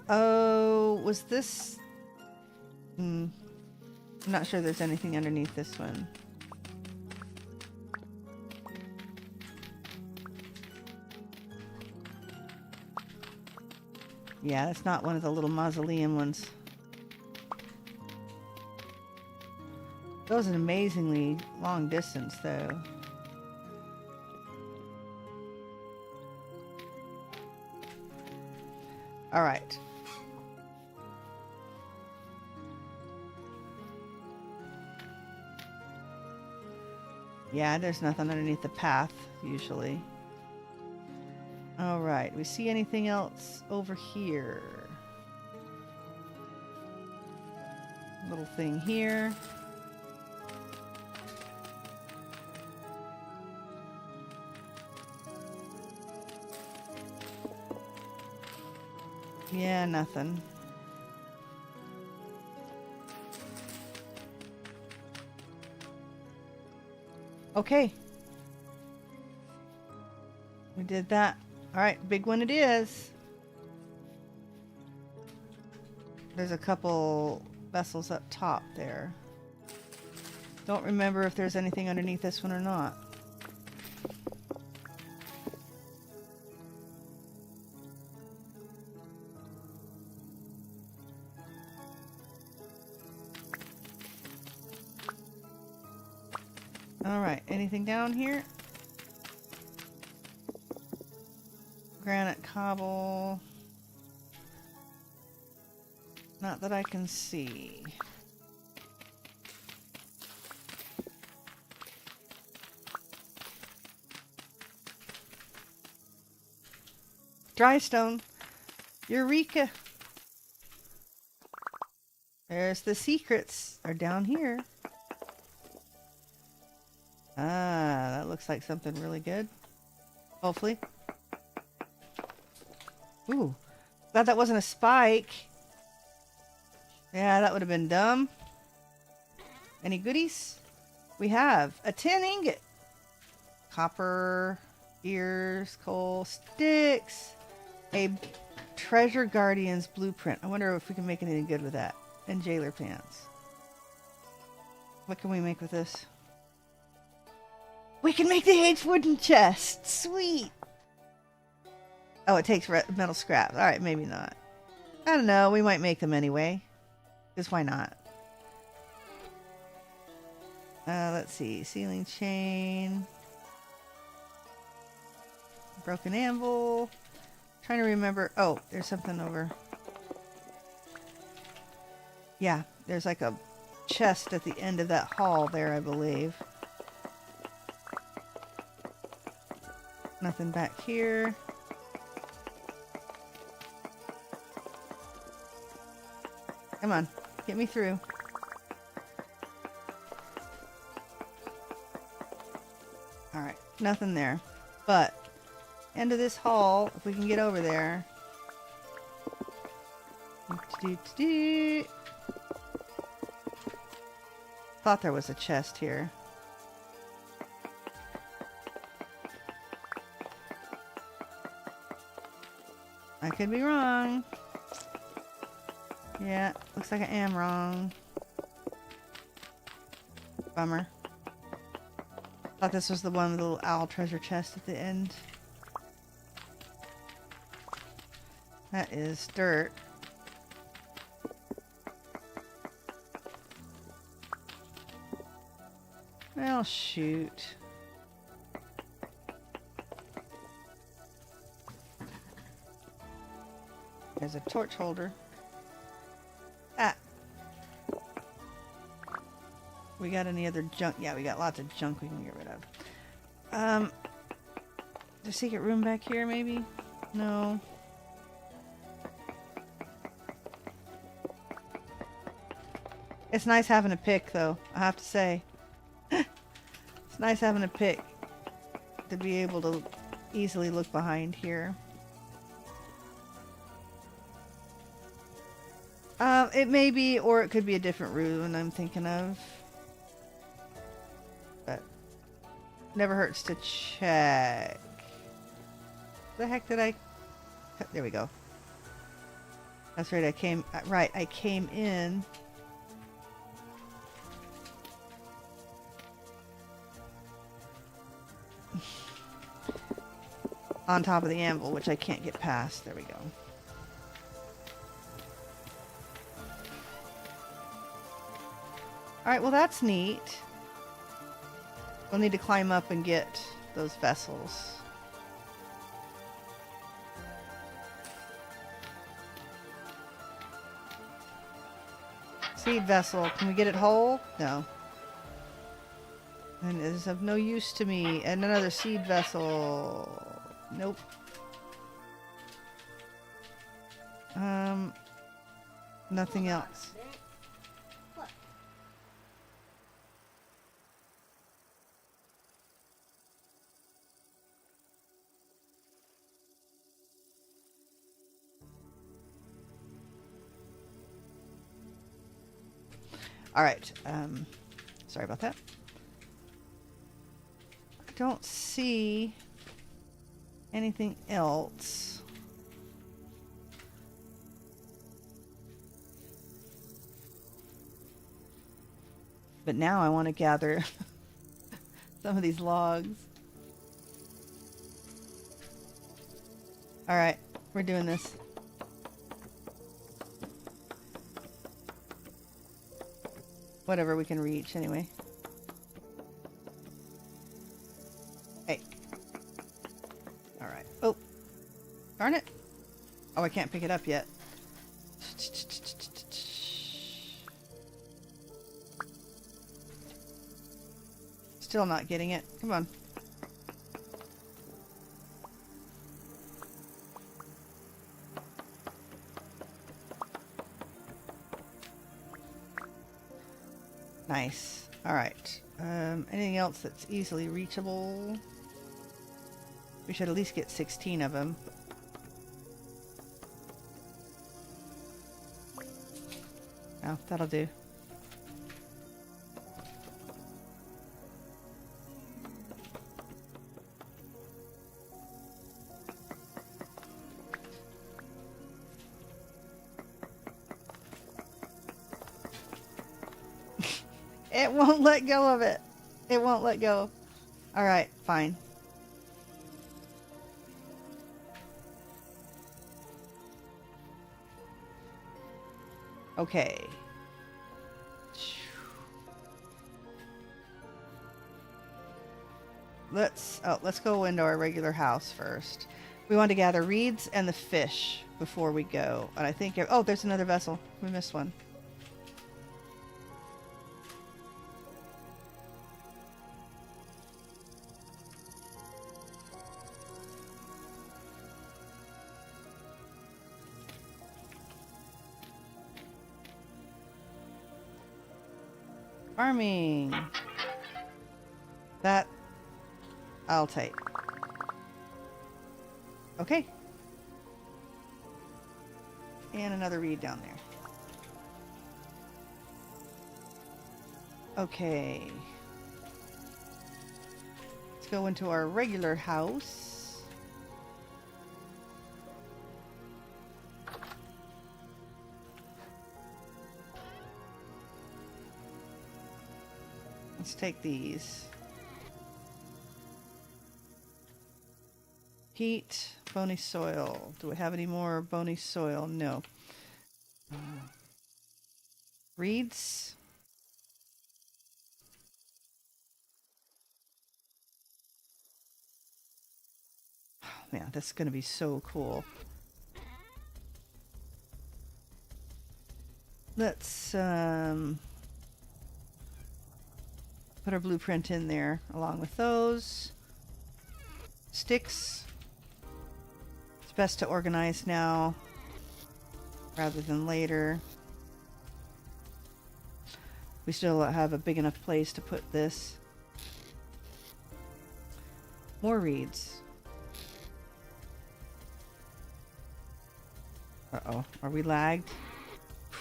Oh, was this... I'm not sure there's anything underneath this one. Yeah, that's not one of the little mausoleum ones. That was an amazingly long distance, though. All right. Yeah, there's nothing underneath the path, usually. All right, we see anything else over here? Little thing here. Yeah, nothing. Okay. We did that. Alright, big one it is. There's a couple vessels up top there. Don't remember if there's anything underneath this one or not. Alright, anything down here? Granite cobble. Not that I can see. Dry stone. Eureka! There's the secrets. They're down here. Ah, that looks like something really good. Hopefully. Ooh. Glad that wasn't a spike. Yeah, that would have been dumb. Any goodies? We have a tin ingot. Copper, ears, coal, sticks. A treasure guardian's blueprint. I wonder if we can make anything good with that. And jailer pants. What can we make with this? We can make the aged wooden chest. Sweet. Oh, it takes metal scrap. Alright, maybe not. I don't know. We might make them anyway. Because why not? Let's see. Ceiling chain. Broken anvil. Trying to remember. Oh, there's something over. Yeah, there's like a chest at the end of that hall there, I believe. Nothing back here. Come on, get me through. Alright, nothing there. But, end of this hall, if we can get over there. Thought there was a chest here. I could be wrong. Yeah, looks like I am wrong. Bummer. Thought this was the one with the little owl treasure chest at the end. That is dirt. Well, shoot. There's a torch holder. Ah. We got any other junk? Yeah, we got lots of junk we can get rid of. The secret room back here, maybe? No. It's nice having a pick, though, I have to say. It's nice having a pick to be able to easily look behind here. It may be, or it could be a different rune I'm thinking of. But never hurts to check. The heck did I... There we go. That's right, I came in. On top of the anvil, which I can't get past. There we go. Alright, well that's neat. We'll need to climb up and get those vessels. Seed vessel. Can we get it whole? No. And it is of no use to me. And another seed vessel. Nope. Nothing else. What? All right. Sorry about that. I don't see anything else. But now I want to gather some of these logs. All right, we're doing this. Whatever we can reach, anyway. Hey. All right. Oh, darn it. Oh, I can't pick it up yet. Still not getting it. Come on. Nice. All right. Anything else that's easily reachable? We should at least get 16 of them. Oh, that'll do. It won't let go of it. It won't let go. All right, fine. Okay. Let's go into our regular house first. We want to gather reeds and the fish before we go. And I think, oh, there's another vessel. We missed one. Farming. That I'll take. Okay. And another reed down there. Okay. Let's go into our regular house. Let's take these. Heat, bony soil. Do we have any more bony soil? No. Reeds. Oh man, this is going to be so cool. Let's put our blueprint in there along with those. Sticks. It's best to organize now rather than later. We still have a big enough place to put this. More reeds. Uh-oh. Are we lagged?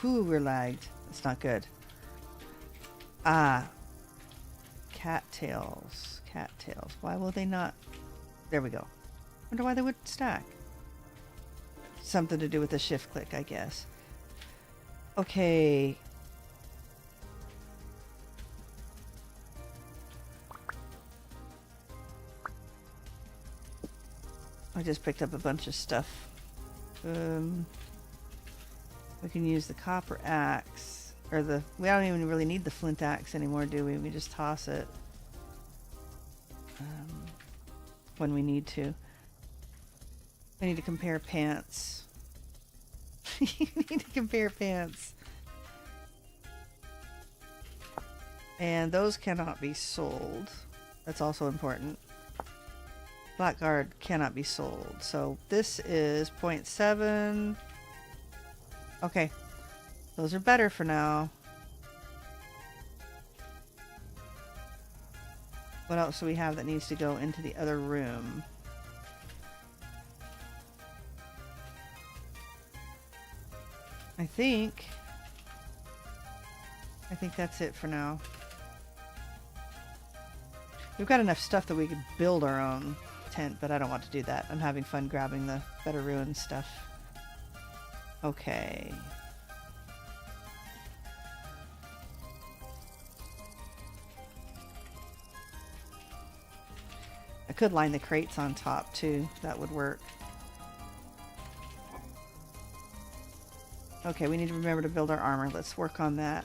Whew, we're lagged. That's not good. Ah. Cattails. Cattails. Why will they not... There we go. Wonder why they would stack. Something to do with the shift click, I guess. Okay. I just picked up a bunch of stuff. We can use the copper axe, or the... We don't even really need the flint axe anymore, do we? We just toss it when we need to. I need to compare pants. You need to compare pants. And those cannot be sold. That's also important. Blackguard cannot be sold. So this is 0.7. Okay. Those are better for now. What else do we have that needs to go into the other room? I think that's it for now. We've got enough stuff that we could build our own tent, but I don't want to do that. I'm having fun grabbing the Better Ruin stuff. Okay. I could line the crates on top too. That would work. Okay, we need to remember to build our armor. Let's work on that.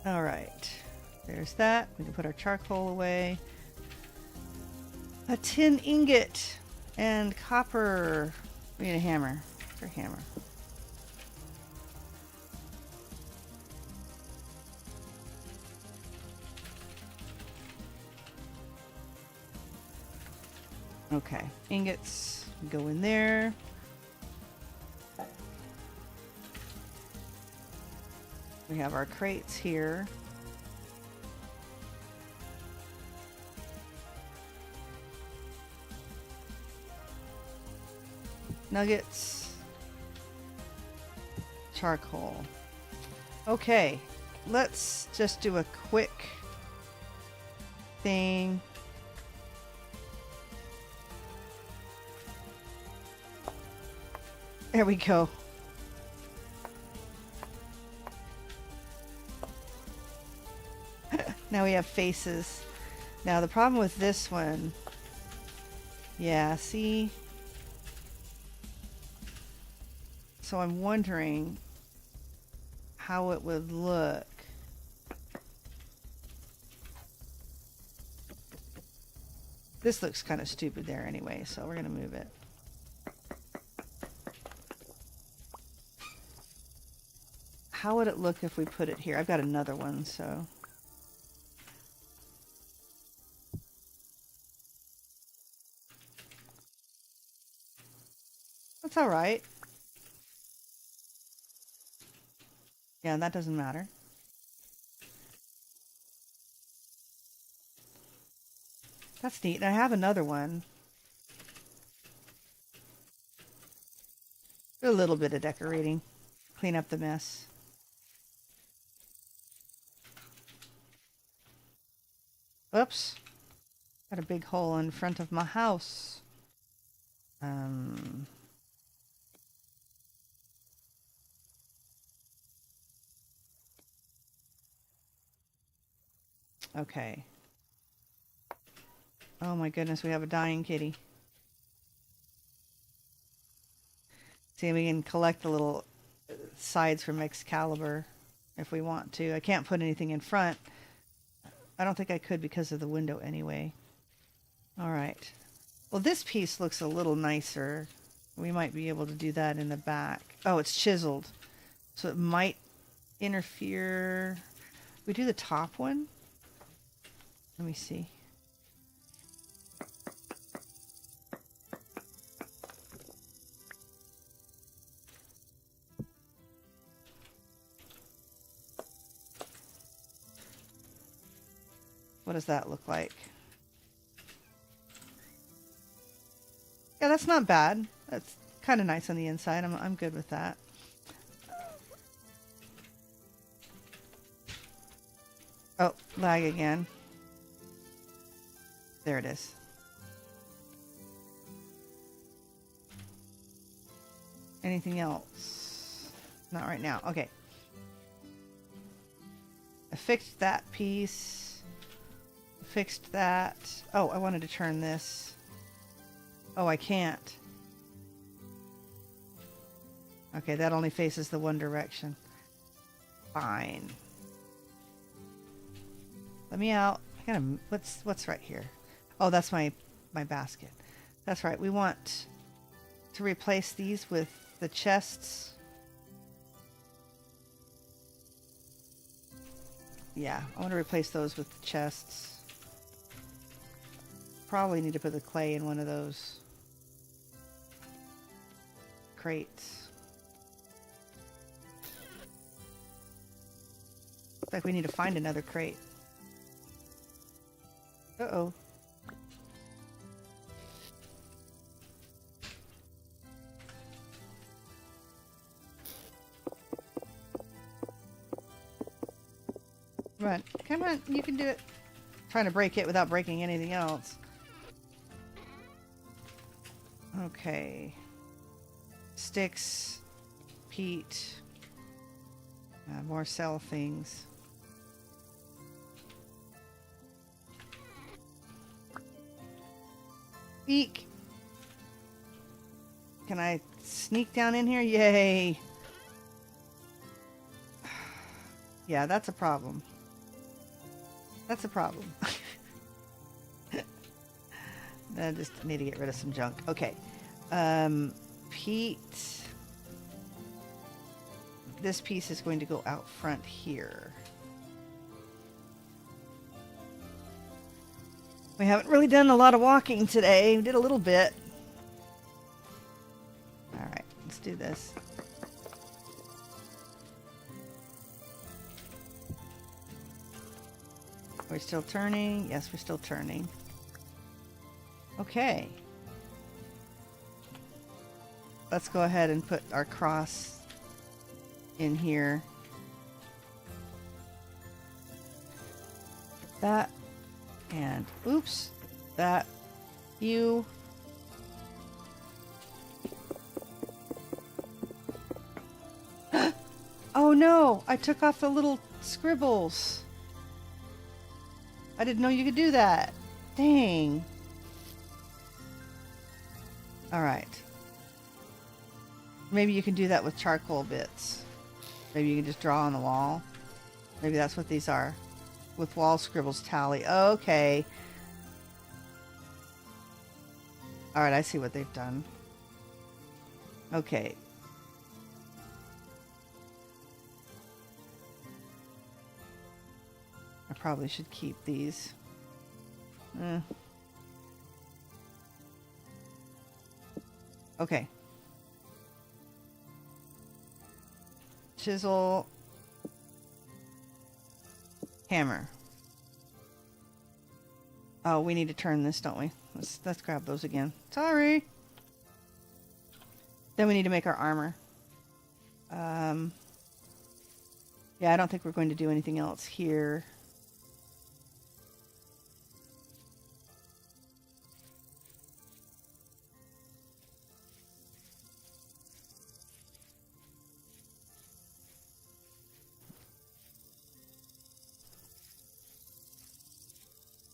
Alright. There's that. We can put our charcoal away. A tin ingot and copper. We need a hammer. For hammer. Okay, ingots go in there. We have our crates here. Nuggets. Charcoal. Okay, let's just do a quick thing. There we go. Now we have faces. Now the problem with this one... Yeah, see? So I'm wondering how it would look. This looks kind of stupid there anyway, so we're going to move it. How would it look if we put it here? I've got another one, so... That's alright. Yeah, that doesn't matter. That's neat. I have another one. Do a little bit of decorating. Clean up the mess. Oops. Got a big hole in front of my house. Okay. Oh my goodness, we have a dying kitty. See, we can collect the little sides from Excalibur if we want to. I can't put anything in front. I don't think I could because of the window anyway. Alright. Well, this piece looks a little nicer. We might be able to do that in the back. Oh, it's chiseled. So it might interfere. We do the top one? Let me see. What does that look like? Yeah, that's not bad. That's kind of nice on the inside. I'm good with that. Oh, lag again. There it is. Anything else? Not right now. Okay. I fixed that piece. Fixed that. Oh, I wanted to turn this. Oh, I can't. Okay, that only faces the one direction. Fine. Let me out. I gotta. What's right here? Oh, that's my basket. That's right. We want to replace these with the chests. Yeah, I want to replace those with the chests. Probably need to put the clay in one of those crates. Looks like we need to find another crate. Uh-oh. Run. Come on, you can do it. Trying to break it without breaking anything else. Okay. Sticks. Peat. More cell things. Eek! Can I sneak down in here? Yay! Yeah, that's a problem. That's a problem. I just need to get rid of some junk. Okay. Peat. This piece is going to go out front here. We haven't really done a lot of walking today. We did a little bit. Alright, let's do this. We're still turning. Yes, we're still turning. Okay. Let's go ahead and put our cross in here. That. And, oops. That. You. Oh no! I took off the little scribbles. I didn't know you could do that. Dang. Alright. Maybe you can do that with charcoal bits. Maybe you can just draw on the wall. Maybe that's what these are. With wall scribbles tally. Okay. Alright, I see what they've done. Okay. I probably should keep these. Okay. Chisel. Hammer. Oh, we need to turn this, don't we? Let's grab those again. Sorry. Then we need to make our armor. Yeah, I don't think we're going to do anything else here.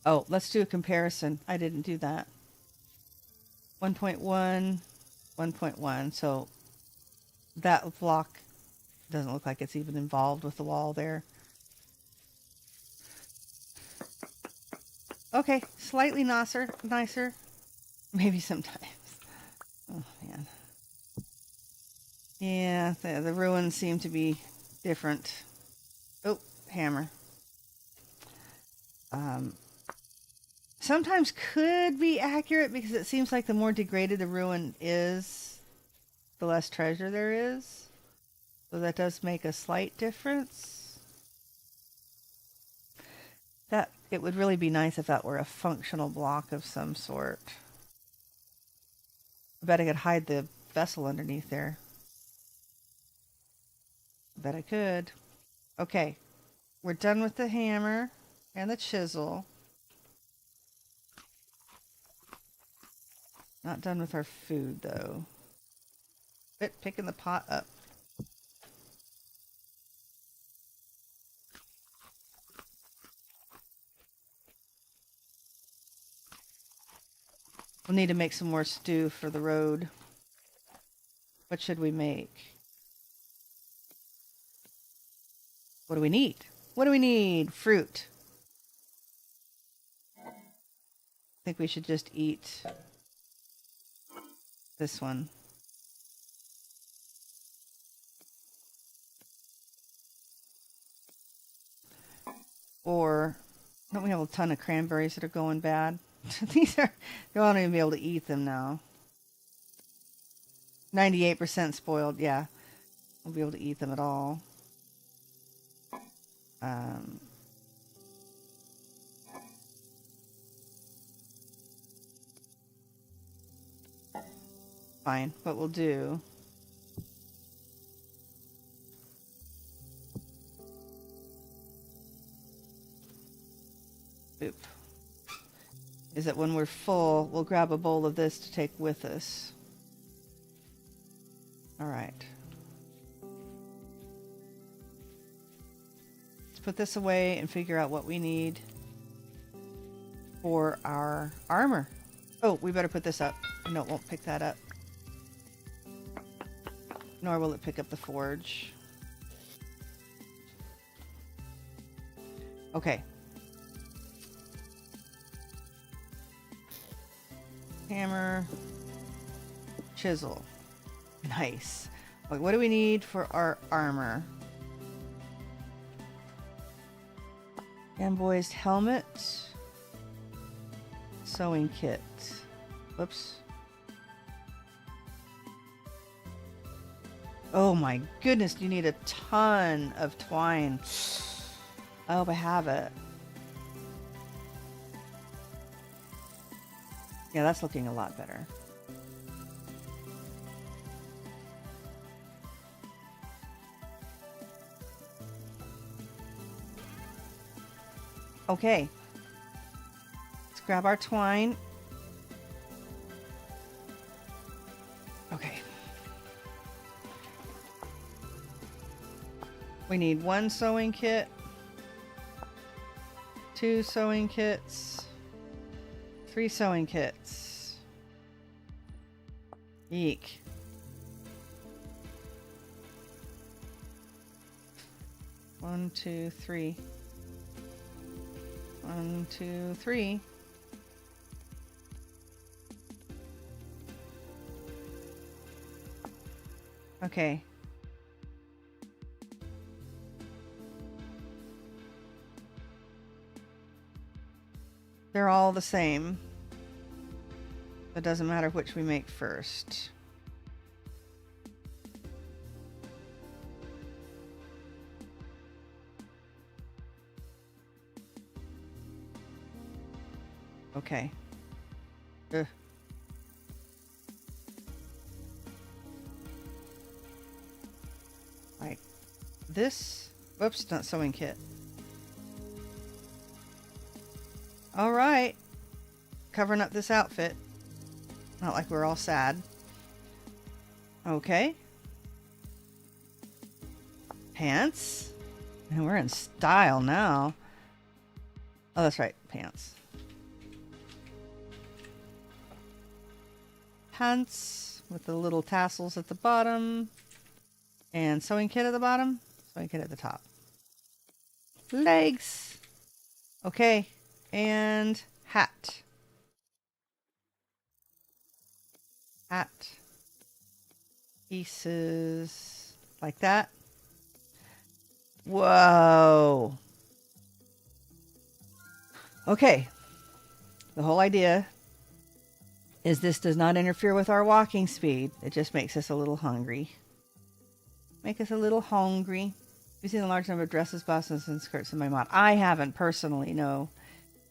Oh, let's do a comparison. I didn't do that. 1.1, 1.1. So that block doesn't look like it's even involved with the wall there. Okay, slightly nicer. Maybe sometimes. Oh, man. Yeah, the ruins seem to be different. Oh, hammer. Sometimes could be accurate because it seems like the more degraded the ruin is, the less treasure there is. So that does make a slight difference. That it would really be nice if that were a functional block of some sort. I bet I could hide the vessel underneath there. I bet I could. Okay. We're done with the hammer and the chisel. Not done with our food, though. Quit picking the pot up. We'll need to make some more stew for the road. What should we make? What do we need? What do we need? Fruit. I think we should just eat this one. Or don't we have a ton of cranberries that are going bad? These are, you won't even be able to eat them now. 98% spoiled, yeah. Won't be able to eat them at all. Fine, what we'll do is that when we're full, we'll grab a bowl of this to take with us. All right. Let's put this away and figure out what we need for our armor. Oh, we better put this up. No, it won't pick that up. Nor will it pick up the forge. Okay. Hammer. Chisel. Nice. Wait, what do we need for our armor? Embossed helmet. Sewing kit. Whoops. Oh my goodness, you need a ton of twine. I hope I have it. Yeah, that's looking a lot better. Okay. Let's grab our twine. Okay. We need 1 sewing kit, 2 sewing kits, 3 sewing kits. Eek. One, two, three. 1, 2, 3. Okay. They're all the same. It doesn't matter which we make first. Okay. Ugh. Like this. Whoops, not sewing kit. All right. Covering up this outfit. Not like we're all sad. Okay. Pants. And we're in style now. Oh, that's right. Pants. Pants with the little tassels at the bottom. And sewing kit at the bottom. Sewing kit at the top. Legs. Okay. And hat. Hat. Pieces like that. Whoa. Okay. The whole idea is this does not interfere with our walking speed. It just makes us a little hungry. Make us a little hungry. You've seen a large number of dresses, blouses, and skirts in my mod. I haven't personally, no.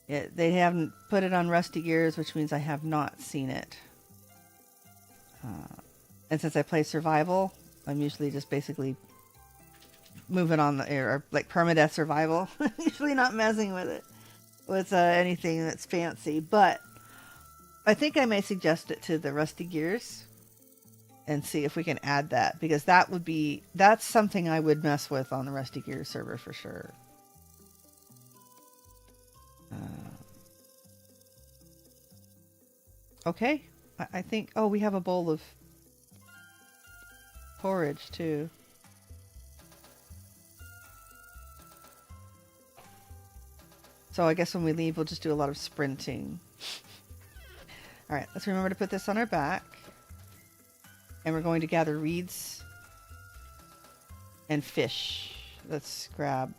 They haven't put it on Rusty Gears, which means I have not seen it. And since I play survival, I'm usually just basically moving on the or like permadeath survival. Usually not messing with it with anything that's fancy, but I think I may suggest it to the Rusty Gears and see if we can add that, because that's something I would mess with on the Rusty Gears server for sure. Okay, I think, oh, we have a bowl of porridge too. So I guess when we leave, we'll just do a lot of sprinting. All right, let's remember to put this on our back. And we're going to gather reeds and fish. Let's grab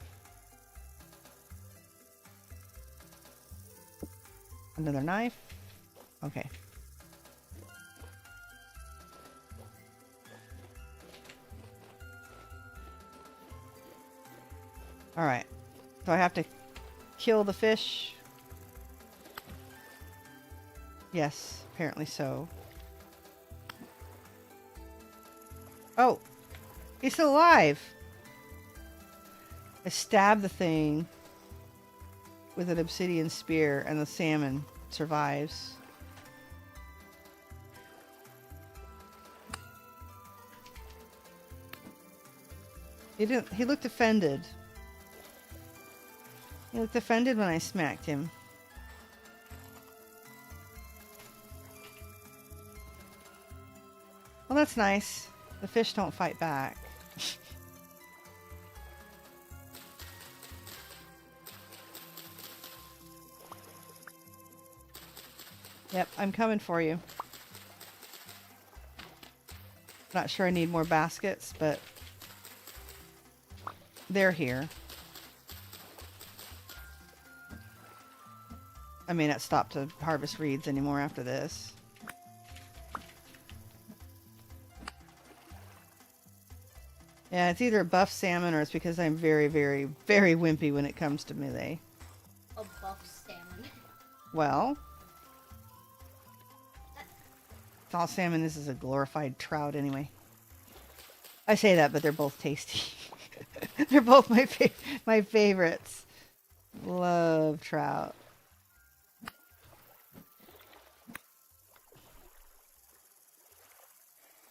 another knife. Okay. All right. So I have to kill the fish. Yes, apparently so. Oh, he's still alive. I stab the thing with an obsidian spear and the salmon survives. He looked offended. He looked offended when I smacked him. Well, that's nice. The fish don't fight back. Yep, I'm coming for you. Not sure I need more baskets, but they're here. I may not stop to harvest reeds anymore after this. Yeah, it's either a buff salmon or it's because I'm very, very, very wimpy when it comes to melee. A buff salmon. Well, all salmon is a glorified trout anyway. I say that, but they're both tasty. They're both my favorites. Love trout.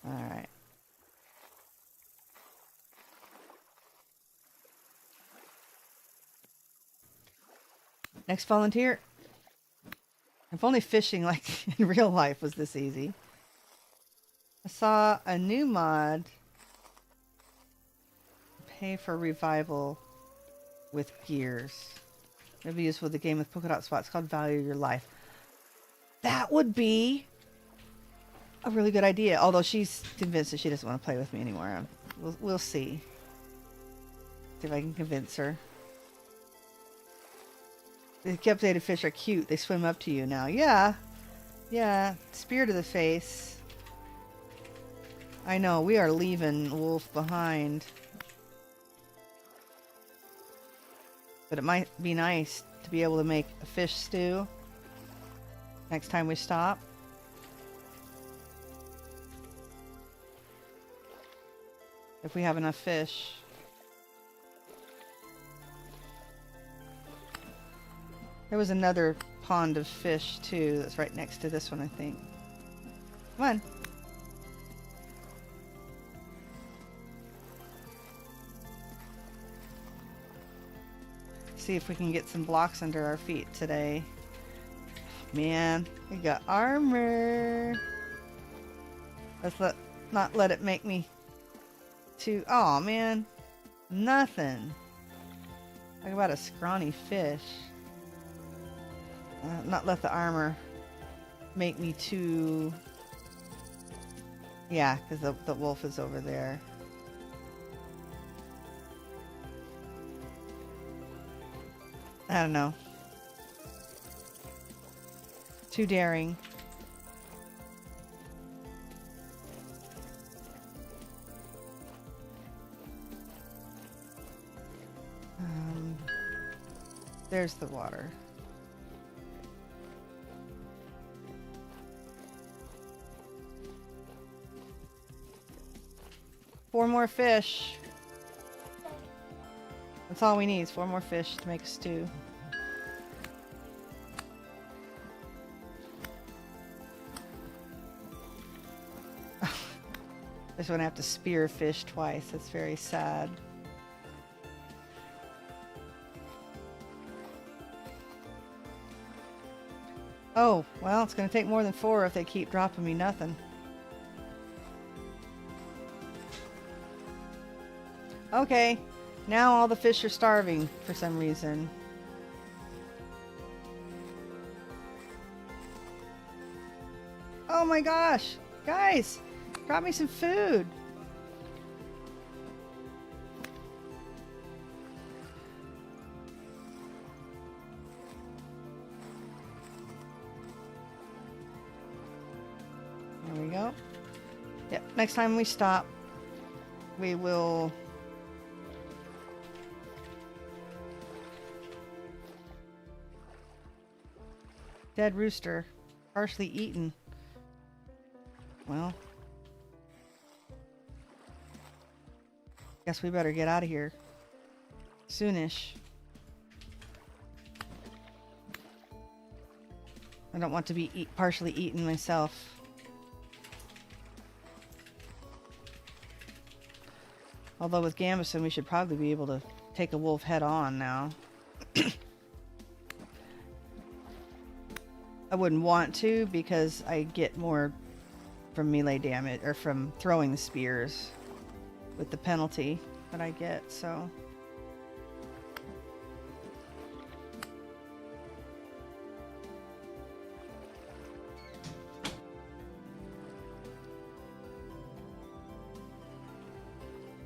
All right. Next volunteer. If only fishing like in real life was this easy. I saw a new mod. Pay for revival with gears. It'll be useful with the game with polka dot spots called Value Your Life. That would be a really good idea. Although she's convinced that she doesn't want to play with me anymore. We'll see. See if I can convince her. The captivated fish are cute. They swim up to you now. Yeah. Yeah. Spear to the face. I know. We are leaving Wolf behind. But it might be nice to be able to make a fish stew next time we stop. If we have enough fish. There was another pond of fish too that's right next to this one, I think. Come on. See if we can get some blocks under our feet today. Man, we got armor. Let's not let it make me too... Oh man, nothing. Talk about a scrawny fish. Not let the armor make me too... Yeah, because the wolf is over there. I don't know. Too daring. There's the water. 4 more fish. That's all we need is 4 more fish to make a stew. Just want to have to spear fish twice. That's very sad. Oh, well, it's going to take more than 4 if they keep dropping me nothing. Okay, now all the fish are starving for some reason. Oh my gosh! Guys! Drop me some food! There we go. Yep, next time we stop, we will... Dead rooster. Partially eaten. Well... Guess we better get out of here. Soonish. I don't want to be partially eaten myself. Although with Gambeson we should probably be able to take a wolf head on now. I wouldn't want to because I get more from melee damage, or from throwing the spears with the penalty that I get, so...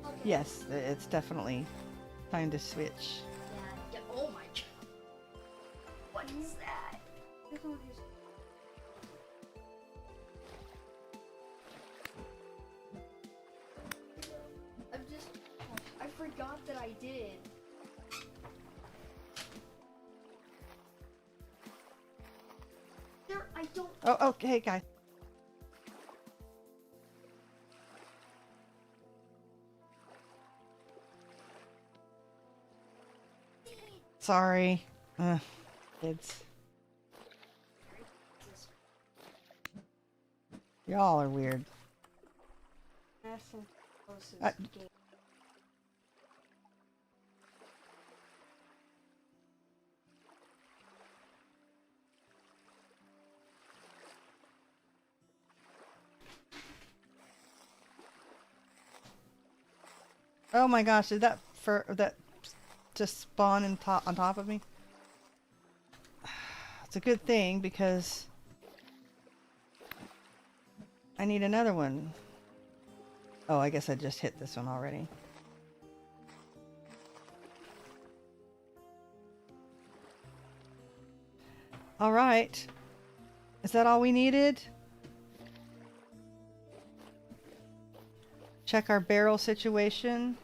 Okay. Yes, it's definitely time to switch. Yeah. Oh my god. What is that? I forgot that I did. I don't. Oh, okay, guys. Sorry. Kids. Y'all are weird. Oh my gosh, did that just spawn on top of me? It's a good thing because I need another one. Oh, I guess I just hit this one already. All right. Is that all we needed? Check our barrel situation.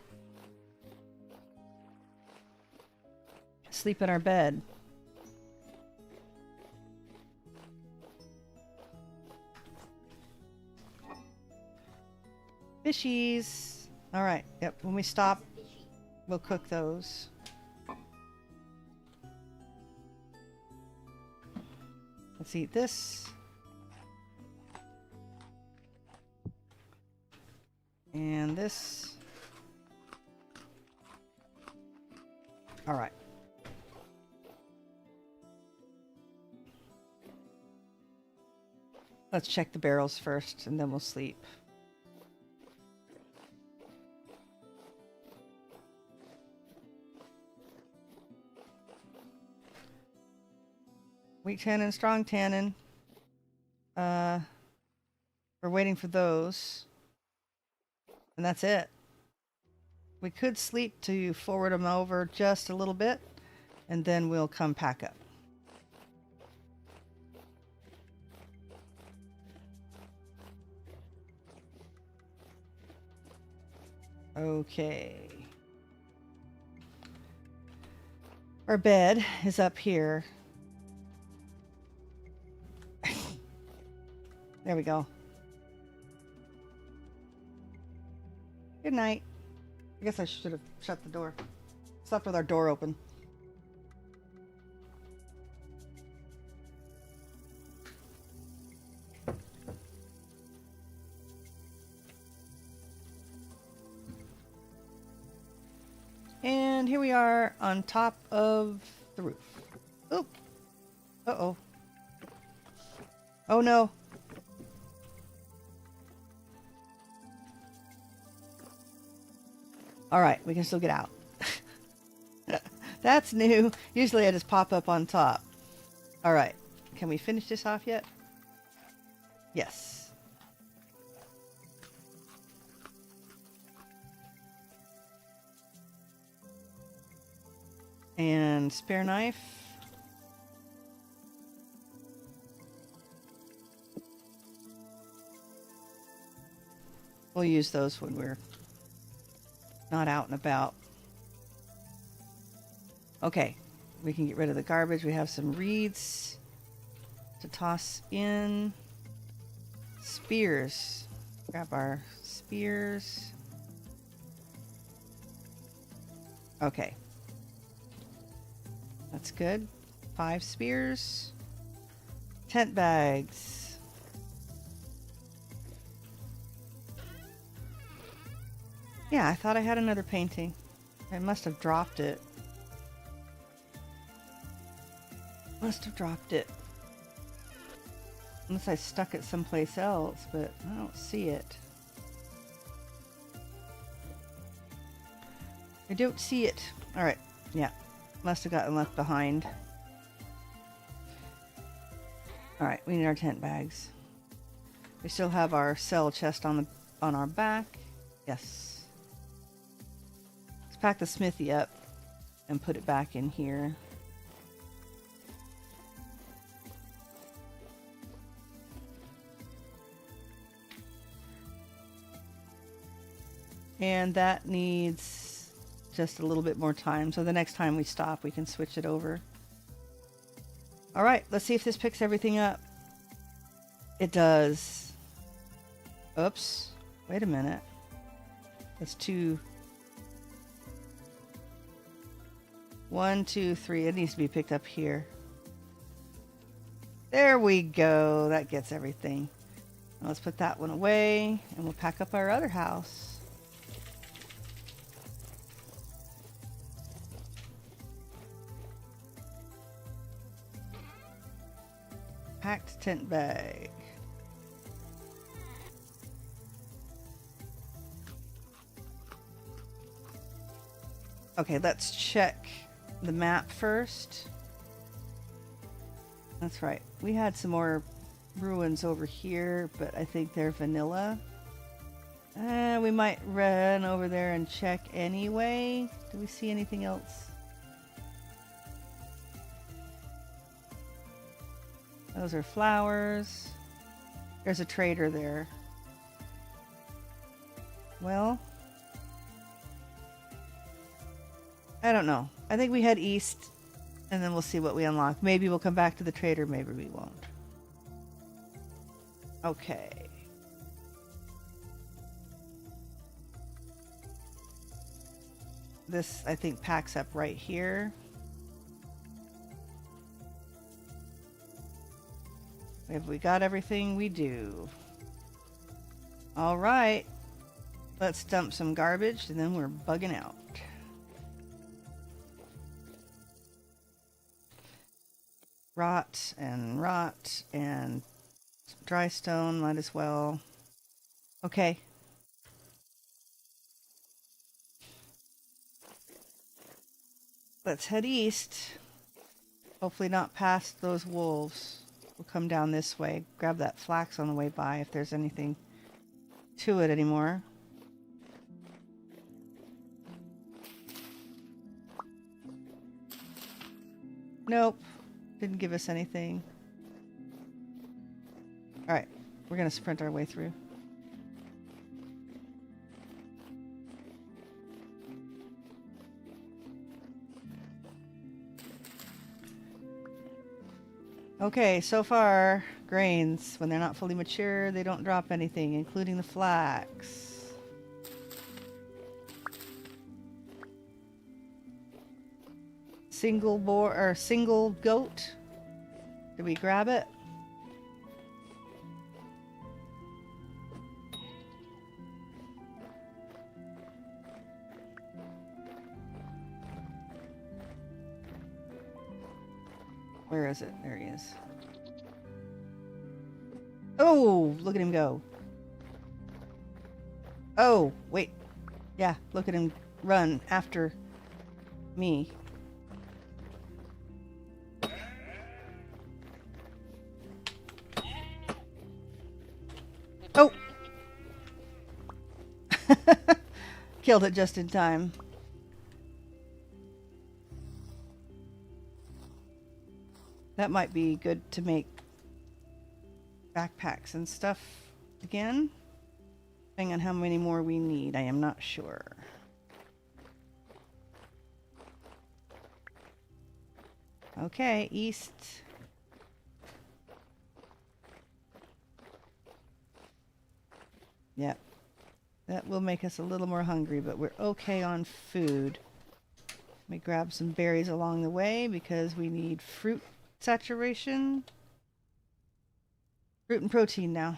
Sleep in our bed. Fishies. All right. Yep. When we stop, we'll cook those. Let's eat this. And this. All right. Let's check the barrels first, and then we'll sleep. Weak tannin, strong tannin. We're waiting for those. And that's it. We could sleep to forward them over just a little bit, and then we'll come pack up. Okay. Our bed is up here. There we go. Good night. I guess I should have shut the door. Slept with our door open. And here we are on top of the roof. Oop. Uh-oh. Oh no. Alright, we can still get out. That's new. Usually I just pop up on top. Alright. Can we finish this off yet? Yes. And spare knife. We'll use those when we're not out and about. Okay, we can get rid of the garbage. We have some reeds to toss in. Spears. Grab our spears. Okay. That's good. 5 spears. Tent bags. Yeah, I thought I had another painting. I must have dropped it. Must have dropped it. Unless I stuck it someplace else, but I don't see it. I don't see it. Alright, yeah. Must have gotten left behind. Alright, we need our tent bags. We still have our cell chest on our back. Yes. Let's pack the smithy up and put it back in here. And that needs just a little bit more time. So the next time we stop, we can switch it over. All right, let's see if this picks everything up. It does. Oops. Wait a minute. That's 2. 1, 2, 3. It needs to be picked up here. There we go. That gets everything. Now let's put that one away and we'll pack up our other house. Packed tent bag. Okay, let's check the map first. That's right. We had some more ruins over here, but I think they're vanilla. We might run over there and check anyway. Do we see anything else? Those are flowers. There's a trader there. Well, I don't know. I think we head east and then we'll see what we unlock. Maybe we'll come back to the trader, maybe we won't. Okay. This, I think, packs up right here. Have we got everything? We do. All right. Let's dump some garbage and then we're bugging out. Rot and dry stone, might as well. Okay. Let's head east. Hopefully not past those wolves. We'll come down this way. Grab that flax on the way by if there's anything to it anymore. Nope. Didn't give us anything. Alright. We're going to sprint our way through. Okay, so far, grains, when they're not fully mature, they don't drop anything, including the flax. single boar or single goat. Did we grab it? Where is it? There he is. Oh, look at him go. Oh, wait. Yeah, look at him run after me. Oh! Killed it just in time. That might be good to make backpacks and stuff again. Depending on how many more we need, I am not sure. Okay, east. Yep. That will make us a little more hungry, but we're okay on food. Let me grab some berries along the way because we need fruit saturation. Fruit and protein now.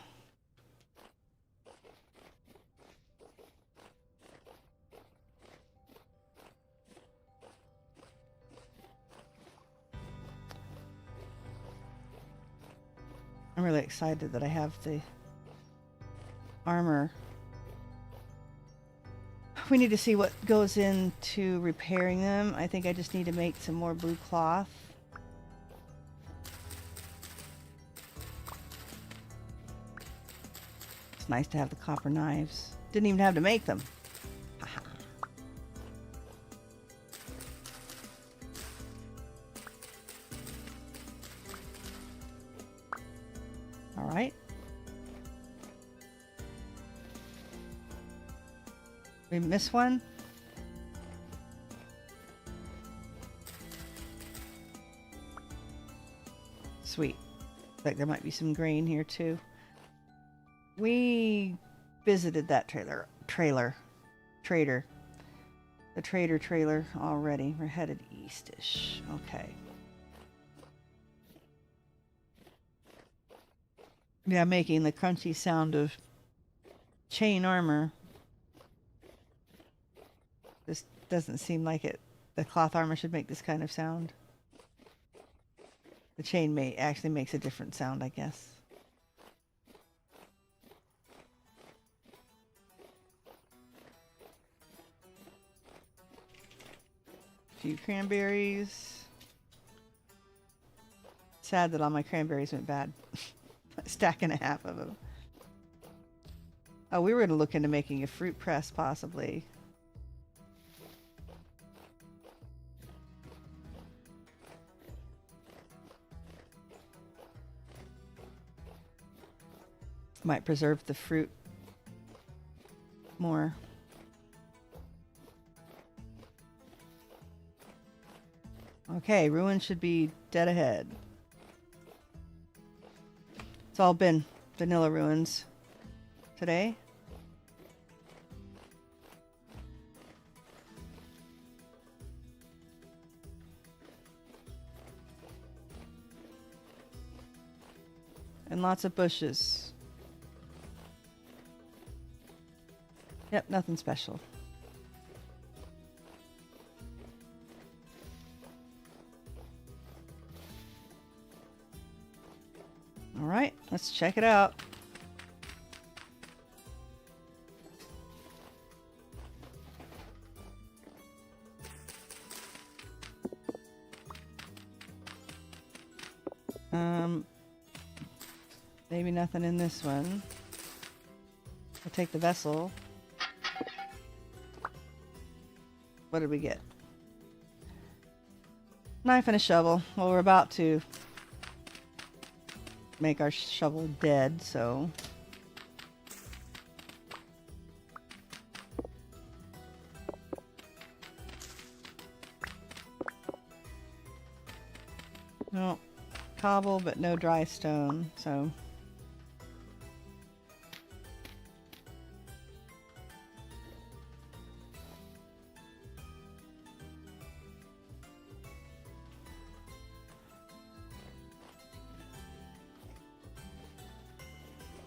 I'm really excited that I have the armor. We need to see what goes into repairing them. I think I just need to make some more blue cloth. It's nice to have the copper knives. Didn't even have to make them. Haha. All right. We miss one? Sweet. Like there might be some grain here too. We visited that trader. The trader trailer already. We're headed east-ish. Okay. Yeah, making the crunchy sound of chain armor. This doesn't seem like it. The cloth armor should make this kind of sound. The chain actually makes a different sound, I guess. A few cranberries. Sad that all my cranberries went bad. A stack and a half of them. Oh, we were going to look into making a fruit press, possibly. Might preserve the fruit more. Okay, ruin should be dead ahead. It's all been vanilla ruins today. And lots of bushes. Yep, nothing special. All right, let's check it out. Maybe nothing in this one. We'll take the vessel. What did we get? Knife and a shovel. Well, we're about to make our shovel dead, so... No, cobble, but no dry stone, so...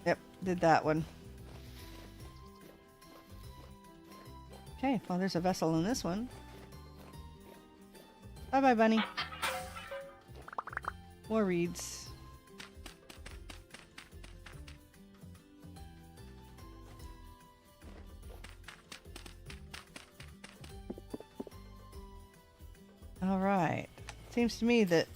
Yep, did that one. Okay, well, there's a vessel in this one. Bye-bye, bunny. More reeds. All right. Seems to me that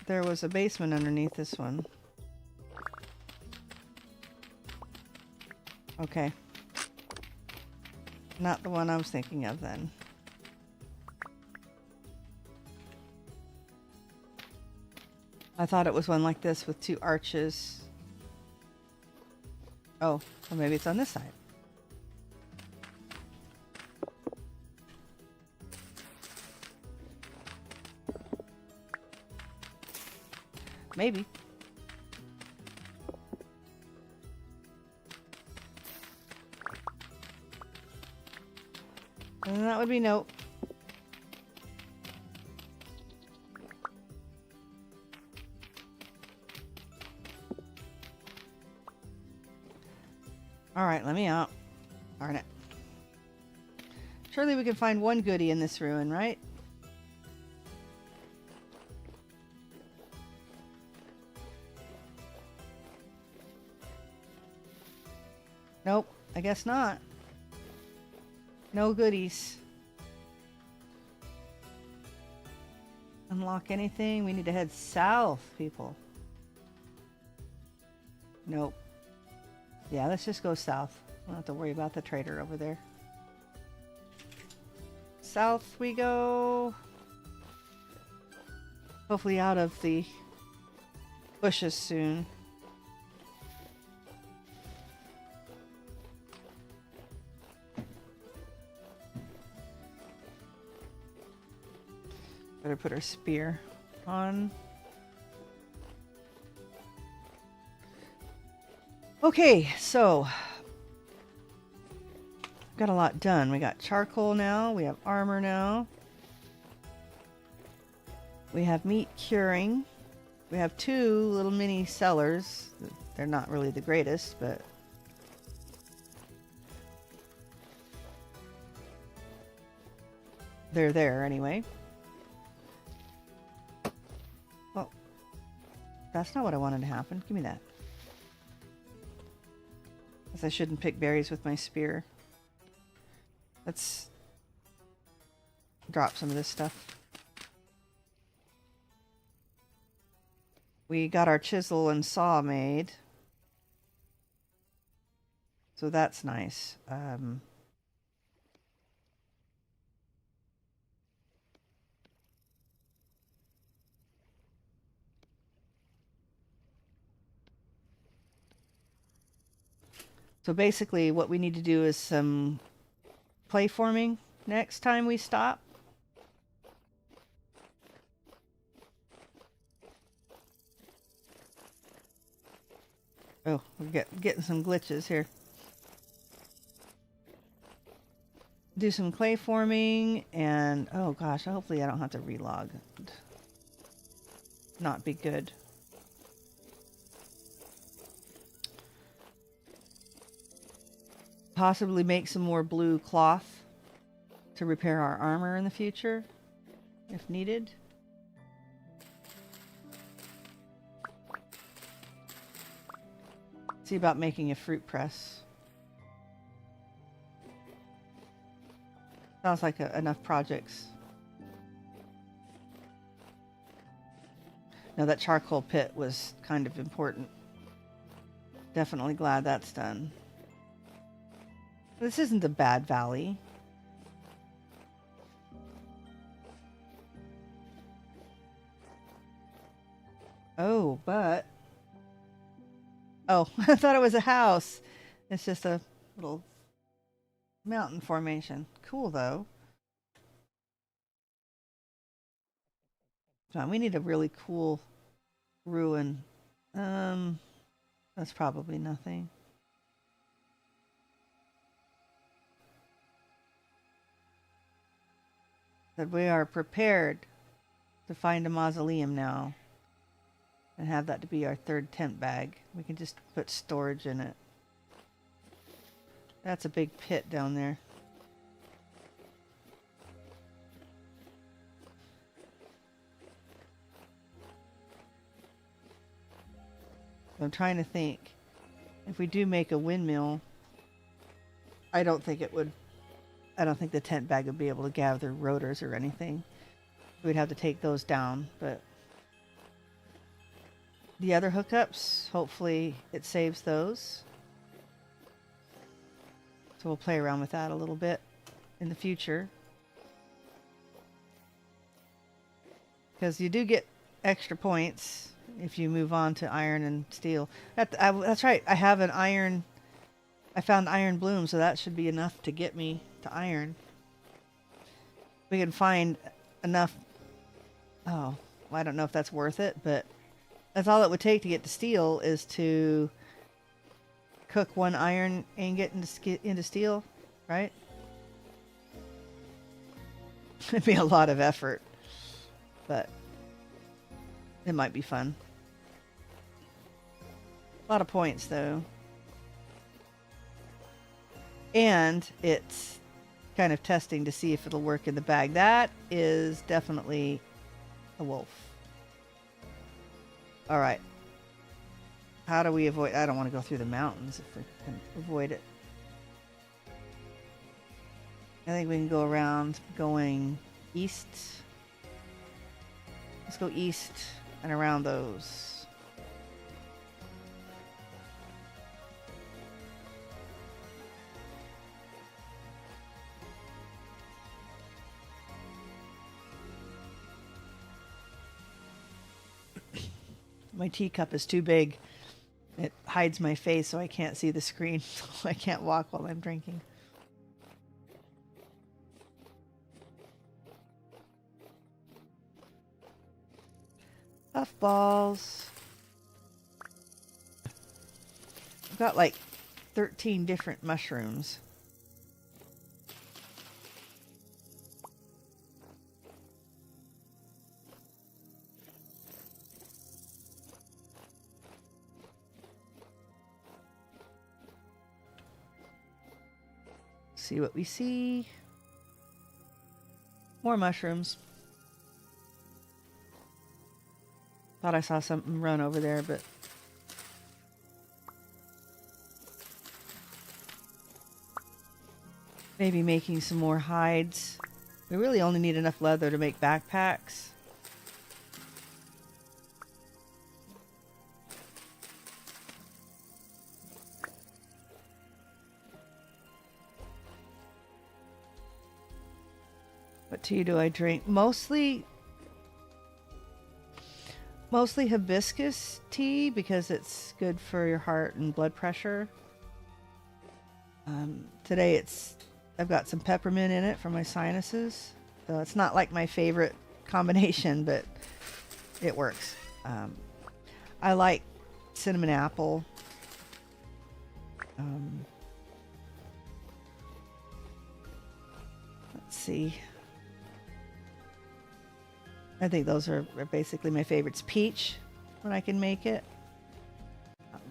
there was a basement underneath this one. Okay. Not the one I was thinking of then. I thought it was one like this with two arches. Oh, well maybe it's on this side. Maybe. And that would be nope. Alright, let me out. Darn it. Surely we can find one goodie in this ruin, right? Nope, I guess not. No goodies. Unlock anything? We need to head south, people. Nope. Yeah, let's just go south. We don't have to worry about the trader over there. South we go. Hopefully out of the bushes soon. Better put our spear on. Okay, so got a lot done. We got charcoal now. We have armor now. We have meat curing. We have two little mini cellars. They're not really the greatest, but they're there anyway. Well, that's not what I wanted to happen. Give me that. Guess I shouldn't pick berries with my spear. Let's drop some of this stuff. We got our chisel and saw made. So that's nice. So basically what we need to do is some clay forming next time we stop. Oh, we're getting some glitches here. Do some clay forming and oh gosh, hopefully I don't have to relog. Not be good. Possibly make some more blue cloth to repair our armor in the future if needed. See about making a fruit press. Sounds like enough projects. Now that charcoal pit was kind of important. Definitely glad that's done. This isn't a bad valley. Oh, but... Oh, I thought it was a house. It's just a little mountain formation. Cool, though. We need a really cool ruin. That's probably nothing. that we are prepared to find a mausoleum now and have that to be our third tent bag. We can just put storage in it. That's a big pit down there. I'm trying to think. If we do make a windmill, I don't think the tent bag would be able to gather rotors or anything. We'd have to take those down, but the other hookups, hopefully it saves those. So we'll play around with that a little bit in the future. Because you do get extra points if you move on to iron and steel. That's right. I have an iron. I found iron bloom, so that should be enough to get me to iron. We can find enough. Oh, well, I don't know if that's worth it, but that's all it would take to get to steel is to cook one iron ingot into steel, right? It'd be a lot of effort, but it might be fun. A lot of points, though. And it's kind of testing to see if it'll work in the bag. That is definitely a wolf. All right. How do we avoid... I don't want to go through the mountains if we can avoid it. I think we can go around going east. Let's go east and around those. My teacup is too big. It hides my face so I can't see the screen. So I can't walk while I'm drinking. Puffballs. I've got like 13 different mushrooms. See what we see. More mushrooms. Thought I saw something run over there, but maybe making some more hides. We really only need enough leather to make backpacks. What tea do I drink? Mostly hibiscus tea because it's good for your heart and blood pressure. Today I've got some peppermint in it for my sinuses. So it's not like my favorite combination, but it works. I like cinnamon apple. Let's see. I think those are basically my favorites. Peach, when I can make it.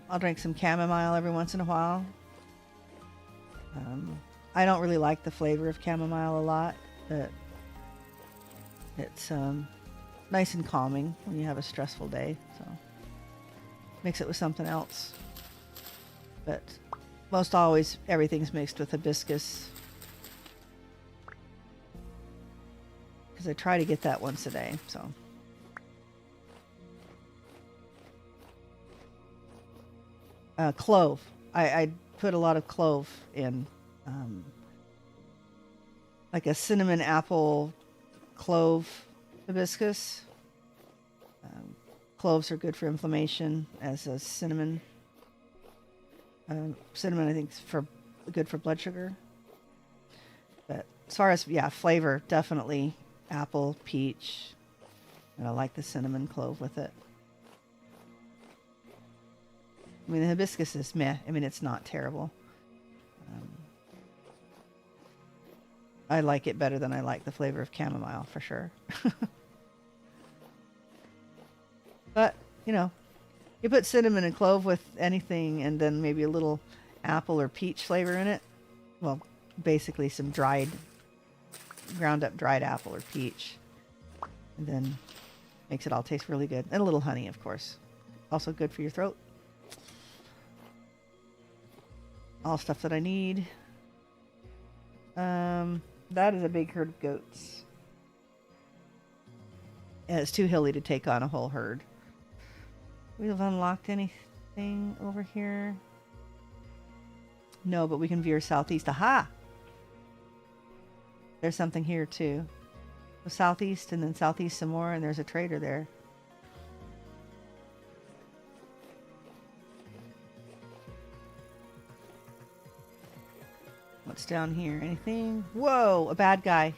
I'll drink some chamomile every once in a while. I don't really like the flavor of chamomile a lot, but it's nice and calming when you have a stressful day. So mix it with something else. But most always, everything's mixed with hibiscus. Because I try to get that once a day, so. Clove. I put a lot of clove in. Like a cinnamon apple clove hibiscus. Cloves are good for inflammation, as a cinnamon. Cinnamon, I think, is good for blood sugar. But as far as, flavor, definitely apple, peach, and I like the cinnamon clove with it. I mean, the hibiscus is meh. I mean, it's not terrible. I like it better than I like the flavor of chamomile, for sure. But, you know, you put cinnamon and clove with anything and then maybe a little apple or peach flavor in it. Well, basically some ground up dried apple or peach. And then makes it all taste really good. And a little honey, of course. Also good for your throat. All stuff that I need. That is a big herd of goats. Yeah, it's too hilly to take on a whole herd. We've unlocked anything over here? No, but we can veer southeast. Aha! There's something here too. So southeast and then southeast some more, and there's a trader there. What's down here? Anything? Whoa! A bad guy.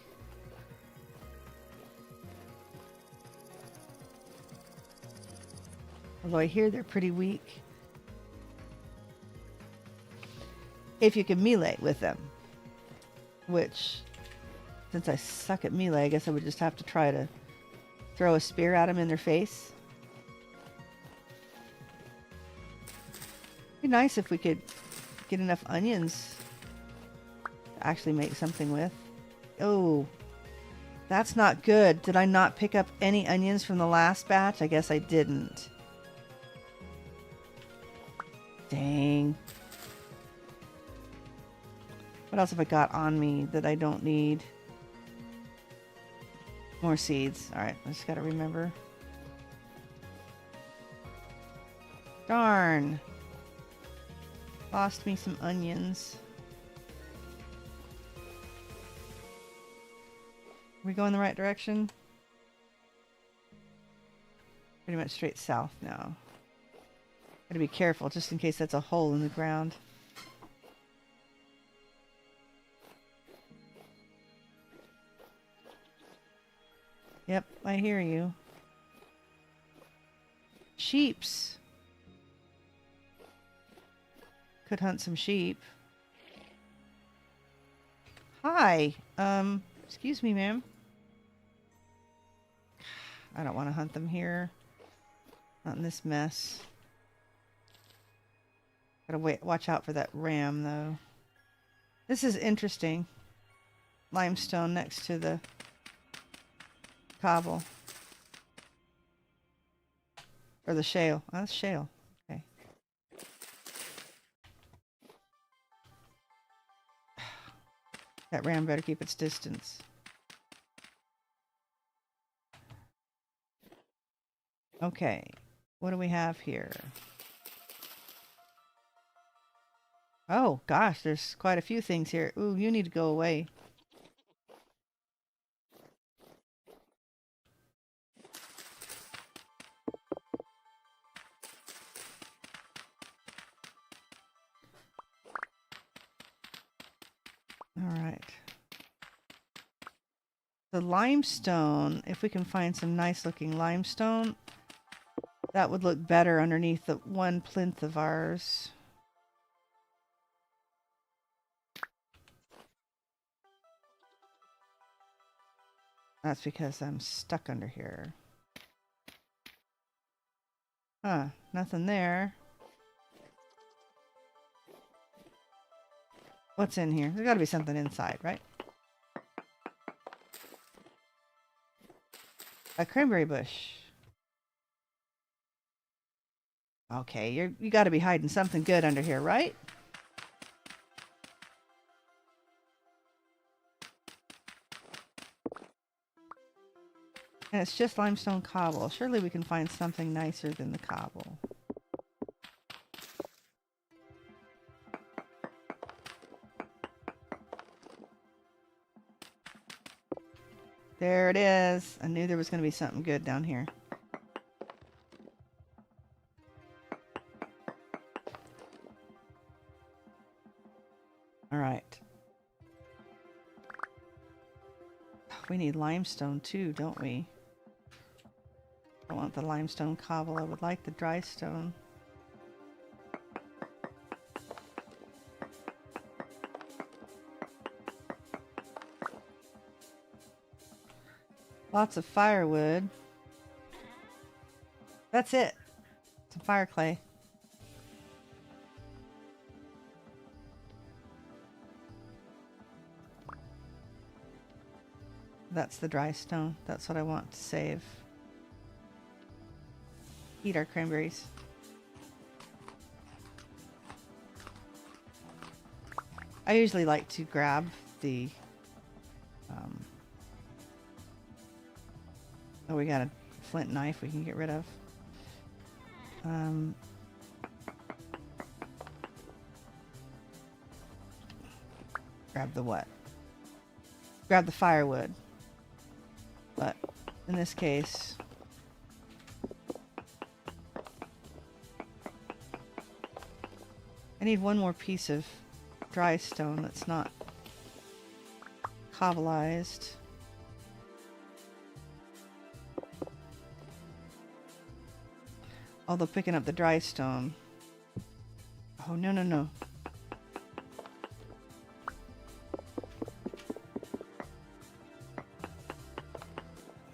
Although I hear they're pretty weak. If you can melee with them. Which, since I suck at melee, I guess I would just have to try to throw a spear at them in their face. It'd be nice if we could get enough onions to actually make something with. Oh, that's not good. Did I not pick up any onions from the last batch? I guess I didn't. Dang. What else have I got on me that I don't need? More seeds. Alright, I just gotta remember. Darn. Lost me some onions. Are we going the right direction? Pretty much straight south now. Gotta be careful just in case that's a hole in the ground. Yep, I hear you. Sheeps. Could hunt some sheep. Hi. Excuse me, ma'am. I don't want to hunt them here. Not in this mess. Gotta watch out for that ram, though. This is interesting. Limestone next to the cobble. Or the shale. Oh, that's shale. Okay. That ram better keep its distance. Okay. What do we have here? Oh, gosh, there's quite a few things here. Ooh, you need to go away. Alright. The limestone, if we can find some nice looking limestone, that would look better underneath the one plinth of ours. That's because I'm stuck under here. Huh, nothing there. What's in here? There's gotta be something inside, right? A cranberry bush. Okay, you gotta be hiding something good under here, right? And it's just limestone cobble. Surely we can find something nicer than the cobble. There it is. I knew there was going to be something good down here. All right. We need limestone too, don't we? I want the limestone cobble. I would like the dry stone. Lots of firewood. That's it. Some fire clay. That's the dry stone. That's what I want to save. Eat our cranberries. I usually like to grab the... oh, we got a flint knife we can get rid of. Grab the what? Grab the firewood. But in this case, I need one more piece of dry stone that's not cobbleized. Although picking up the dry stone. Oh, no, no, no.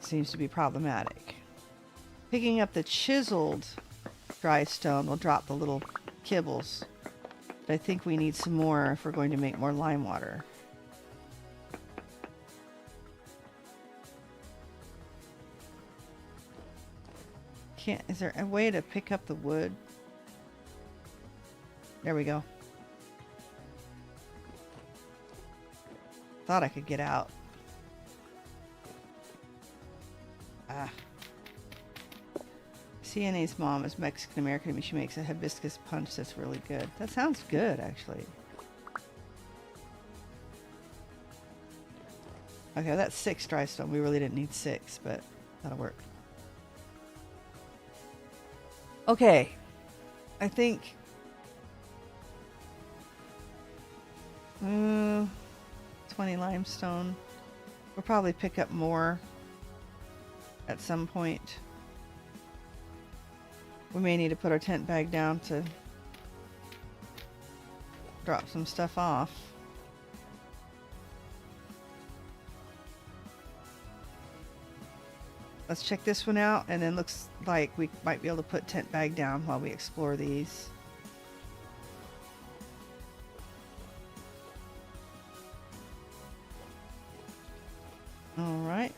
Seems to be problematic. Picking up the chiseled dry stone will drop the little kibbles. But I think we need some more if we're going to make more lime water. Is there a way to pick up the wood? There we go. Thought I could get out. Ah. CNA's mom is Mexican American and she makes a hibiscus punch that's really good. That sounds good, actually. Okay, that's 6 dry stone. We really didn't need 6, but that'll work. Okay, I think 20 limestone. We'll probably pick up more at some point. We may need to put our tent bag down to drop some stuff off. Let's check this one out, and then looks like we might be able to put tent bag down while we explore these. All right.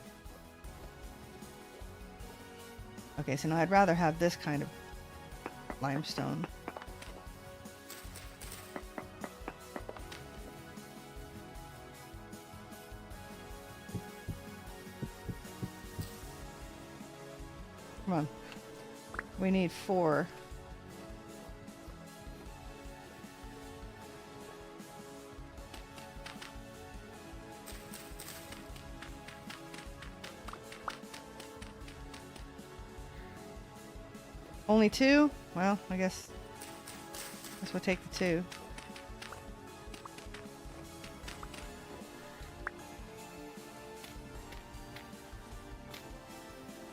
Okay, so now I'd rather have this kind of limestone. Come on. We need 4. Only 2? Well, I guess we'll take the 2.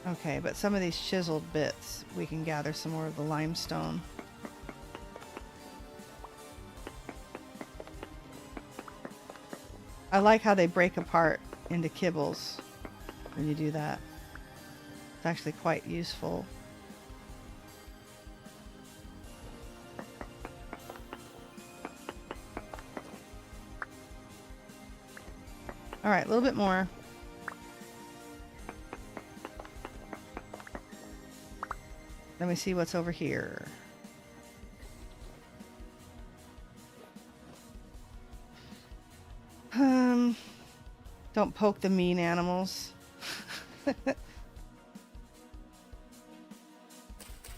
Okay, but some of these chiseled bits, we can gather some more of the limestone. I like how they break apart into kibbles when you do that. It's actually quite useful. All right, a little bit more. Let me see what's over here. Don't poke the mean animals.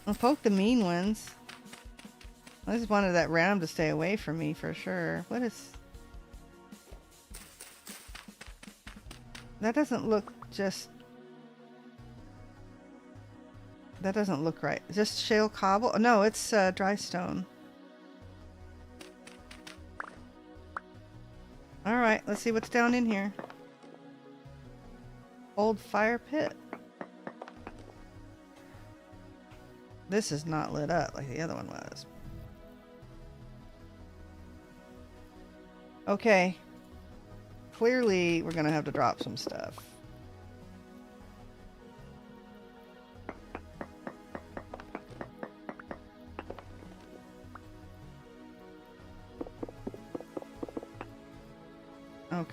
I'll poke the mean ones. I just wanted that ram to stay away from me for sure. What is... That doesn't look just... That doesn't look right. Is this shale cobble? Oh, no, it's dry stone. Alright, let's see what's down in here. Old fire pit. This is not lit up like the other one was. Okay. Clearly, we're going to have to drop some stuff.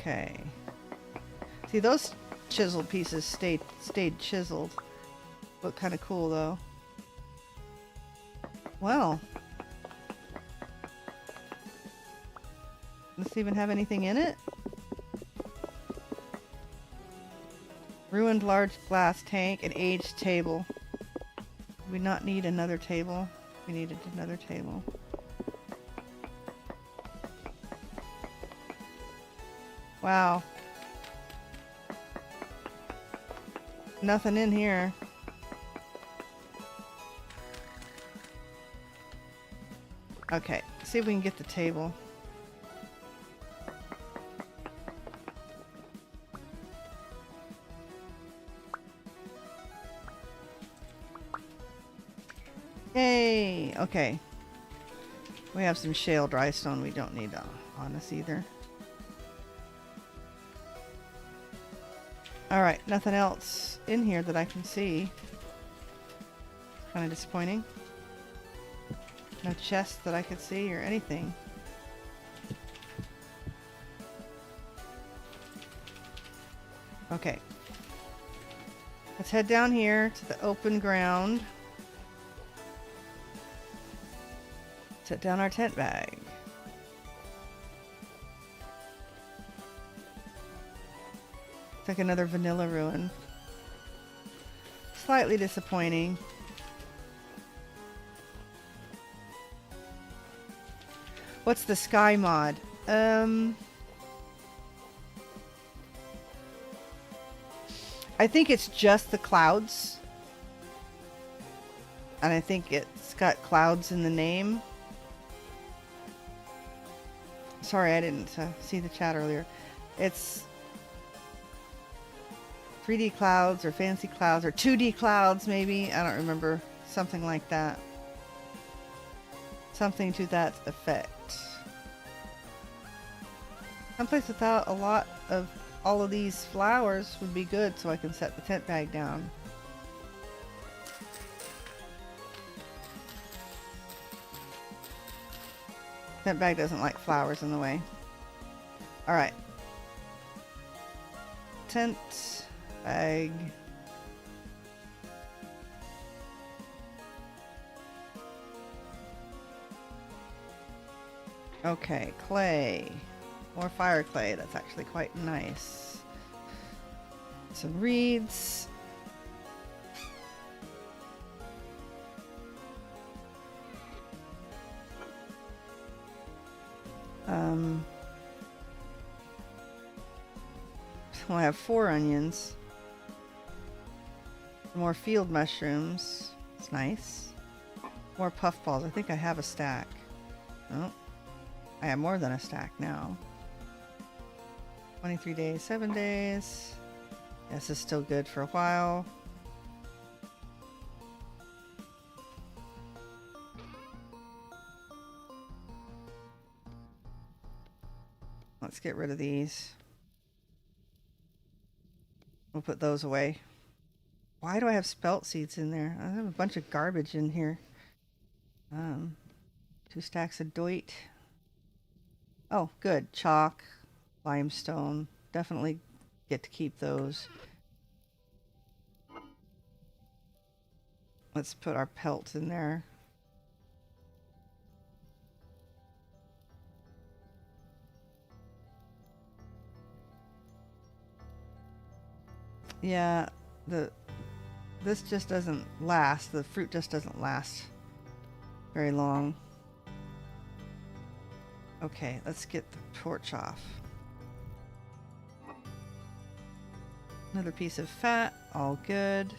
Okay. See, those chiseled pieces stayed chiseled. Look kind of cool, though. Well. Does this even have anything in it? Ruined large glass tank, an aged table. Do we not need another table? We needed another table. Wow. Nothing in here. Okay, see if we can get the table. Yay! Okay. We have some shale dry stone we don't need on us either. Alright, nothing else in here that I can see. Kind of disappointing. No chest that I could see or anything. Okay. Let's head down here to the open ground. Set down our tent bag. It's like another vanilla ruin. Slightly disappointing. What's the sky mod? I think it's just the clouds. And I think it's got clouds in the name. Sorry, I didn't see the chat earlier. It's 3D clouds or fancy clouds or 2D clouds maybe. I don't remember. Something like that. Something to that effect. Someplace without a lot of all of these flowers would be good so I can set the tent bag down. Tent bag doesn't like flowers in the way. Alright. Tent bag. Okay, clay. More fire clay. That's actually quite nice. Some reeds. Well, I have 4 onions. More field mushrooms. It's nice. More puffballs. I think I have a stack. Oh, I have more than a stack now. 23 days, 7 days. This is still good for a while. Let's get rid of these. We'll put those away. Why do I have spelt seeds in there? I have a bunch of garbage in here. 2 stacks of doit. Oh, good. Chalk, limestone. Definitely get to keep those. Let's put our pelts in there. Yeah, this just doesn't last. The fruit just doesn't last very long. Okay, let's get the torch off. Another piece of fat, all good.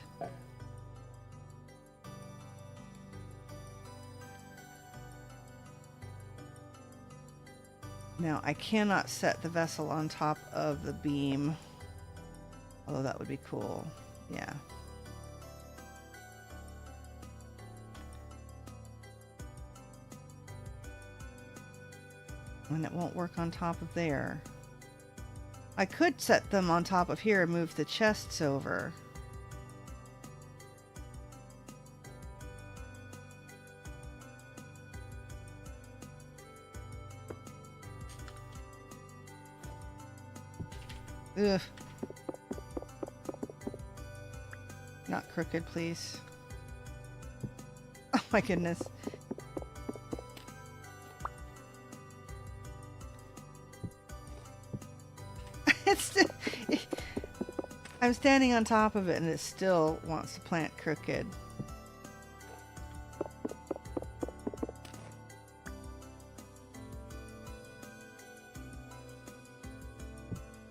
Now, I cannot set the vessel on top of the beam. Although that would be cool. Yeah. And it won't work on top of there. I could set them on top of here and move the chests over. Ugh. Not crooked, please. Oh my goodness. I'm standing on top of it and it still wants to plant crooked.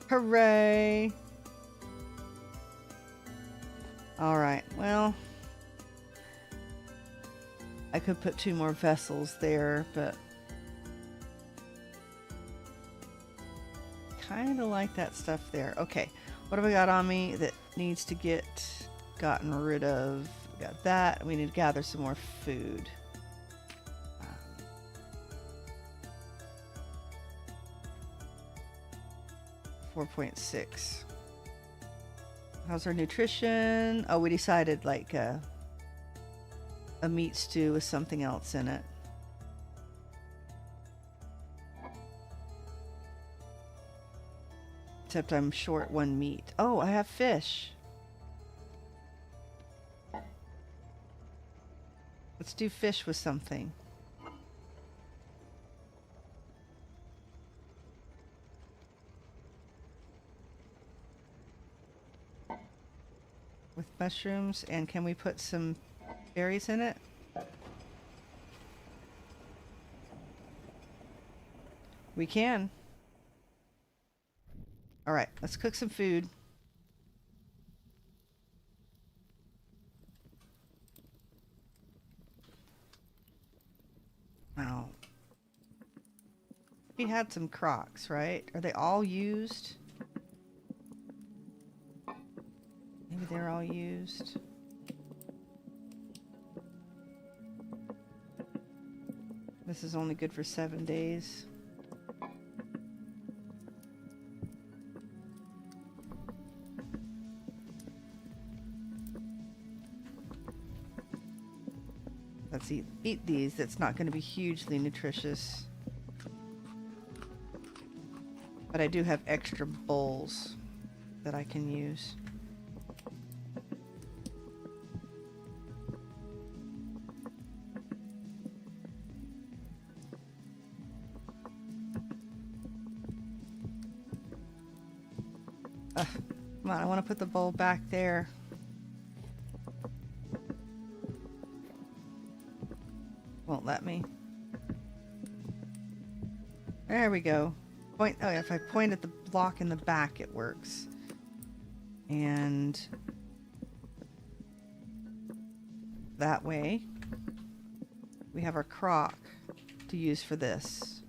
Hooray! Alright, well, I could put 2 more vessels there, but kind of like that stuff there. Okay, what have I got on me that needs to get gotten rid of? We got that. We need to gather some more food. 4.6. How's our nutrition? Oh, we decided like a meat stew with something else in it. Except I'm short 1 meat. Oh, I have fish. Let's do fish with something. With mushrooms, and can we put some berries in it? We can. All right, let's cook some food. Oh. We had some crocs, right? Are they all used? Maybe they're all used. This is only good for 7 days. Let's eat these. That's not going to be hugely nutritious. But I do have extra bowls that I can use. Come on, I want to put the bowl back there. Won't let me. There we go. Point. Oh, if I point at the block in the back, it works. And that way, we have our crock to use for this.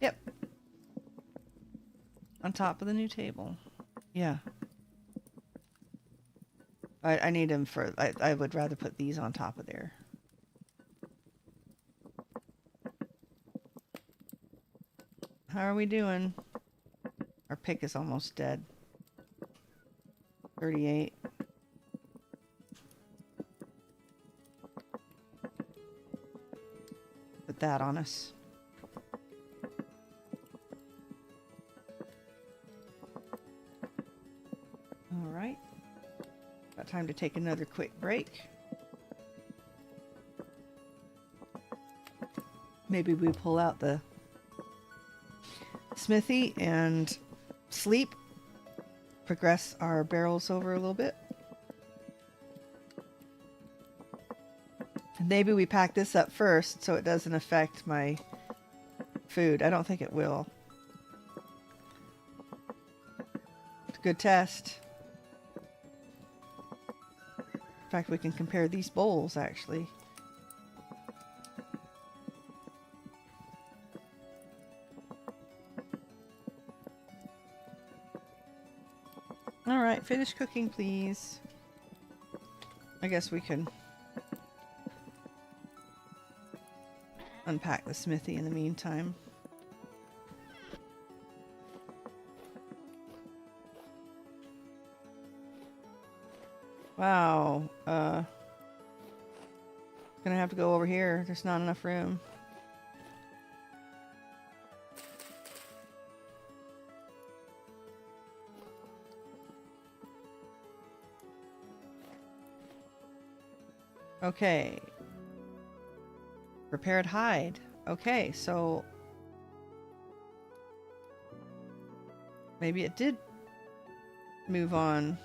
Yep. On top of the new table. Yeah. I need them for... I would rather put these on top of there. How are we doing? Our pick is almost dead. 38. Put that on us. All right. Got time to take another quick break. Maybe we pull out the smithy and sleep. Progress our barrels over a little bit. And maybe we pack this up first so it doesn't affect my food. I don't think it will. It's a good test. In fact, we can compare these bowls actually. All right, finish cooking, please. I guess we can unpack the smithy in the meantime. Wow. Gonna have to go over here. There's not enough room. Okay. Prepared hide. Okay, so maybe it did move on.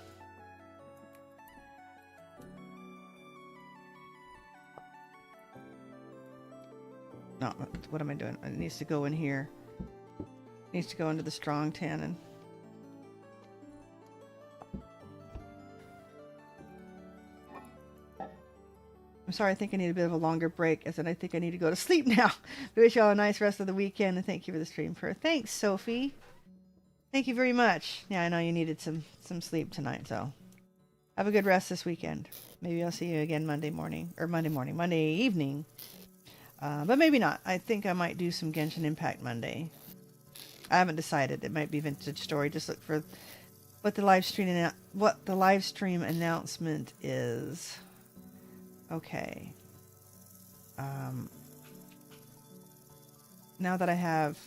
No, what am I doing? It needs to go in here. It needs to go into the strong tannin. I'm sorry, I think I need a bit of a longer break, as in I think I need to go to sleep now. I wish you all a nice rest of the weekend, and thank you for the stream. Thanks, Sophie. Thank you very much. Yeah, I know you needed some sleep tonight, so have a good rest this weekend. Maybe I'll see you again Monday evening. But maybe not. I think I might do some Genshin Impact Monday. I haven't decided. It might be Vintage Story. Just look for what the live stream announcement is. Okay. Now that I have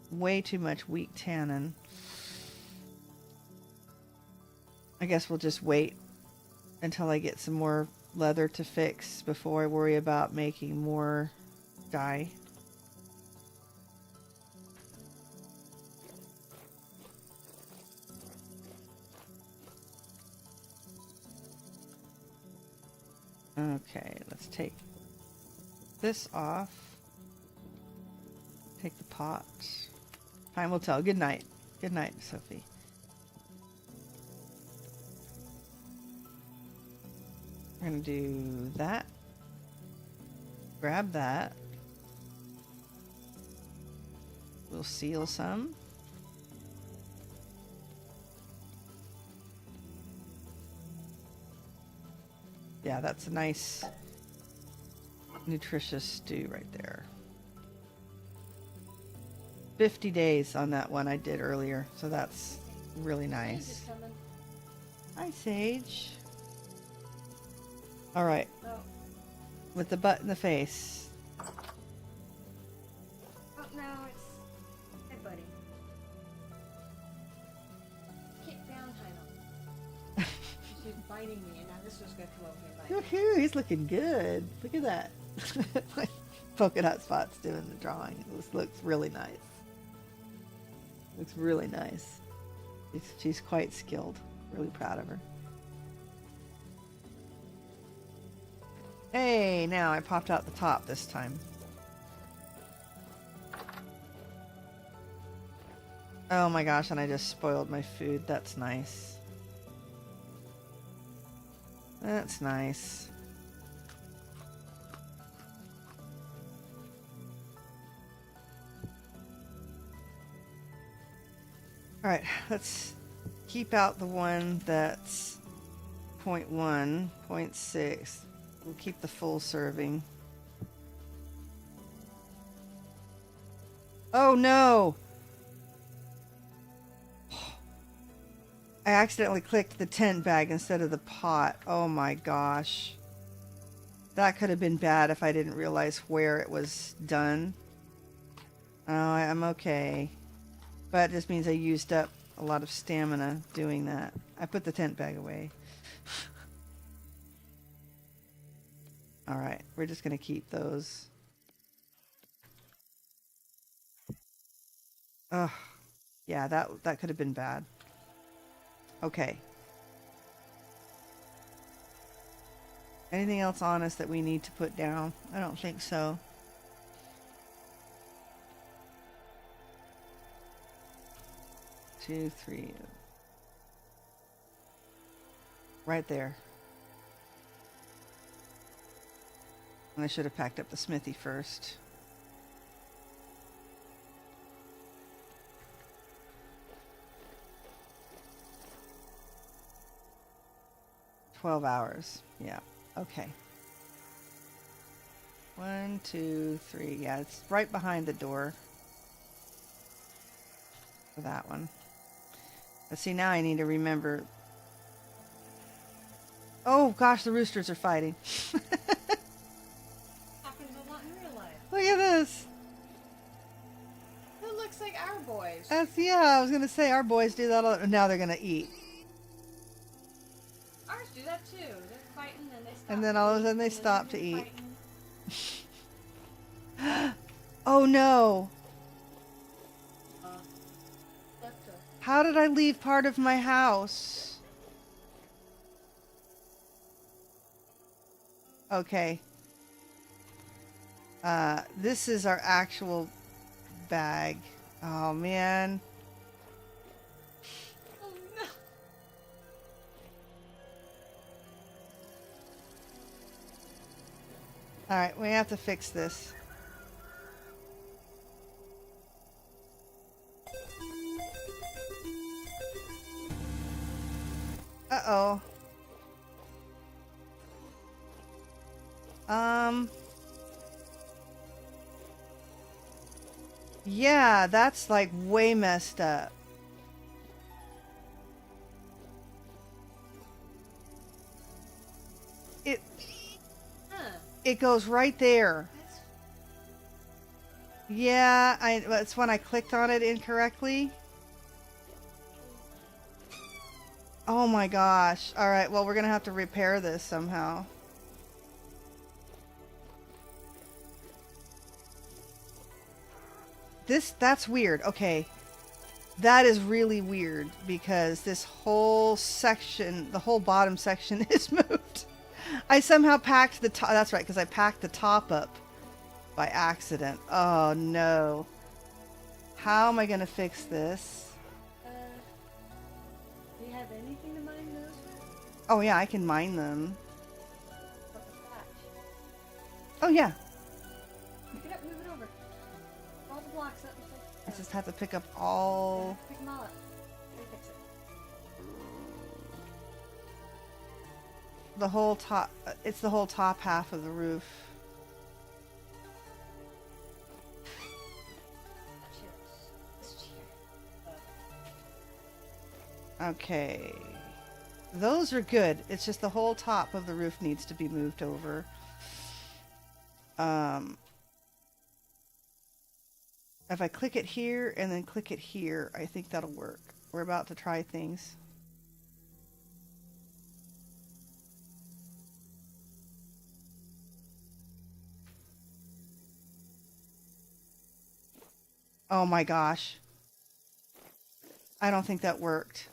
way too much weak tannin, I guess we'll just wait until I get some more leather to fix before I worry about making more dye. Okay, let's take this off. Take the pot. Time will tell. Good night. Good night, Sophie. We're going to do that. Grab that. We'll seal some. Yeah, that's a nice, nutritious stew right there. 50 days on that one I did earlier, so that's really nice. Hi, Sage. All right. Oh. With the butt in the face. Oh, no, it's... Hey, buddy. Get down, Hylo. She's biting me, and now this one's going to come over and bite me. Woohoo, he's looking good. Look at that. Polka dot spots doing the drawing. This looks really nice. Looks really nice. She's quite skilled. Really proud of her. Hey, now I popped out the top this time. Oh my gosh, and I just spoiled my food. That's nice. That's nice. Alright, let's keep out the one that's 0.1, 0.6. We'll keep the full serving. Oh no! I accidentally clicked the tent bag instead of the pot. Oh my gosh. That could have been bad if I didn't realize where it was done. Oh, I'm okay. But it just means I used up a lot of stamina doing that. I put the tent bag away. Alright, we're just going to keep those. Ugh. Yeah, that could have been bad. Okay. Anything else on us that we need to put down? I don't think so. Two, three. Right there. And I should have packed up the smithy first. $12. Yeah. Okay. 1, 2, 3. Yeah, it's right behind the door. For that one. But see, now I need to remember. Oh gosh, the roosters are fighting. Happens a lot in real life. Look at this. It looks like our boys. Yeah, I was gonna say our boys do that. Now they're gonna eat. Ours do do that too. They're fighting and they stop. And then all of a sudden they and then stop to they're eat. fighting. Oh no! That's a How did I leave part of my house? Okay. This is our actual bag. Oh man. Oh no. Alright, we have to fix this. Uh-oh. Yeah, that's like way messed up. Huh. It goes right there. That's Yeah, that's when I clicked on it incorrectly. Oh my gosh. Alright, well we're gonna have to repair this somehow. That's weird. Okay. That is really weird because this whole section, the whole bottom section is moved. I somehow packed the top. That's right, because I packed the top up by accident. Oh no. How am I going to fix this? do you have anything to mine those with? Oh yeah, I can mine them. What the thatch? Oh yeah. Pick it up, move it over. All the blocks up. I just have to pick up all... Pick them all up. Fix it. the whole top. It's the whole top half of the roof. Okay. Those are good. It's just the whole top of the roof needs to be moved over. If I click it here and then click it here, I think that'll work. We're about to try things. Oh my gosh. I don't think that worked.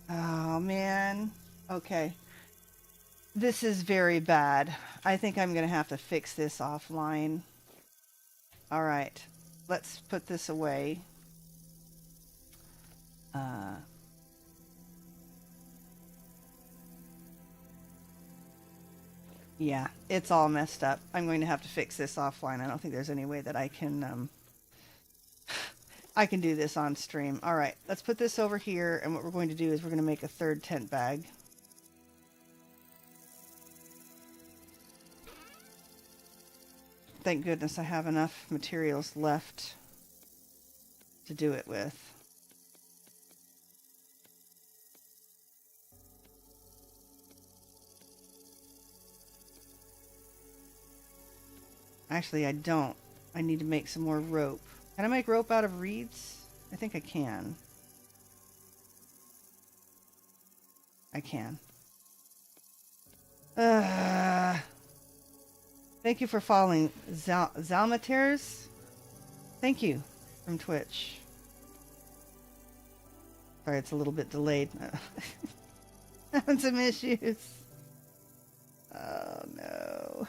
Oh man. Okay. This is very bad. I think I'm going to have to fix this offline. All right. Let's put this away. Yeah, it's all messed up. I'm going to have to fix this offline. I don't think there's any way that I can I can do this on stream. All right, let's put this over here, and what we're going to do is we're going to make a third tent bag. Thank goodness I have enough materials left to do it with. Actually, I don't. I need to make some more rope. Can I make rope out of reeds? I think I can. I can. Thank you for following Zalmaters. Thank you from Twitch. Sorry, it's a little bit delayed. Having some issues. Oh no.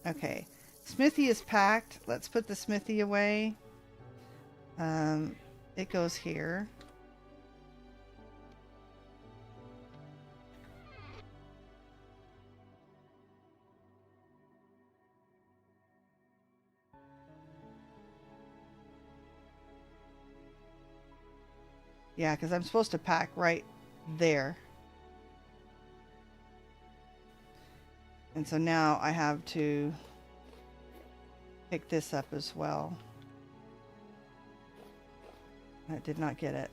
Okay, smithy is packed. Let's put the smithy away. It goes here. Yeah, because I'm supposed to pack right there. And so now I have to pick this up as well. I did not get it.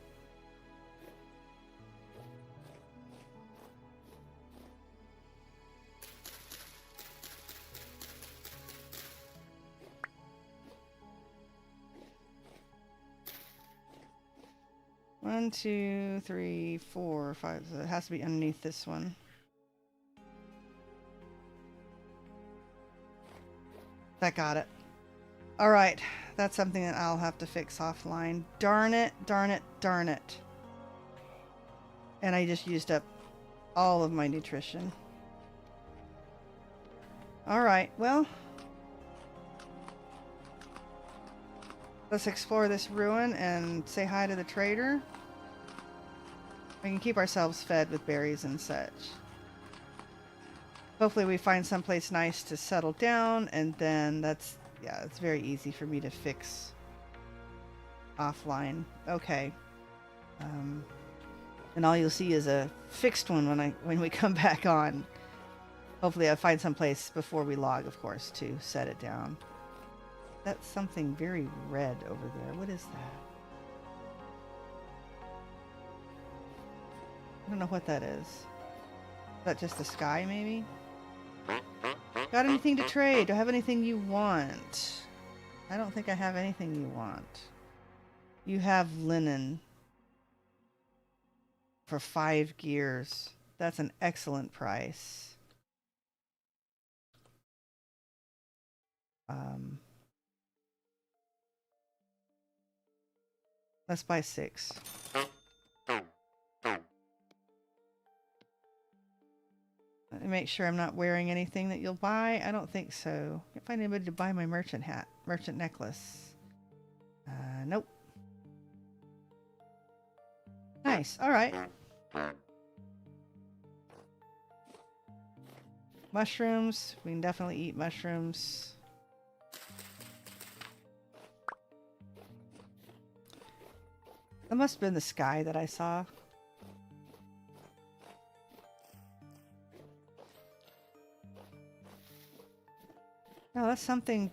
1, 2, 3, 4, 5. So it has to be underneath this one. That got it. All right. That's something that I'll have to fix offline. Darn it, darn it, darn it. And I just used up all of my nutrition. All right, well, let's explore this ruin and say hi to the trader. We can keep ourselves fed with berries and such. Hopefully we find someplace nice to settle down, and then that's, yeah, it's very easy for me to fix offline. Okay. And all you'll see is a fixed one when we come back on. Hopefully I'll find some place before we log, of course, to set it down. That's something very red over there. What is that? I don't know what that is. Is that just the sky, maybe? Got anything to trade? Do I have anything you want? I don't think I have anything you want. You have linen for 5 gears. That's an excellent price. Let's buy 6. Let me make sure I'm not wearing anything that you'll buy. I don't think so. Can't find anybody to buy my merchant hat, merchant necklace. Nope. Nice. All right. Mushrooms. We can definitely eat mushrooms. That must have been the sky that I saw. No, that's something.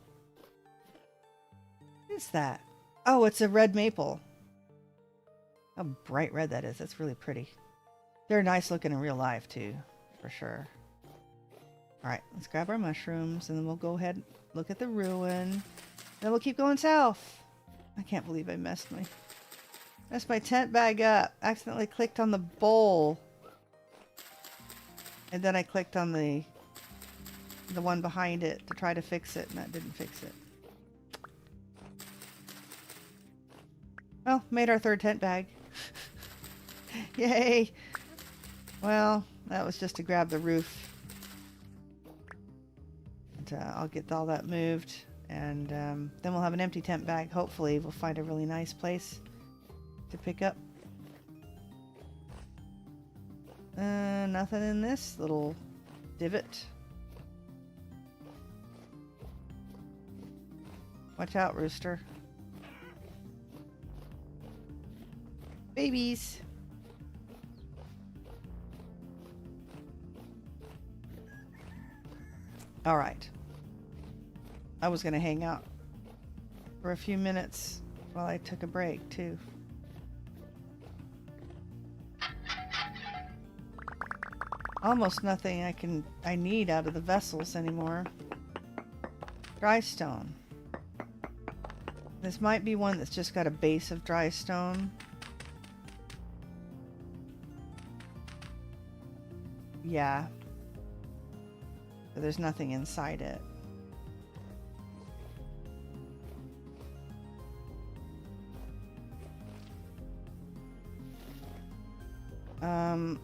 What is that? Oh, it's a red maple. How bright red that is. That's really pretty. They're nice looking in real life too, for sure. Alright, let's grab our mushrooms and then we'll go ahead and look at the ruin. Then we'll keep going south. I can't believe I messed my tent bag up. Accidentally clicked on the bowl. And then I clicked on the one behind it to try to fix it, and that didn't fix it. Well, made our 3rd tent bag. Yay! Well, that was just to grab the roof. And, I'll get all that moved, and then we'll have an empty tent bag. Hopefully we'll find a really nice place to pick up. Nothing in this little divot. Watch out, rooster. Babies. All right. I was going to hang out for a few minutes while I took a break, too. Almost nothing I need out of the vessels anymore. Dry stone. This might be one that's just got a base of dry stone. Yeah. But there's nothing inside it.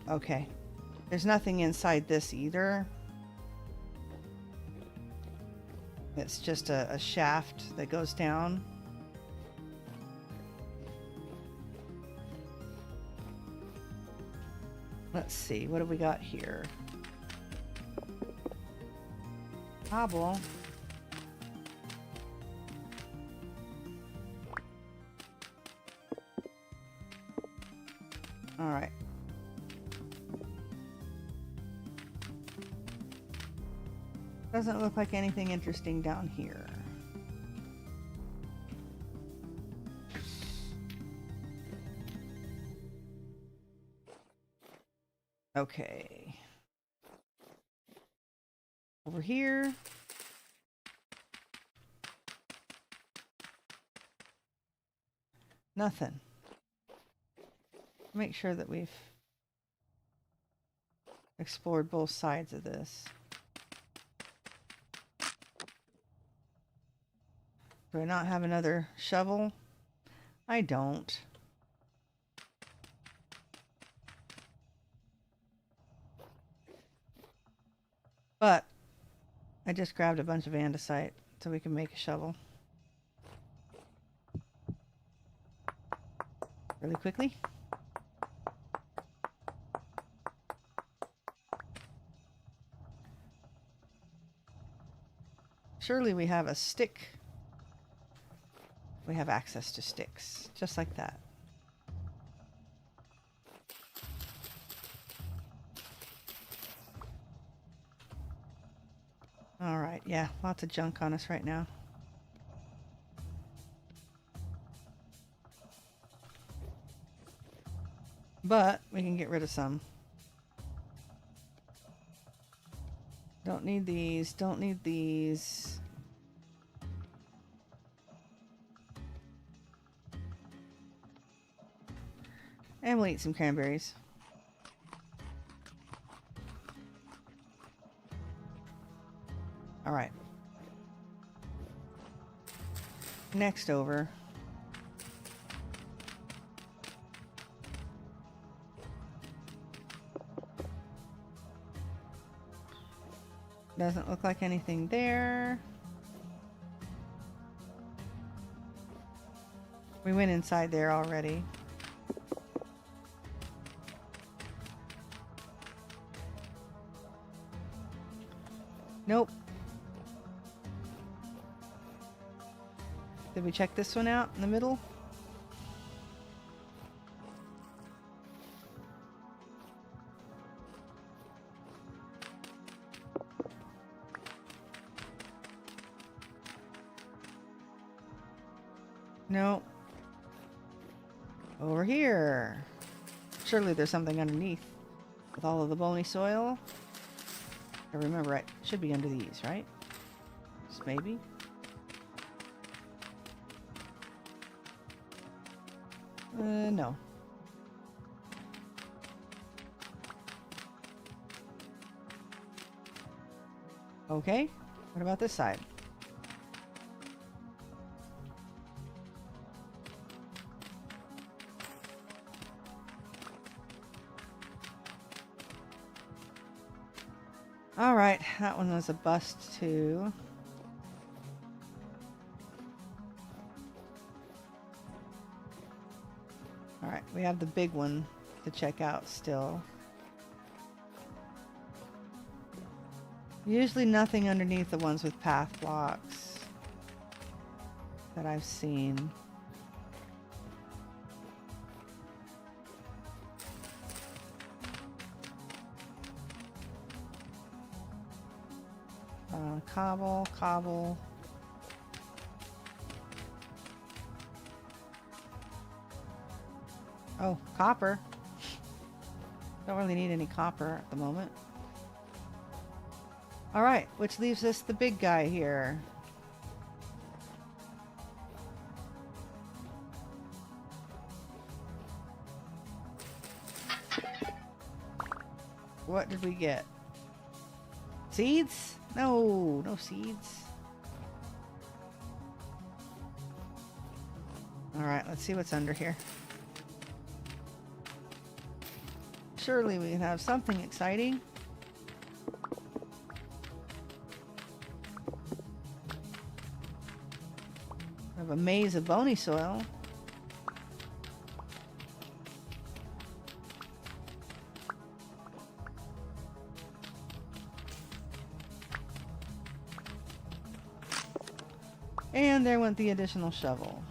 Okay. There's nothing inside this either. It's just a shaft that goes down. Let's see, what have we got here? Cobble. All right. Doesn't look like anything interesting down here. Okay. Over here. Nothing. make sure that we've explored both sides of this. Do I not have another shovel? I don't. But I just grabbed a bunch of andesite so we can make a shovel. Really quickly. Surely we have a stick. We have access to sticks, just like that. All right, yeah, lots of junk on us right now. But we can get rid of some. Don't need these, don't need these. And we'll eat some cranberries. All right. Next over. Doesn't look like anything there. We went inside there already. Nope. Did we check this one out in the middle? No. Over here. Surely there's something underneath with all of the bony soil. I remember it should be under these, right? Just maybe. No. Okay. What about this side? All right, that one was a bust too. All right, we have the big one to check out still. Usually nothing underneath the ones with path blocks that I've seen. Cobble, cobble. Oh, copper. Don't really need any copper at the moment. All right, which leaves us the big guy here. What did we get? Seeds? No, no seeds. All right, let's see what's under here. Surely we can have something exciting. We have a maze of bony soil. And there went the additional shovel.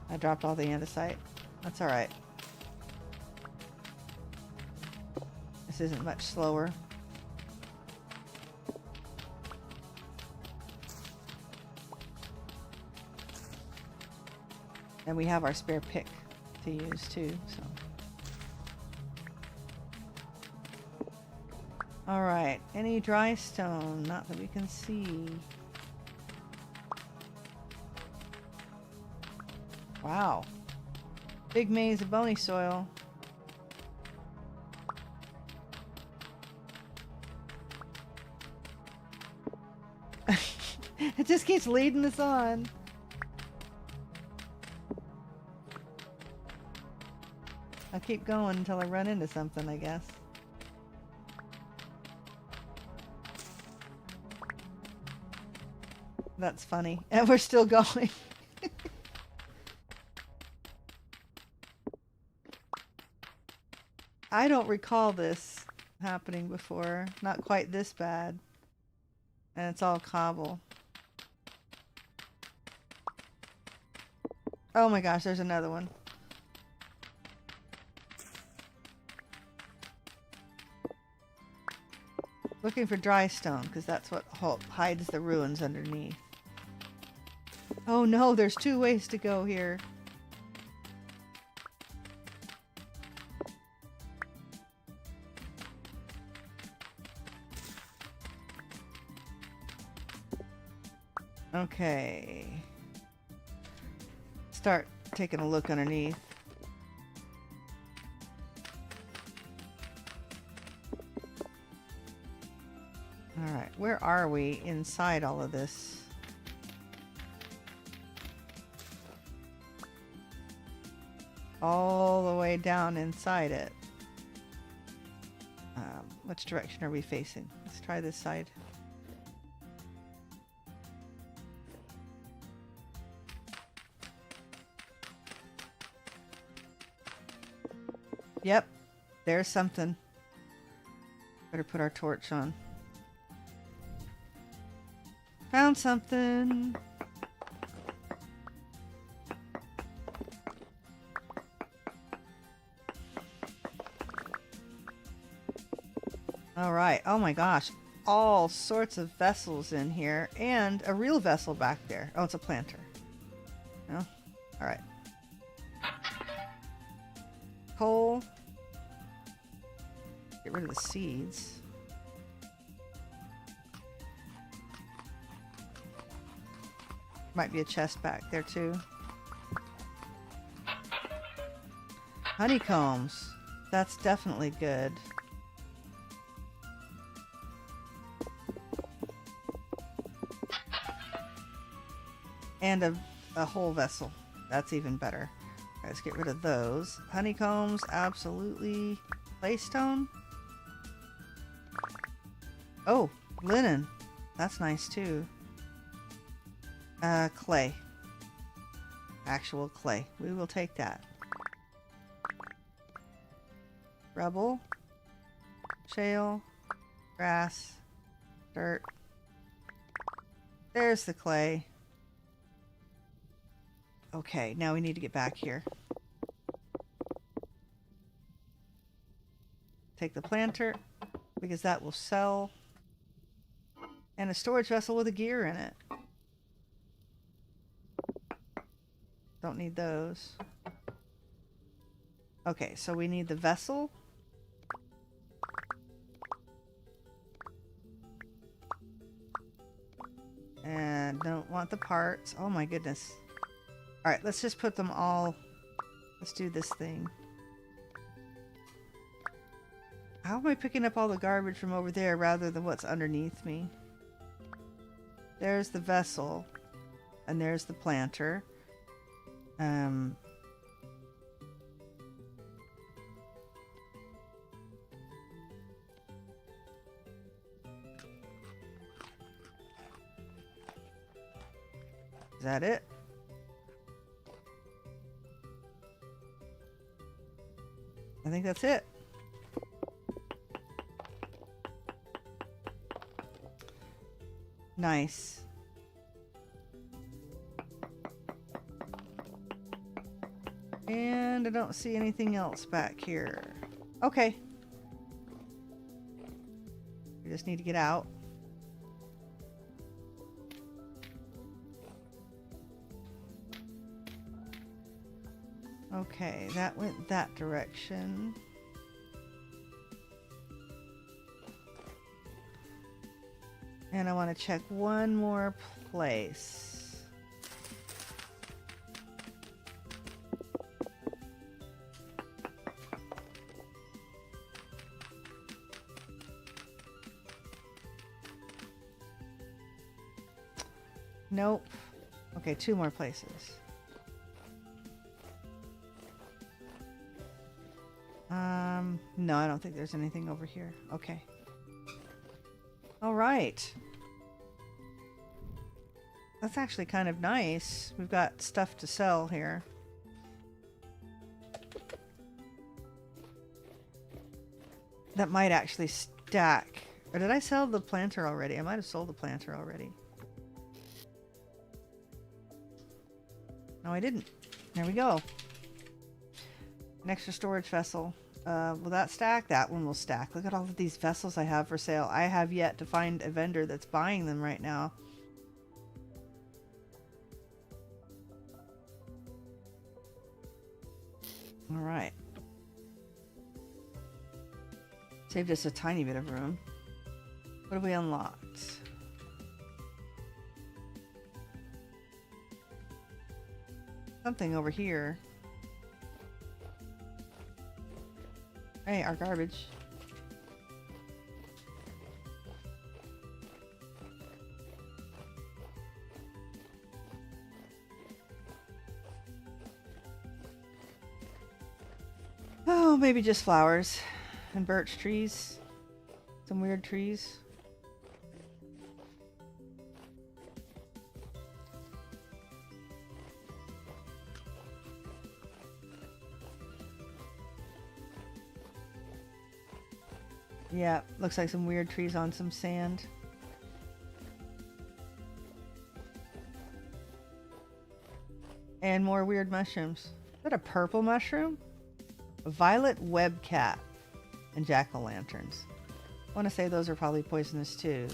I dropped all the andesite. That's all right. This isn't much slower. And we have our spare pick to use too, so. All right, any dry stone? Not that we can see. Wow. Big maze of bony soil. It just keeps leading us on. I'll keep going until I run into something, I guess. That's funny. And we're still going. I don't recall this happening before. Not quite this bad. And it's all cobble. Oh my gosh, there's another one. Looking for dry stone, because that's what hides the ruins underneath. Oh no, there's 2 ways to go here. Okay. Start taking a look underneath. Alright, where are we inside all of this? All the way down inside it. Which direction are we facing? Let's try this side. Yep, there's something. Better put our torch on. Found something. All right. Oh my gosh. All sorts of vessels in here and a real vessel back there. Oh, it's a planter. No? All right. Coal. Get rid of the seeds. Might be a chest back there too. Honeycombs. That's definitely good. And a whole vessel. That's even better. Let's get rid of those. Honeycombs, absolutely. Claystone. Oh, linen. That's nice too. Clay. Actual clay. We will take that. Rubble. Shale. Grass. Dirt. There's the clay. Okay, now we need to get back here. Take the planter, because that will sell. And a storage vessel with a gear in it. Don't need those. Okay, so we need the vessel. And don't want the parts. Oh my goodness. Alright, let's just put them all. Let's do this thing. How am I picking up all the garbage from over there rather than what's underneath me? There's the vessel. And there's the planter. Is that it? I think that's it. Nice. And I don't see anything else back here. Okay. We just need to get out. Okay, that went that direction. And I want to check one more place. Nope. Okay, 2 more places. No, I don't think there's anything over here. Okay. All right. That's actually kind of nice. We've got stuff to sell here. That might actually stack. Or did I sell the planter already? I might have sold the planter already. No, I didn't. There we go. An extra storage vessel. Will that stack? That one will stack. Look at all of these vessels I have for sale. I have yet to find a vendor that's buying them right now. All right. Saved us a tiny bit of room. What have we unlocked? Something over here. Hey, our garbage. Oh, maybe just flowers and birch trees. Some weird trees. Yeah, looks like some weird trees on some sand. And more weird mushrooms. Is that a purple mushroom? A violet web cat and jack-o'-lanterns. I want to say those are probably poisonous too.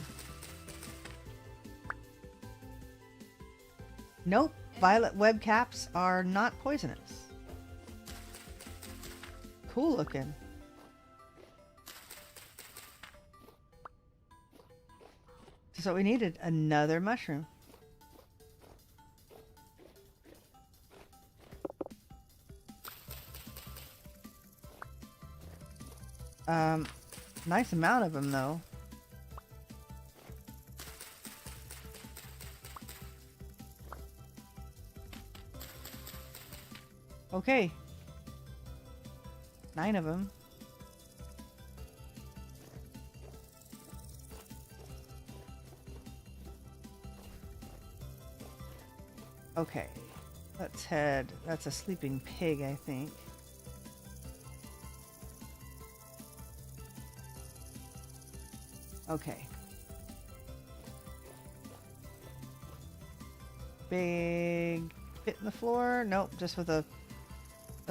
Nope, violet web caps are not poisonous. Cool looking. So we needed another mushroom. Nice amount of them though. Okay. 9 of them. Okay, let's head. That's a sleeping pig, I think. Okay. Big pit in the floor? Nope, just with a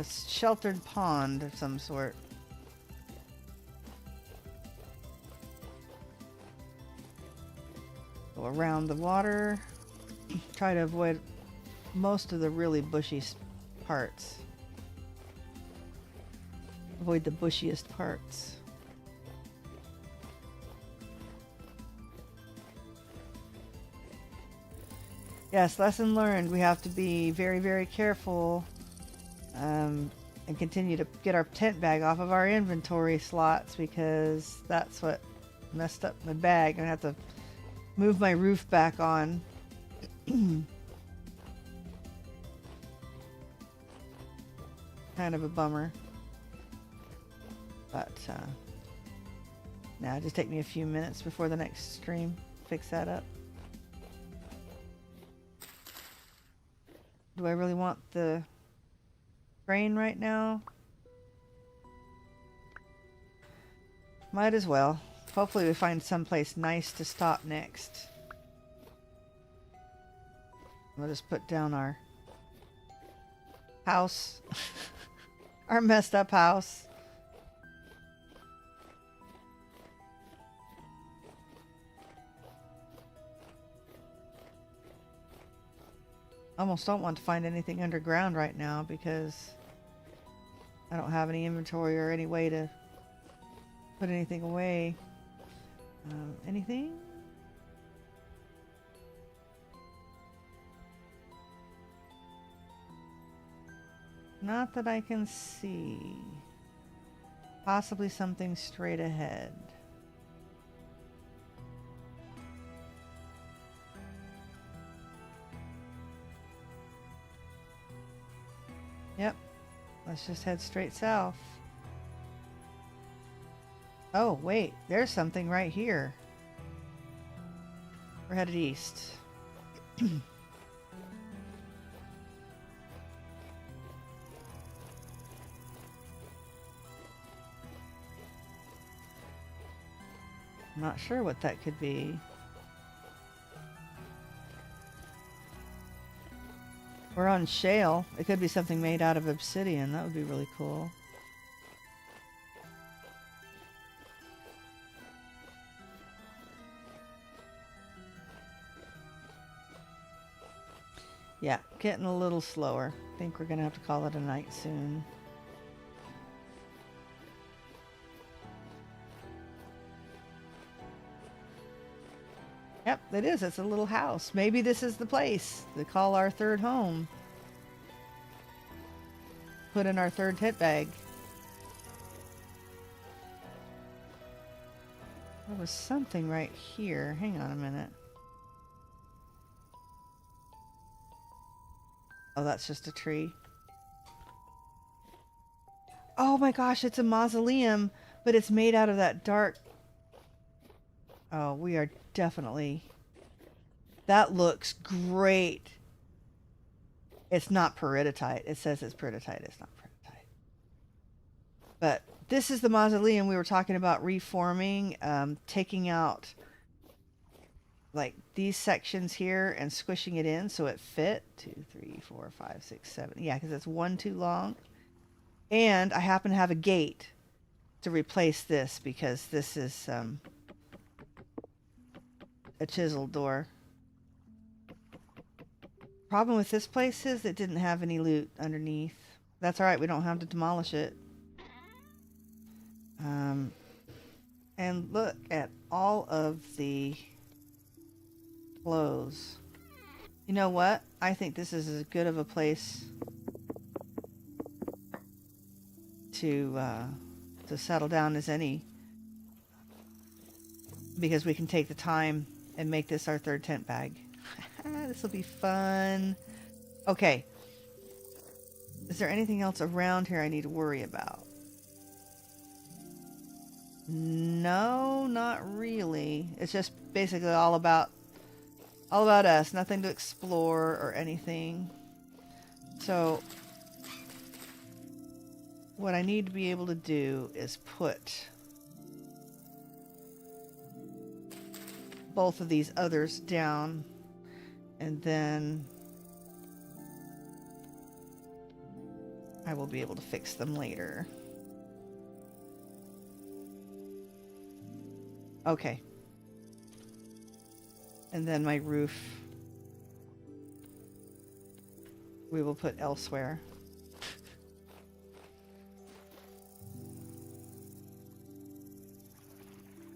sheltered pond of some sort. Go around the water. Try to avoid most of the really bushy parts. Avoid the bushiest parts. Yes, lesson learned. We have to be very, very careful and continue to get our tent bag off of our inventory slots because that's what messed up my bag. I'm going to have to move my roof back on. Kind of a bummer. But now just take me a few minutes before the next stream. Fix that up. Do I really want the grain right now? Might as well. Hopefully we find someplace nice to stop next. We'll just put down our house. Our messed up house. Almost don't want to find anything underground right now because I don't have any inventory or any way to put anything away. Anything? Not that I can see. Possibly something straight ahead. Yep. Let's just head straight south. Oh, wait. There's something right here. We're headed east. I'm not sure what that could be. We're on shale. It could be something made out of obsidian. That would be really cool. Yeah, getting a little slower. I think we're going to have to call it a night soon. Yep, it is. It's a little house. Maybe this is the place to call our third home. Put in our third tent bag. There was something right here. Hang on a minute. Oh, that's just a tree. Oh my gosh, it's a mausoleum, but it's made out of that dark... Oh, we are definitely... That looks great. It's not peridotite. It says it's peridotite. It's not peridotite. But this is the mausoleum we were talking about reforming, taking out like these sections here and squishing it in so it fit. 2, 3, 4, 5, 6, 7. Yeah, because it's one too long. And I happen to have a gate to replace this because this is a chiseled door. Problem with this place is it didn't have any loot underneath. That's alright, we don't have to demolish it. And look at all of the clothes. You know what? I think this is as good of a place to settle down as any, because we can take the time and make this our third tent bag. This will be fun. Okay. Is there anything else around here I need to worry about? No, not really. It's just basically all about us. Nothing to explore or anything. So what I need to be able to do is put both of these others down, and then I will be able to fix them later. Okay. And then my roof we will put elsewhere.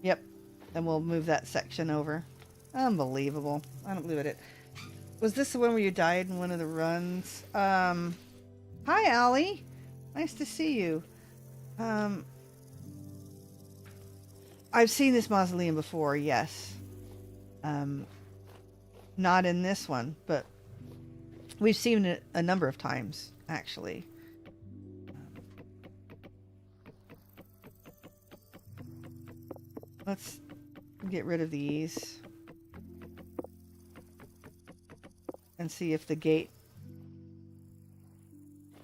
Yep. And we'll move that section over. Unbelievable. I don't believe it. Was this the one where you died in one of the runs? Hi, Allie. Nice to see you. I've seen this mausoleum before, yes. Not in this one, but we've seen it a number of times, actually. Let's get rid of these and see if the gate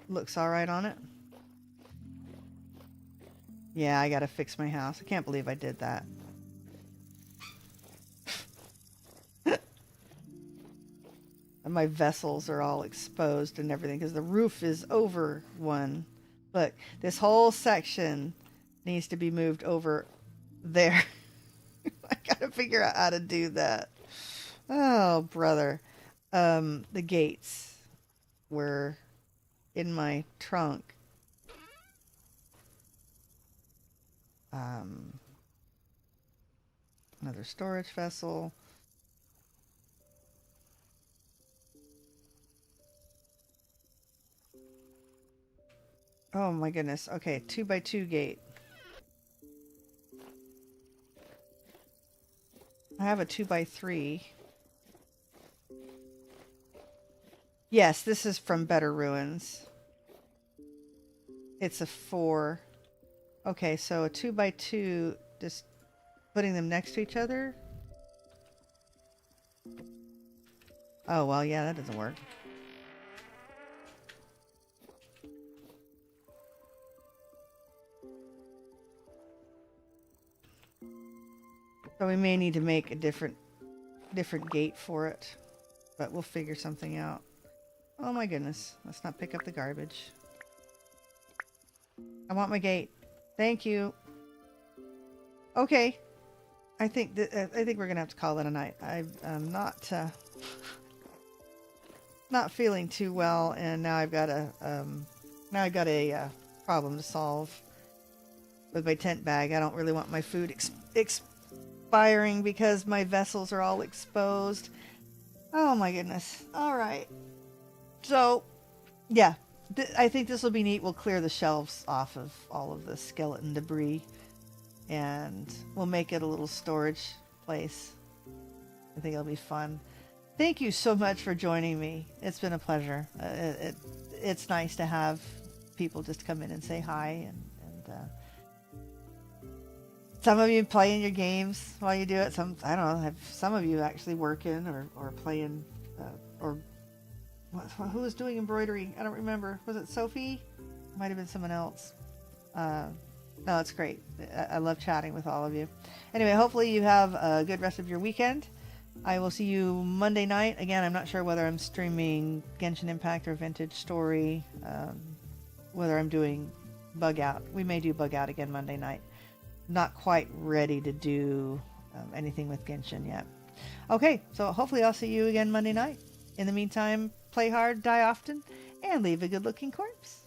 looks all right on it. Yeah, I gotta fix my house. I can't believe I did that. And my vessels are all exposed and everything because the roof is over one. Look, this whole section needs to be moved over there. I gotta figure out how to do that. Oh, brother. The gates were in my trunk. Another storage vessel. Oh my goodness. Okay, 2x2 gate. I have a 2x3. Yes, this is from Better Ruins. It's a 4. Okay, so a 2 by 2, just putting them next to each other. Oh, well, yeah, that doesn't work. So we may need to make a different gate for it, but we'll figure something out. Oh my goodness, let's not pick up the garbage. I want my gate. Thank you. Okay. I think we're gonna have to call it a night. I'm not feeling too well, and now I've got a problem to solve with my tent bag. I don't really want my food expiring because my vessels are all exposed. Oh my goodness. All right. So, yeah, I think this will be neat. We'll clear the shelves off of all of the skeleton debris, and we'll make it a little storage place. I think it'll be fun. Thank you so much for joining me. It's been a pleasure. It's nice to have people just come in and say hi, and some of you playing your games while you do it. Some, I don't know, have some of you actually working or playing, or who was doing embroidery? I don't remember. Was it Sophie? Might have been someone else. No, it's great. I love chatting with all of you. Anyway, hopefully you have a good rest of your weekend. I will see you Monday night. Again, I'm not sure whether I'm streaming Genshin Impact or Vintage Story, whether I'm doing Bug Out. We may do Bug Out again Monday night. Not quite ready to do anything with Genshin yet. Okay, so hopefully I'll see you again Monday night. In the meantime, play hard, die often, and leave a good-looking corpse.